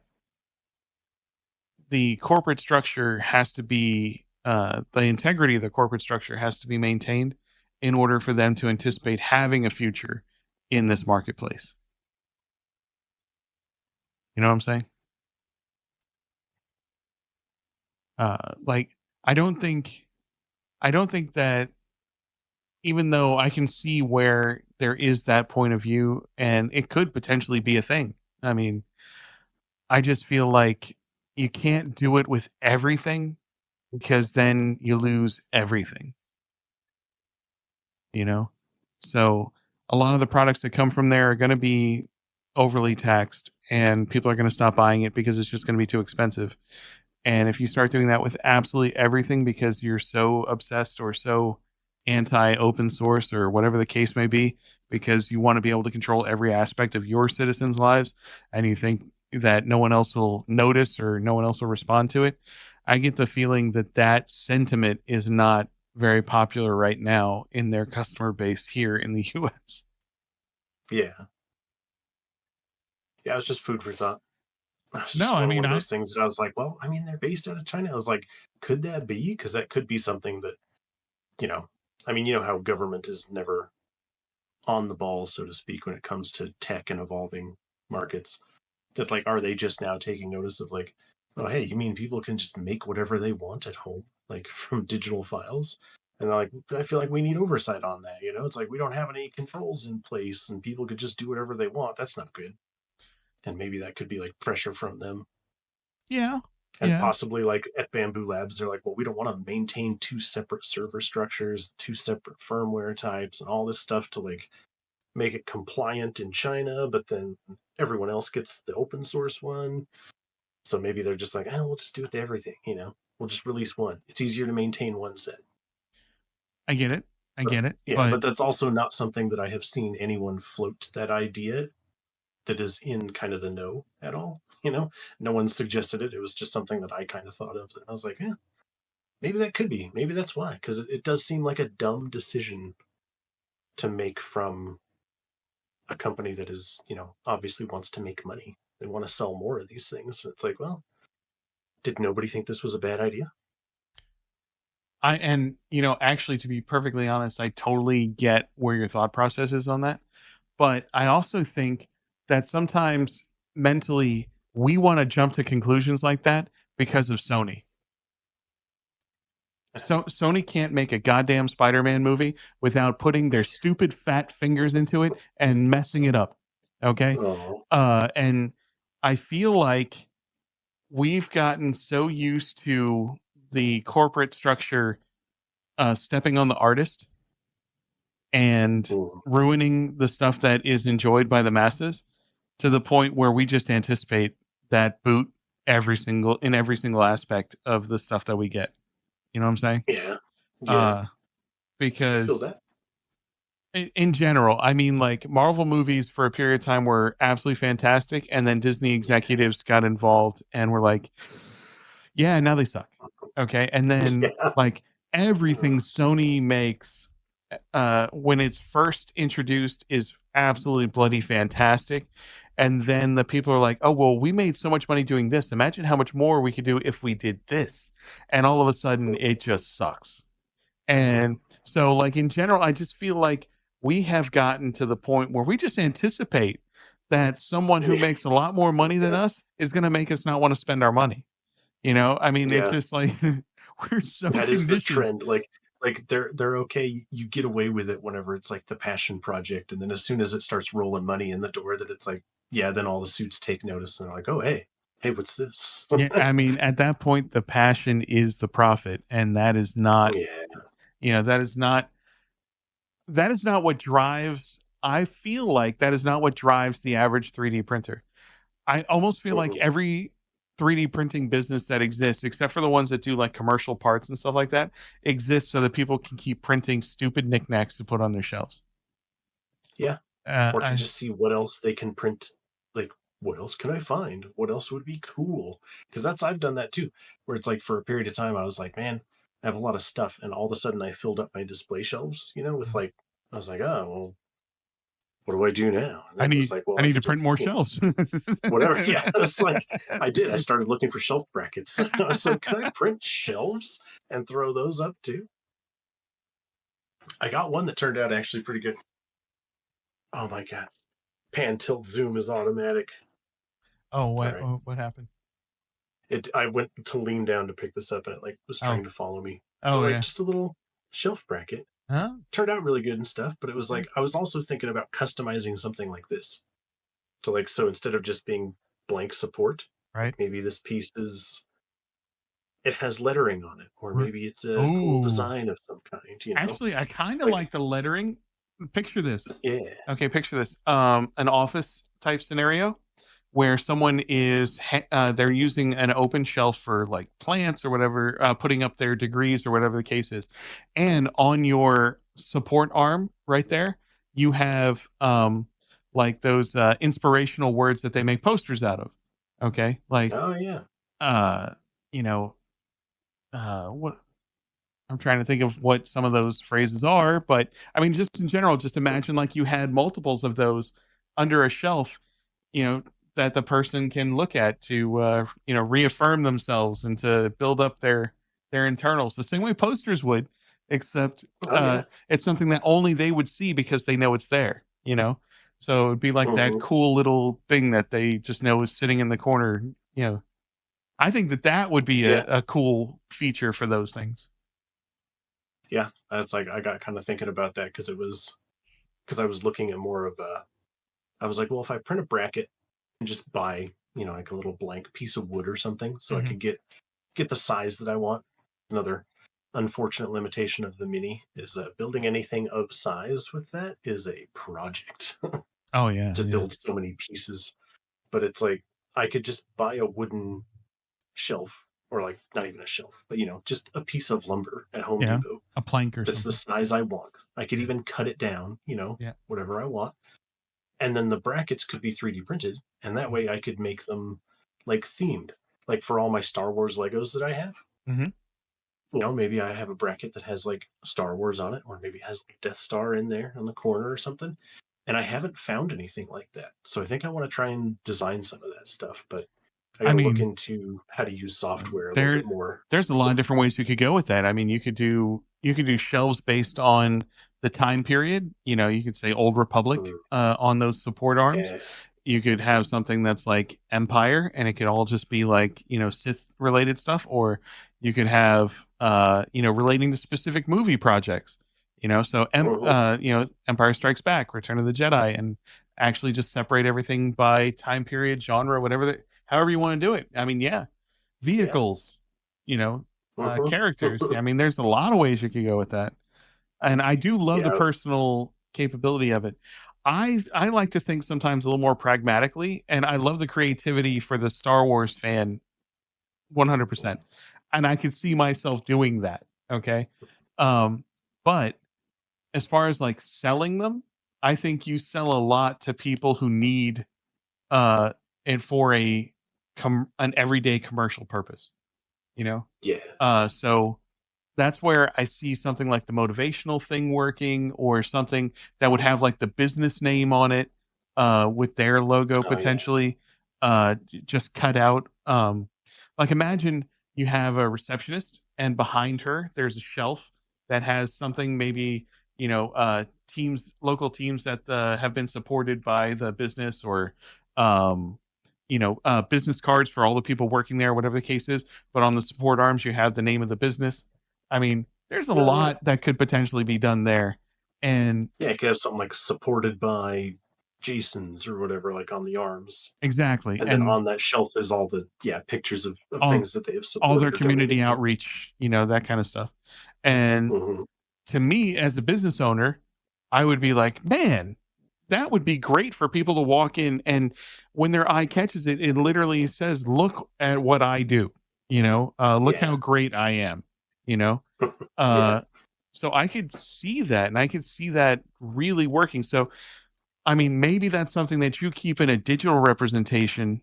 the corporate structure has to be the integrity of the corporate structure has to be maintained in order for them to anticipate having a future in this marketplace. You know what I'm saying? Like I don't think that, even though I can see where there is that point of view and it could potentially be a thing. I mean, I just feel like you can't do it with everything because then you lose everything, you know? So a lot of the products that come from there are going to be overly taxed and people are going to stop buying it because it's just going to be too expensive. And if you start doing that with absolutely everything because you're so obsessed or so anti open source or whatever the case may be, because you want to be able to control every aspect of your citizens' lives and you think that no one else will notice or no one else will respond to it, I get the feeling that that sentiment is not very popular right now in their customer base here in the US. Yeah, yeah, it's just food for thought. It's No, just I one mean, of those things that I was like, well, I mean, they're based out of China. I was like, could that be? Because that could be something that, you know, I mean, you know how government is never on the ball, so to speak, when it comes to tech and evolving markets. That like, are they just now taking notice of like, oh, hey, you mean people can just make whatever they want at home, like from digital files? And they're like, I feel like we need oversight on that. It's like we don't have any controls in place, and people could just do whatever they want. That's not good. And maybe that could be like pressure from them. yeah, And yeah. possibly like at Bamboo Labs, they're like, well, we don't want to maintain two separate server structures, two separate firmware types, and all this stuff to like make it compliant in China, but then everyone else gets the open source one. So maybe they're just like, oh, we'll just do it to everything. We'll just release one. It's easier to maintain one set. I get it. I But get it. yeah, But but that's also not something that I have seen anyone float that idea that is in kind of the know at all. No one suggested it. It was just something that I kind of thought of. And I was like, yeah, maybe that could be. Maybe that's why. Because it does seem like a dumb decision to make from a company that obviously wants to make money. They want to sell more of these things. And it's like, well, did nobody think this was a bad idea? And actually, to be perfectly honest, I totally get where your thought process is on that. But I also think that sometimes mentally we want to jump to conclusions like that because of Sony. So Sony can't make a goddamn Spider-Man movie without putting their stupid fat fingers into it and messing it up. Okay? Oh, And I feel like we've gotten so used to the corporate structure stepping on the artist and mm, ruining the stuff that is enjoyed by the masses to the point where we just anticipate that boot in every single aspect of the stuff that we get. You know what I'm saying? yeah, yeah. Uh, I feel because that. in general, I mean, like Marvel movies for a period of time were absolutely fantastic, and then Disney executives got involved and were like, "Yeah, now they suck." Okay, and then Yeah. like everything Sony makes, when it's first introduced, is absolutely bloody fantastic, and then the people are like, "Oh well, we made so much money doing this. Imagine how much more we could do if we did this," and all of a sudden, it just sucks. And so, like in general, I just feel like we have gotten to the point where we just anticipate that someone who makes a lot more money than Yeah. us is going to make us not want to spend our money. I mean, it's Yeah. just like we're so That is the conditioned. trend. Like they're okay. You get away with it whenever it's like the passion project, and then as soon as it starts rolling money in the door, that it's like, yeah, then all the suits take notice and they're like, oh hey, what's this? Yeah, I mean, at that point, the passion is the profit, and that is not, Yeah. that is not what drives. I feel like that is not what drives the average 3D printer. I almost feel like Mhm. every 3D printing business that exists, except for the ones that do like commercial parts and stuff like that, exists so that people can keep printing stupid knickknacks to put on their shelves. Yeah. Uh, Or to I, just see what else they can print. Like, what else can I find? What else would be cool? Because I've done that too, where it's like for a period of time I was like, man, I have a lot of stuff, and all of a sudden I filled up my display shelves, with like, I was like, oh well, what do I do now? And I then it was need like, well, I I need to could print just, more shelves. whatever. Yeah, it's like I did. I started looking for shelf brackets. I was like, can I print shelves and throw those up too? I got one that turned out actually pretty good. Oh my god, pan tilt zoom is automatic. Oh, All what right. what happened? I went to lean down to pick this up, and it like was Oh, trying to follow me. But oh like yeah. just a little shelf bracket Huh? turned out really good and stuff. But it was Okay. like I was also thinking about customizing something like this. So like so instead of just being blank support, Right. like maybe this piece is it has lettering on it, or maybe it's a cool Oh, design of some kind. actually, I kind of Like like the lettering. Picture this. yeah, Okay, picture this. An office type scenario where someone they're using an open shelf for like plants or whatever, putting up their degrees or whatever the case is, and on your support arm right there, you have like those inspirational words that they make posters out of. Okay, like oh yeah, uh, you know, what I'm trying to think of what some of those phrases are, but I mean, just in general, just imagine like you had multiples of those under a shelf, you know, that the person can look at to, reaffirm themselves and to build up their internals the same way posters would, except oh yeah. it's something that only they would see because they know it's there, you know. So it'd be like that Hmm. cool little thing that they just know is sitting in the corner, you know. I think that would be Yeah, a cool feature for those things. yeah. That's like I got kind of thinking about that because I was looking at more of a. I was like, well, if I print a bracket and just buy, like a little blank piece of wood or something, so I Hmm. could get the size that I want. Another unfortunate limitation of the mini is building anything of size with that is a project Oh yeah, to yeah, build so many pieces. But it's like I could just buy a wooden shelf, or like not even a shelf, but just a piece of lumber at Home yeah. Depot A plank or that's the something. size I want. I could Yeah, even cut it down, yeah. whatever I want. And then the brackets could be 3D printed, and that way I could make them like themed, like for all my Star Wars Legos that I have. Mm-hmm. Maybe I have a bracket that has like Star Wars on it, or maybe it has like Death Star in there on the corner or something. And I haven't found anything like that. So I think I want to try and design some of that stuff, but I I got to look mean, into how to use software a little there bit more. there's a lot of different ways you could go with that. I mean, you could do shelves based on the time period. You could say Old Republic on those support arms. Yeah. You could have something that's like Empire, and it could all just be like Sith related stuff, or you could have relating to specific movie projects. So Mhm. Empire Strikes Back, Return of the Jedi, and actually just separate everything by time period, genre, however you want to do it. I mean, yeah, Yeah. vehicles, you know, Mhm. characters. I mean, there's a lot of ways you could go with that, and I do love the Yeah. personal capability of it. I like to think sometimes a little more pragmatically, and I love the creativity for the Star Wars fan 100%. And I could see myself doing that. Okay. But as far as like selling them, I think you sell a lot to people who need uh it for an everyday commercial purpose, you know? Yeah. So that's where I see something like the motivational thing working, or something that would have like the business name on it, with their logo Oh yeah. potentially, just cut out. Like imagine you have a receptionist, and behind her there's a shelf that has something, maybe local teams that have been supported by the business, or um, business cards for all the people working there, whatever the case is. But on the support arms, you have the name of the business. I mean, there's a No, yeah. lot that could potentially be done there. And Yeah, it could have something like supported by Jason's or whatever, like on the arms. exactly. And then And on that shelf is all the pictures of all things that they have all their supported or donated community to. outreach, that kind of stuff. And Mhm. to me, as a business owner, I would be like, man, that would be great for people to walk in, and when their eye catches it, it literally says, look at what I do, look Yeah. how great I am, you know? Yeah. Uh, so I could see that, and I could see that really working. So, I mean, maybe that's something that you keep in a digital representation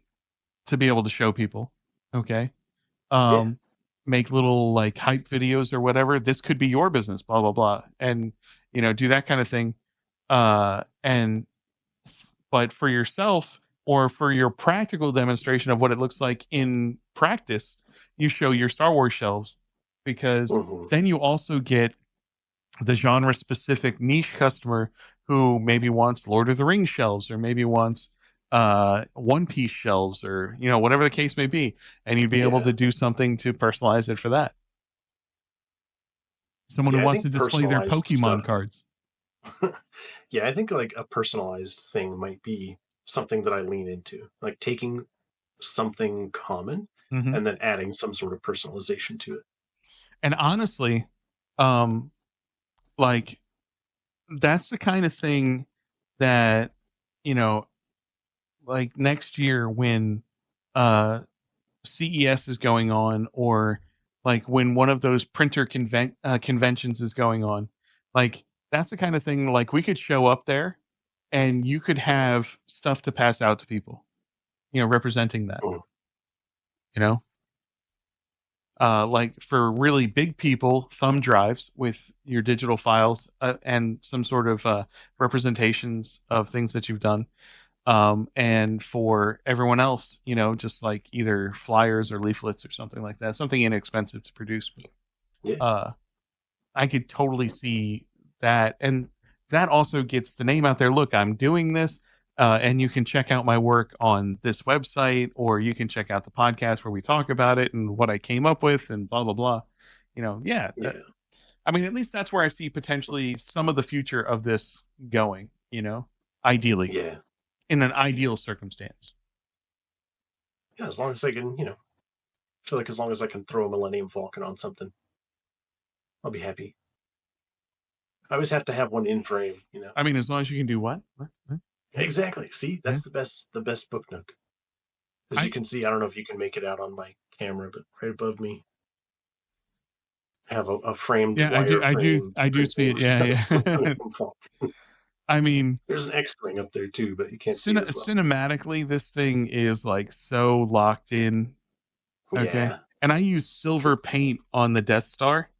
to be able to show people. Okay. Yeah. Um, make little like hype videos or whatever. This could be your business, blah, blah, blah. And, do that kind of thing. And, but for yourself, or for your practical demonstration of what it looks like in practice, you show your Star Wars shelves, because Mhm. then you also get the genre specific niche customer who maybe wants Lord of the Rings shelves, or maybe wants One Piece shelves, or whatever the case may be, and you'd be able Yeah. to do something to personalize it for that. Someone who Yeah, I wants to think display their personalized Pokemon stuff. cards. Yeah, I think like a personalized thing might be something that I lean into. Like taking something common Hmm. and then adding some sort of personalization to it. And honestly, um like that's the kind of thing that, you know like next year, when uh CES is going on, or like when one of those conventions is going on, like that's the kind of thing, like we could show up there, and you could have stuff to pass out to people, representing that, Mm. you know like for really big people, thumb drives with your digital files, and some sort of representations of things that you've done. And for everyone else, just like either flyers or leaflets or something like that, something inexpensive to produce. But Yeah. uh, I could totally see that, and that also gets the name out there. Look, I'm doing this, and you can check out my work on this website, or you can check out the podcast where we talk about it and what I came up with, and blah blah blah. Yeah. Yeah. I mean, at least that's where I see potentially some of the future of this going. Ideally, Yeah. in an ideal circumstance. Yeah. As long as I can, feel like as long as I can throw a Millennium Falcon on something, I'll be happy. I always have to have one in frame. I mean, as long as you can do what? What? Exactly. See, Yeah. that's the best book nook. As you I can see, I don't know if you can make it out on my camera, but right above me, I have a framed yeah, I do wire I do frame I do see printing. it. Yeah, yeah. I mean, There's an X-wing up there too, but you can't see it as well. cinematically, this thing is like so locked in. Okay, Yeah. and I use silver paint on the Death Star,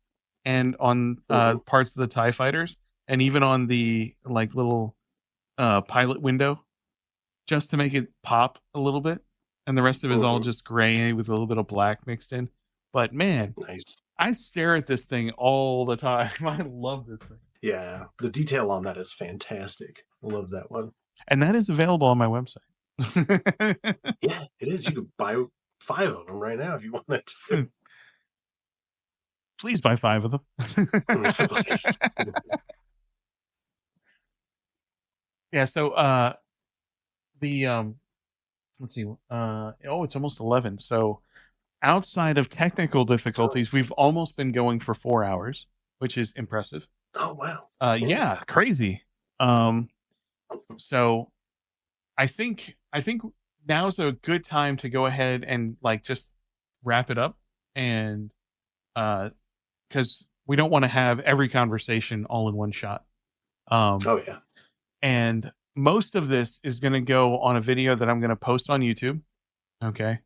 and on Mhm. parts of the TIE fighters, and even on the little pilot window, just to make it pop a little bit. and the rest of it is all Mhm. just gray with a little bit of black mixed in. But man, Nice. I stare at this thing all the time. I love this thing. Yeah, the detail on that is fantastic. I love that one. And that is available on my website. Yeah, it is. You could buy 5 of them right now if you wanted to. Please buy 5 of them. Please. Yeah, so the let's see. It's almost 11. So outside of technical difficulties, we've almost been going for 4 hours, which is impressive. Oh, wow. Yeah, crazy. So I think now's a good time to go ahead and like just wrap it up, and because we don't want to have every conversation all in one shot. Oh, yeah. And most of this is going to go on a video that I'm going to post on YouTube. Okay.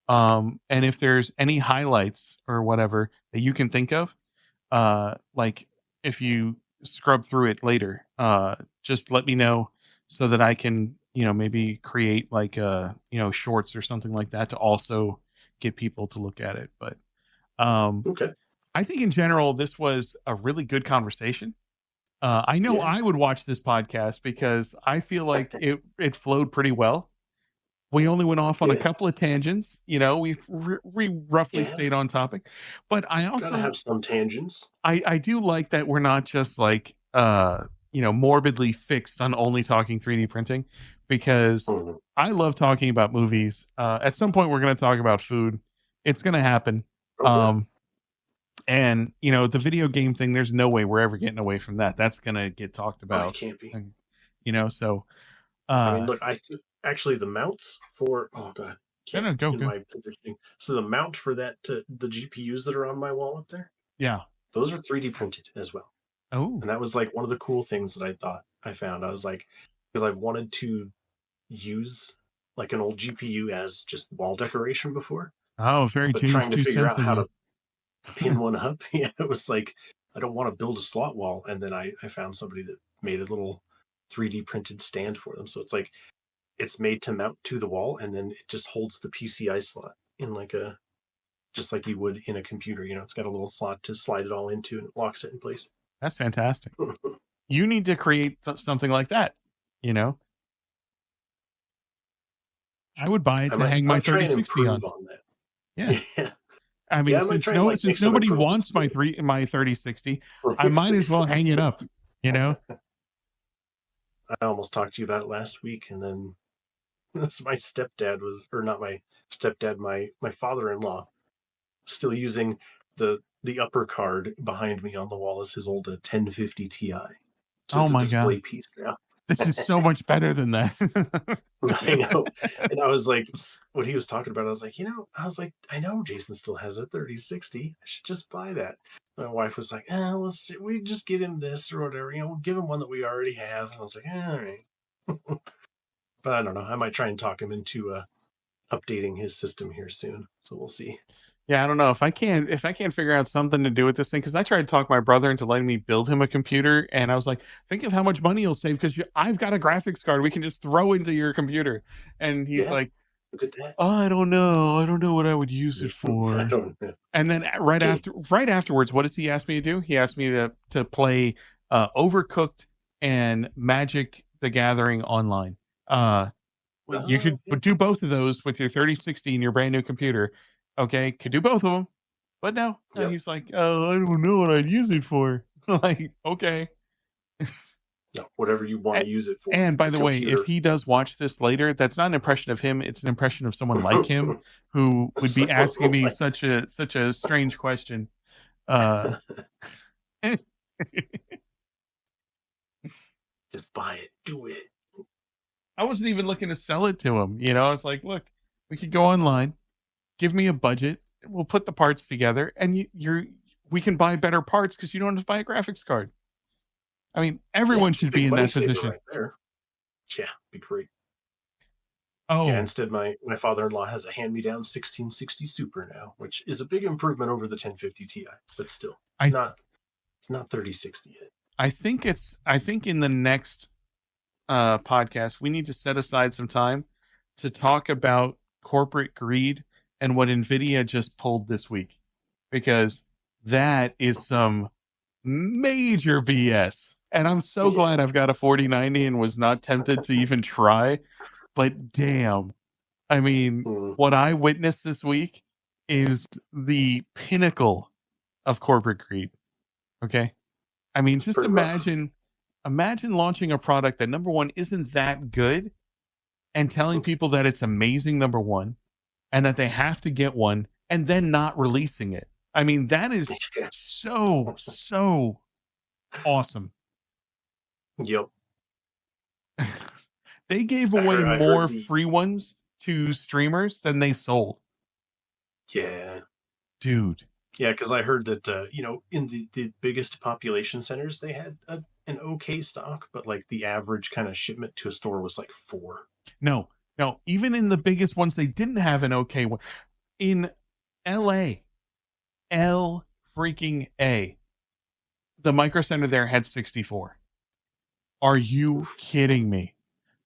And if there's any highlights or whatever that you can think of, like if you scrub through it later, just let me know so that I can, maybe create like shorts or something like that to also get people to look at it. But Okay. I think in general this was a really good conversation. I know Yeah. I would watch this podcast because I feel like it flowed pretty well. We only went off on a Yeah. couple of tangents, we roughly Yeah. stayed on topic, but I Gotta also have some tangents. I do like that we're not just like morbidly fixed on only talking 3D printing, because Mhm. I love talking about movies. At some point we're going to talk about food. It's going to happen. Oh, yeah. And the video game thing, there's no way we're ever getting away from that. That's going to get talked Oh, you about. can't be. And, so I mean, look, actually the mounts for God, can't no, go in go. my positioning. So the mount for that the GPUs that are on my wall up there, Yeah. those are 3D printed as well. Oh. And that was like one of the cool things that I found. I was like, because I've wanted to use like an old GPU as just wall decoration before, Oh, very but James trying to 2 figure cents out of how you. to pin one up. Yeah, it was like I don't want to build a slot wall, and then I found somebody that made a little 3D printed stand for them. So it's like it's made to mount to the wall, and then it just holds the PCI slot in like just like you would in a computer. It's got a little slot to slide it all into, and it locks it in place. That's fantastic. You need to create something like that. I would buy it I to might hang I my might try and 3060 on. improve on that. Yeah. Yeah, I yeah, mean, I might since try and like make since some nobody improvements. wants my 3060, I might as well hang it up, I almost talked to you about it last week, and then my stepdad was, or not my stepdad, my father-in-law, still using the upper card behind me on the wall as his old 1050 Ti. So Oh it's a my display God. piece now. This is so much better than that. I know. And I was like, what he was talking about, I was like, I know Jason still has a 3060. I should just buy that. My wife was like, we just get him this or whatever. We'll give him one that we already have. And I was like, all right. But I don't know. I might try and talk him into updating his system here soon. So we'll see. Yeah, I don't know if I can't figure out something to do with this thing, because I tried to talk my brother into letting me build him a computer, and I was like, think of how much money you'll save, because I've got a graphics card we can just throw into your computer. And he's like, look at that. oh, I don't know what I would use it I for. don't know. And then right afterwards, what does he ask me to do? He asked me to play Overcooked and Magic the Gathering online. You could do both of those with your 3060 and your brand new computer. Okay, could do both of them. But no, he's like, oh, I don't know what I'd use it for. Like, okay. No, whatever you want to use it for. And by the way, if he does watch this later, that's not an impression of him. It's an impression of someone like him who would be asking me such a strange question. Just buy it. Do it. I wasn't even looking to sell it to him. It's like, look, we could go online, give me a budget, we'll put the parts together, and we can buy better parts because you don't have to buy a graphics card. I mean, everyone should be in that position. Right there. Yeah, be great. Oh, yeah. Instead, my father-in-law has a hand-me-down 1660 Super now, which is a big improvement over the 1050 Ti, but still, it's not 3060 yet. I think in the next podcast we need to set aside some time to talk about corporate greed and what Nvidia just pulled this week, because that is some major BS. And I'm so glad I've got a 4090 and was not tempted to even try. But damn, I mean, what I witnessed this week is the pinnacle of corporate greed. Okay. I mean, just imagine launching a product that, number one, isn't that good, and telling people that it's amazing, number one, and that they have to get one, and then not releasing it. I mean, that is so awesome. Yep. They gave away more free ones to streamers than they sold. Yeah. Dude. Yeah, because I heard that, in the biggest population centers, they had an okay stock, but like the average kind of shipment to a store was like 4. No, even in the biggest ones, they didn't have an okay one. In LA, freaking A, the Micro Center there had 64. Are you kidding me?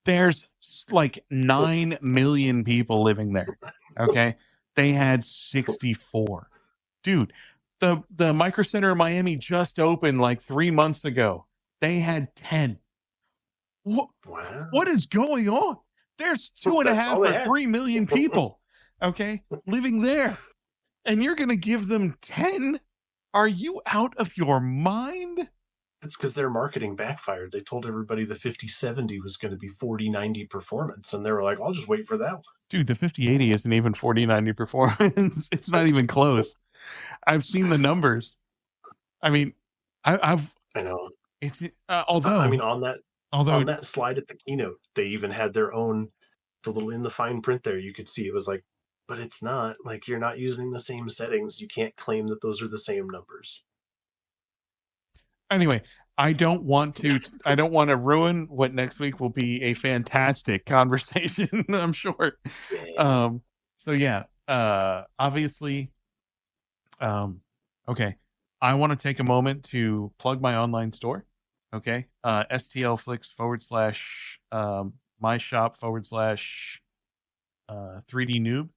There's like 9 million people living there. Okay. They had 64. Dude, the Micro Center in Miami just opened like 3 months ago. They had 10. What is going on? There's 2.5 or 3 million people, okay, living there. And you're going to give them 10? Are you out of your mind? It's because their marketing backfired. They told everybody the 5070 was going to be 4090 performance, and they were like, I'll just wait for that one. Dude, the 5080 isn't even 4090 performance. It's not even close. I've seen the numbers. I mean, I know. It's although I mean, on that slide at the keynote, they even had their own, the little in the fine print there, you could see it was like, but it's not, like, you're not using the same settings. You can't claim that those are the same numbers. Anyway, I don't want to ruin what next week will be a fantastic conversation, I'm sure. Yeah. So yeah, obviously, okay. I want to take a moment to plug my online store. Okay. STLflix / my shop / 3D noob.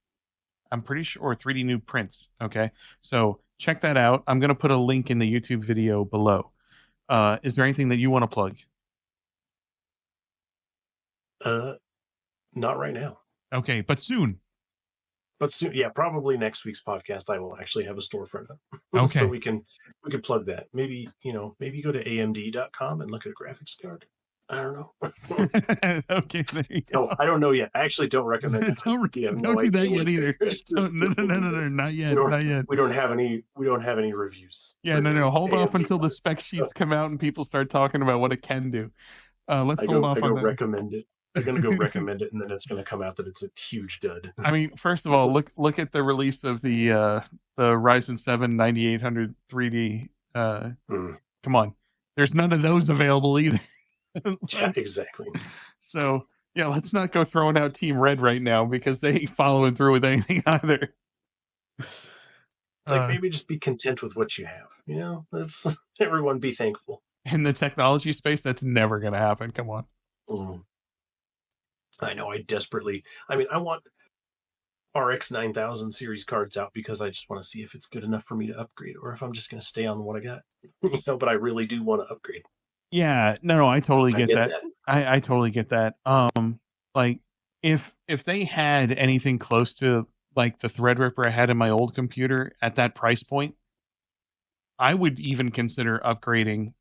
I'm pretty sure, or 3D noob prints. Okay. So check that out. I'm going to put a link in the YouTube video below. Is there anything that you want to plug? Not right now. Okay, but soon. Yeah, probably next week's podcast I will actually have a storefront up. Okay. So we can plug that. Maybe go to amd.com and look at a graphics card. I don't know. Okay, there you go. No, I don't know yet. I actually don't recommend it. Don't do that yet either. No, not yet. Not yet. We don't have any reviews. Yeah, no. Hold off until the spec sheets come out and people start talking about what it can do. Let's hold off on that. Recommend it. I'm gonna go recommend it, and then it's gonna come out that it's a huge dud. I mean, first of all, look at the release of the Ryzen 7 9800 3D. Come on, there's none of those available either. Yeah, exactly. So yeah, let's not go throwing out Team Red right now because they ain't following through with anything either. It's like, maybe just be content with what you have. Let's everyone be thankful. In the technology space, that's never going to happen. Come on. I know. I want RX 9000 series cards out because I just want to see if it's good enough for me to upgrade, or if I'm just going to stay on what I got. But I really do want to upgrade. Yeah, no, I totally get that. I totally get that. Like if they had anything close to like the Threadripper I had in my old computer at that price point, I would even consider upgrading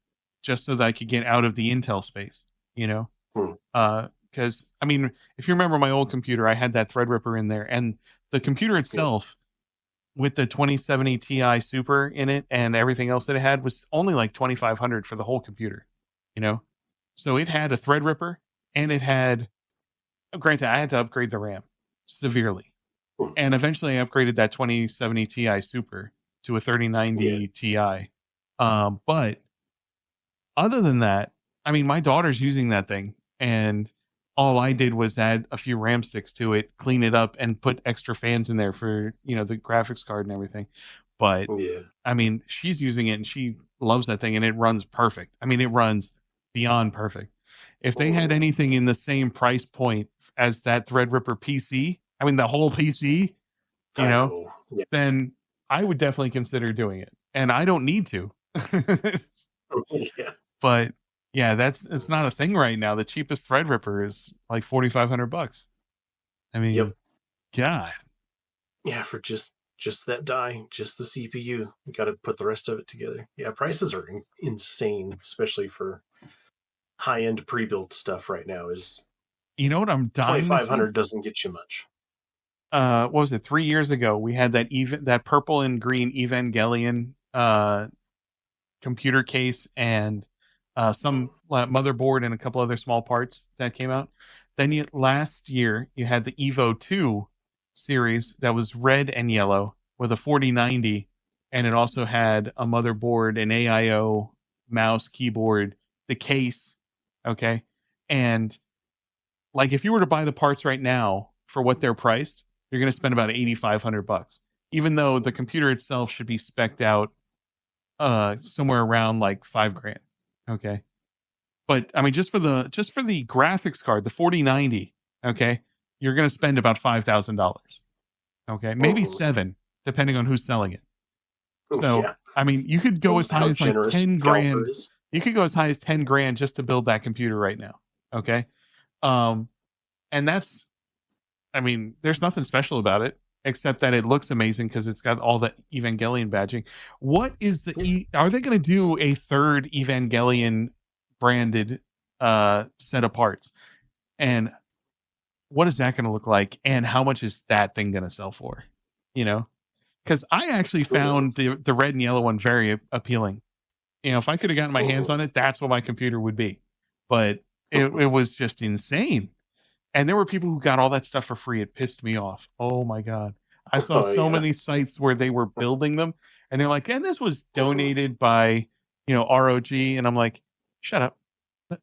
just so that I could get out of the Intel space, because I mean, if you remember my old computer, I had that Threadripper in there, and the computer itself with the 2070 Ti Super in it and everything else that it had was only like $2,500 for the whole computer, So it had a Threadripper, and it had, granted, I had to upgrade the RAM severely, and eventually I upgraded that 2070 Ti Super to a 3090 Ti. But other than that, I mean, my daughter's using that thing, and all I did was add a few RAM sticks to it, clean it up, and put extra fans in there for, the graphics card and everything. But I mean, she's using it and she loves that thing, and it runs perfect. I mean, it runs beyond perfect. If they had anything in the same price point as that Threadripper PC, I mean, the whole PC, you I know, know. Yeah. then I would definitely consider doing it. And I don't need to. Yeah. But yeah, it's not a thing right now. The cheapest Threadripper is like $4,500. I mean, Yep. God. Yeah, for just that die, just the CPU. You got to put the rest of it together. Yeah, prices are insane, especially for high-end pre-built stuff right now. Is You know what I'm dying to see? 2,500 doesn't get you much. What was it? 3 years ago, we had that purple and green Evangelion computer case and some motherboard and a couple other small parts that came out. Then last year you had the Evo 2 series that was red and yellow with a 4090, and it also had a motherboard, an AIO, mouse, keyboard, the case. Okay, and like if you were to buy the parts right now for what they're priced, you're going to spend about $8,500, even though the computer itself should be spec'd out somewhere around like $5,000. Okay, but I mean just for the graphics card, the 4090, okay, you're going to spend about $5,000. Okay, maybe seven, depending on who's selling it. So Yeah. I mean, you could go as high as like generous 10 scalper grand. is. You could go as high as 10 grand just to build that computer right now. Okay, and that's, I mean, there's nothing special about it except that it looks amazing because it's got all the Evangelion badging. What is are they going to do a third Evangelion branded set of parts? And what is that going to look like? And how much is that thing going to sell for? You know, because I actually found the red and yellow one very appealing. You know, if I could have gotten my hands on it, that's what my computer would be. But it was just insane. And there were people who got all that stuff for free. It pissed me off. Oh my God. I saw so many sites where they were building them and they're like, and this was donated by, ROG. And I'm like, shut up.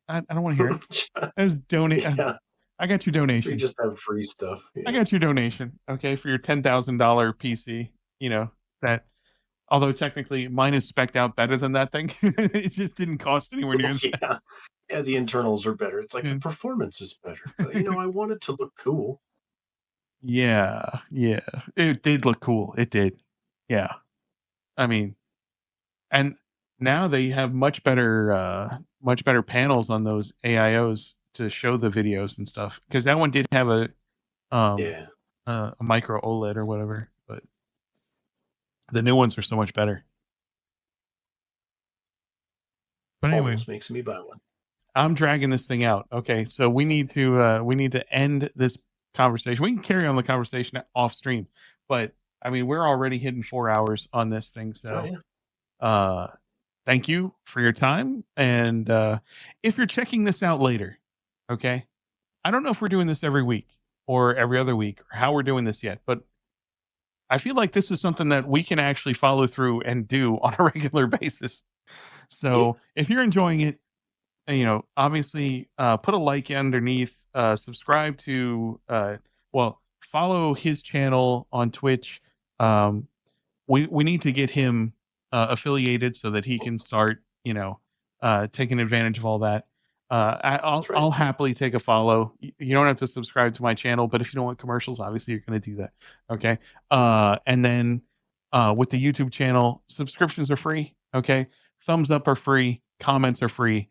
I don't want to hear it. It was donated. Yeah. I got your We donation. just have free stuff. Yeah. I got your donation. Okay. For your $10,000 PC, that, although technically mine is spec'd out better than that thing. It just didn't cost anywhere near that. Yeah, the internals are better. It's like the performance is better. But, I want it to look cool. Yeah. It did look cool. It did. Yeah. I mean, and now they have much better panels on those AIOs to show the videos and stuff. Because that one did have a micro OLED or whatever, but the new ones are so much better. But anyway, almost makes me buy one. I'm dragging this thing out. Okay, so we need to end this conversation. We can carry on the conversation off stream, but I mean we're already hitting 4 hours on this thing. So, thank you for your time. And if you're checking this out later, okay, I don't know if we're doing this every week or every other week or how we're doing this yet, but I feel like this is something that we can actually follow through and do on a regular basis. So if you're enjoying it, obviously put a like underneath, subscribe to, follow his channel on Twitch. We need to get him affiliated so that he can start, taking advantage of all that. I'll happily take a follow. You don't have to subscribe to my channel, but if you don't want commercials, obviously you're going to do that. Okay. And then with the YouTube channel, subscriptions are free. Okay. Thumbs up are free. Comments are free.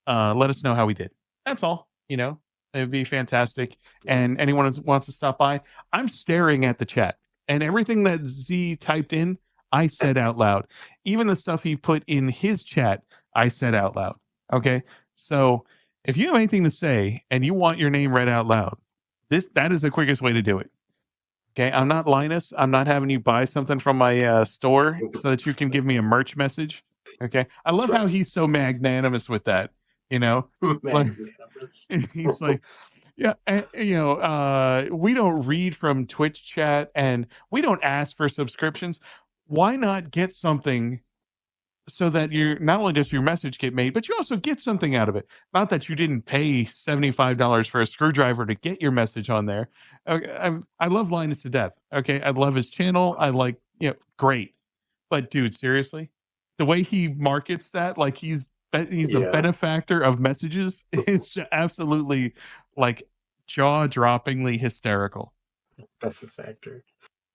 Let us know how we did. That's all. It'd be fantastic. And anyone who wants to stop by, I'm staring at the chat, and everything that Z typed in, I said out loud. Even the stuff he put in his chat, I said out loud. Okay. So if you have anything to say and you want your name read out loud, that is the quickest way to do it. Okay. I'm not Linus. I'm not having you buy something from my store so that you can give me a merch message. Okay. I love how he's so magnanimous with that. Like, he's like, yeah, and, we don't read from Twitch chat and we don't ask for subscriptions. Why not get something so that you're not only does your message get made, but you also get something out of it? Not that you didn't pay $75 for a screwdriver to get your message on there. Okay, I love Linus to death. Okay, I love his channel. I like, great. But dude, seriously, the way he markets that, like he's a benefactor of messages, is absolutely like jaw-droppingly hysterical. That's the factor.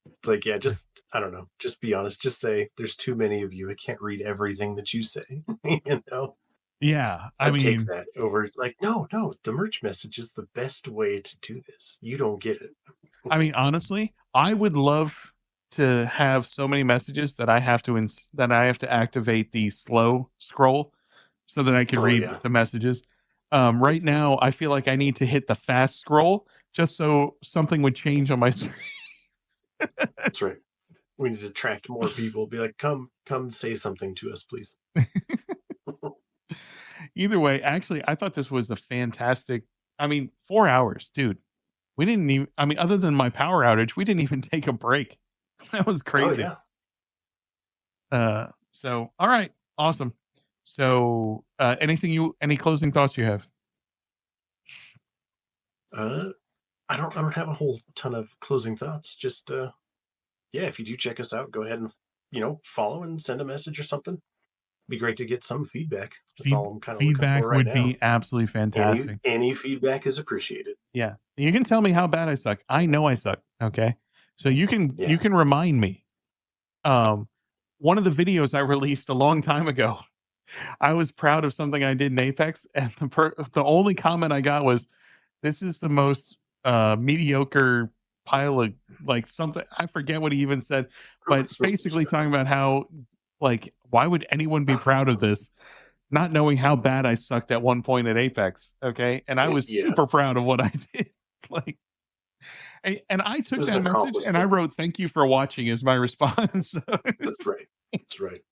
It's like, yeah, just I don't know. Just be honest. Just say there's too many of you. I can't read everything that you say. You know, Yeah, I I'd take mean, that over. It's like, no, no, the merch message is the best way to do this. You don't get it. honestly, I would love to have so many messages that I have to activate the slow scroll so that I can Oh read yeah, the messages. Right now, I feel like I need to hit the fast scroll just so something would change on my screen. that's right. We need to attract more people. Be like, come, say something to us, please. Either way, actually, I thought this was a fantastic. I mean, 4 hours, dude. We didn't even. I mean, other than my power outage, we didn't even take a break. That was Oh crazy. yeah. So all right, awesome. So, any closing thoughts you have? Uh, I don't have a whole ton of closing thoughts. Just yeah, if you do check us out, go ahead and follow and send a message or something. Be great to get some feedback. That's all I'm kind of looking for Feedback right would now. be absolutely Any fantastic. any feedback is appreciated. Yeah. You can tell me how bad I suck. I know I suck. Okay. So Yeah. you can remind me. Um, one of the videos I released a long time ago, I was proud of something I did in Apex, and the only comment I got was, "This is the most mediocre pile of like something." I forget what he even said, but basically talking about how like why would anyone be proud of this, not knowing how bad I sucked at one point at Apex. Okay, and I was Yeah, super proud of what I did. Like, and I it took was an that message and I accomplishment. wrote "Thank you for watching" as my response. So, That's right. That's right.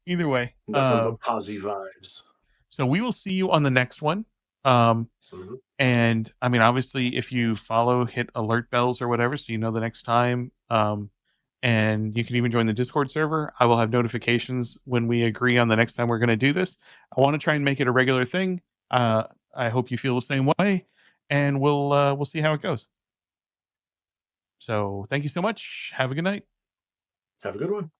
either way, Nothing but positive vibes. so we will see you on the next one. Um, Mhm. and I mean, obviously, if you follow, hit alert bells or whatever, so you know the next time. And you can even join the Discord server. I will have notifications when we agree on the next time we're going to do this. I want to try and make it a regular thing. I hope you feel the same way, and we'll see how it goes. So, thank you so much. Have a good night. Have a good one.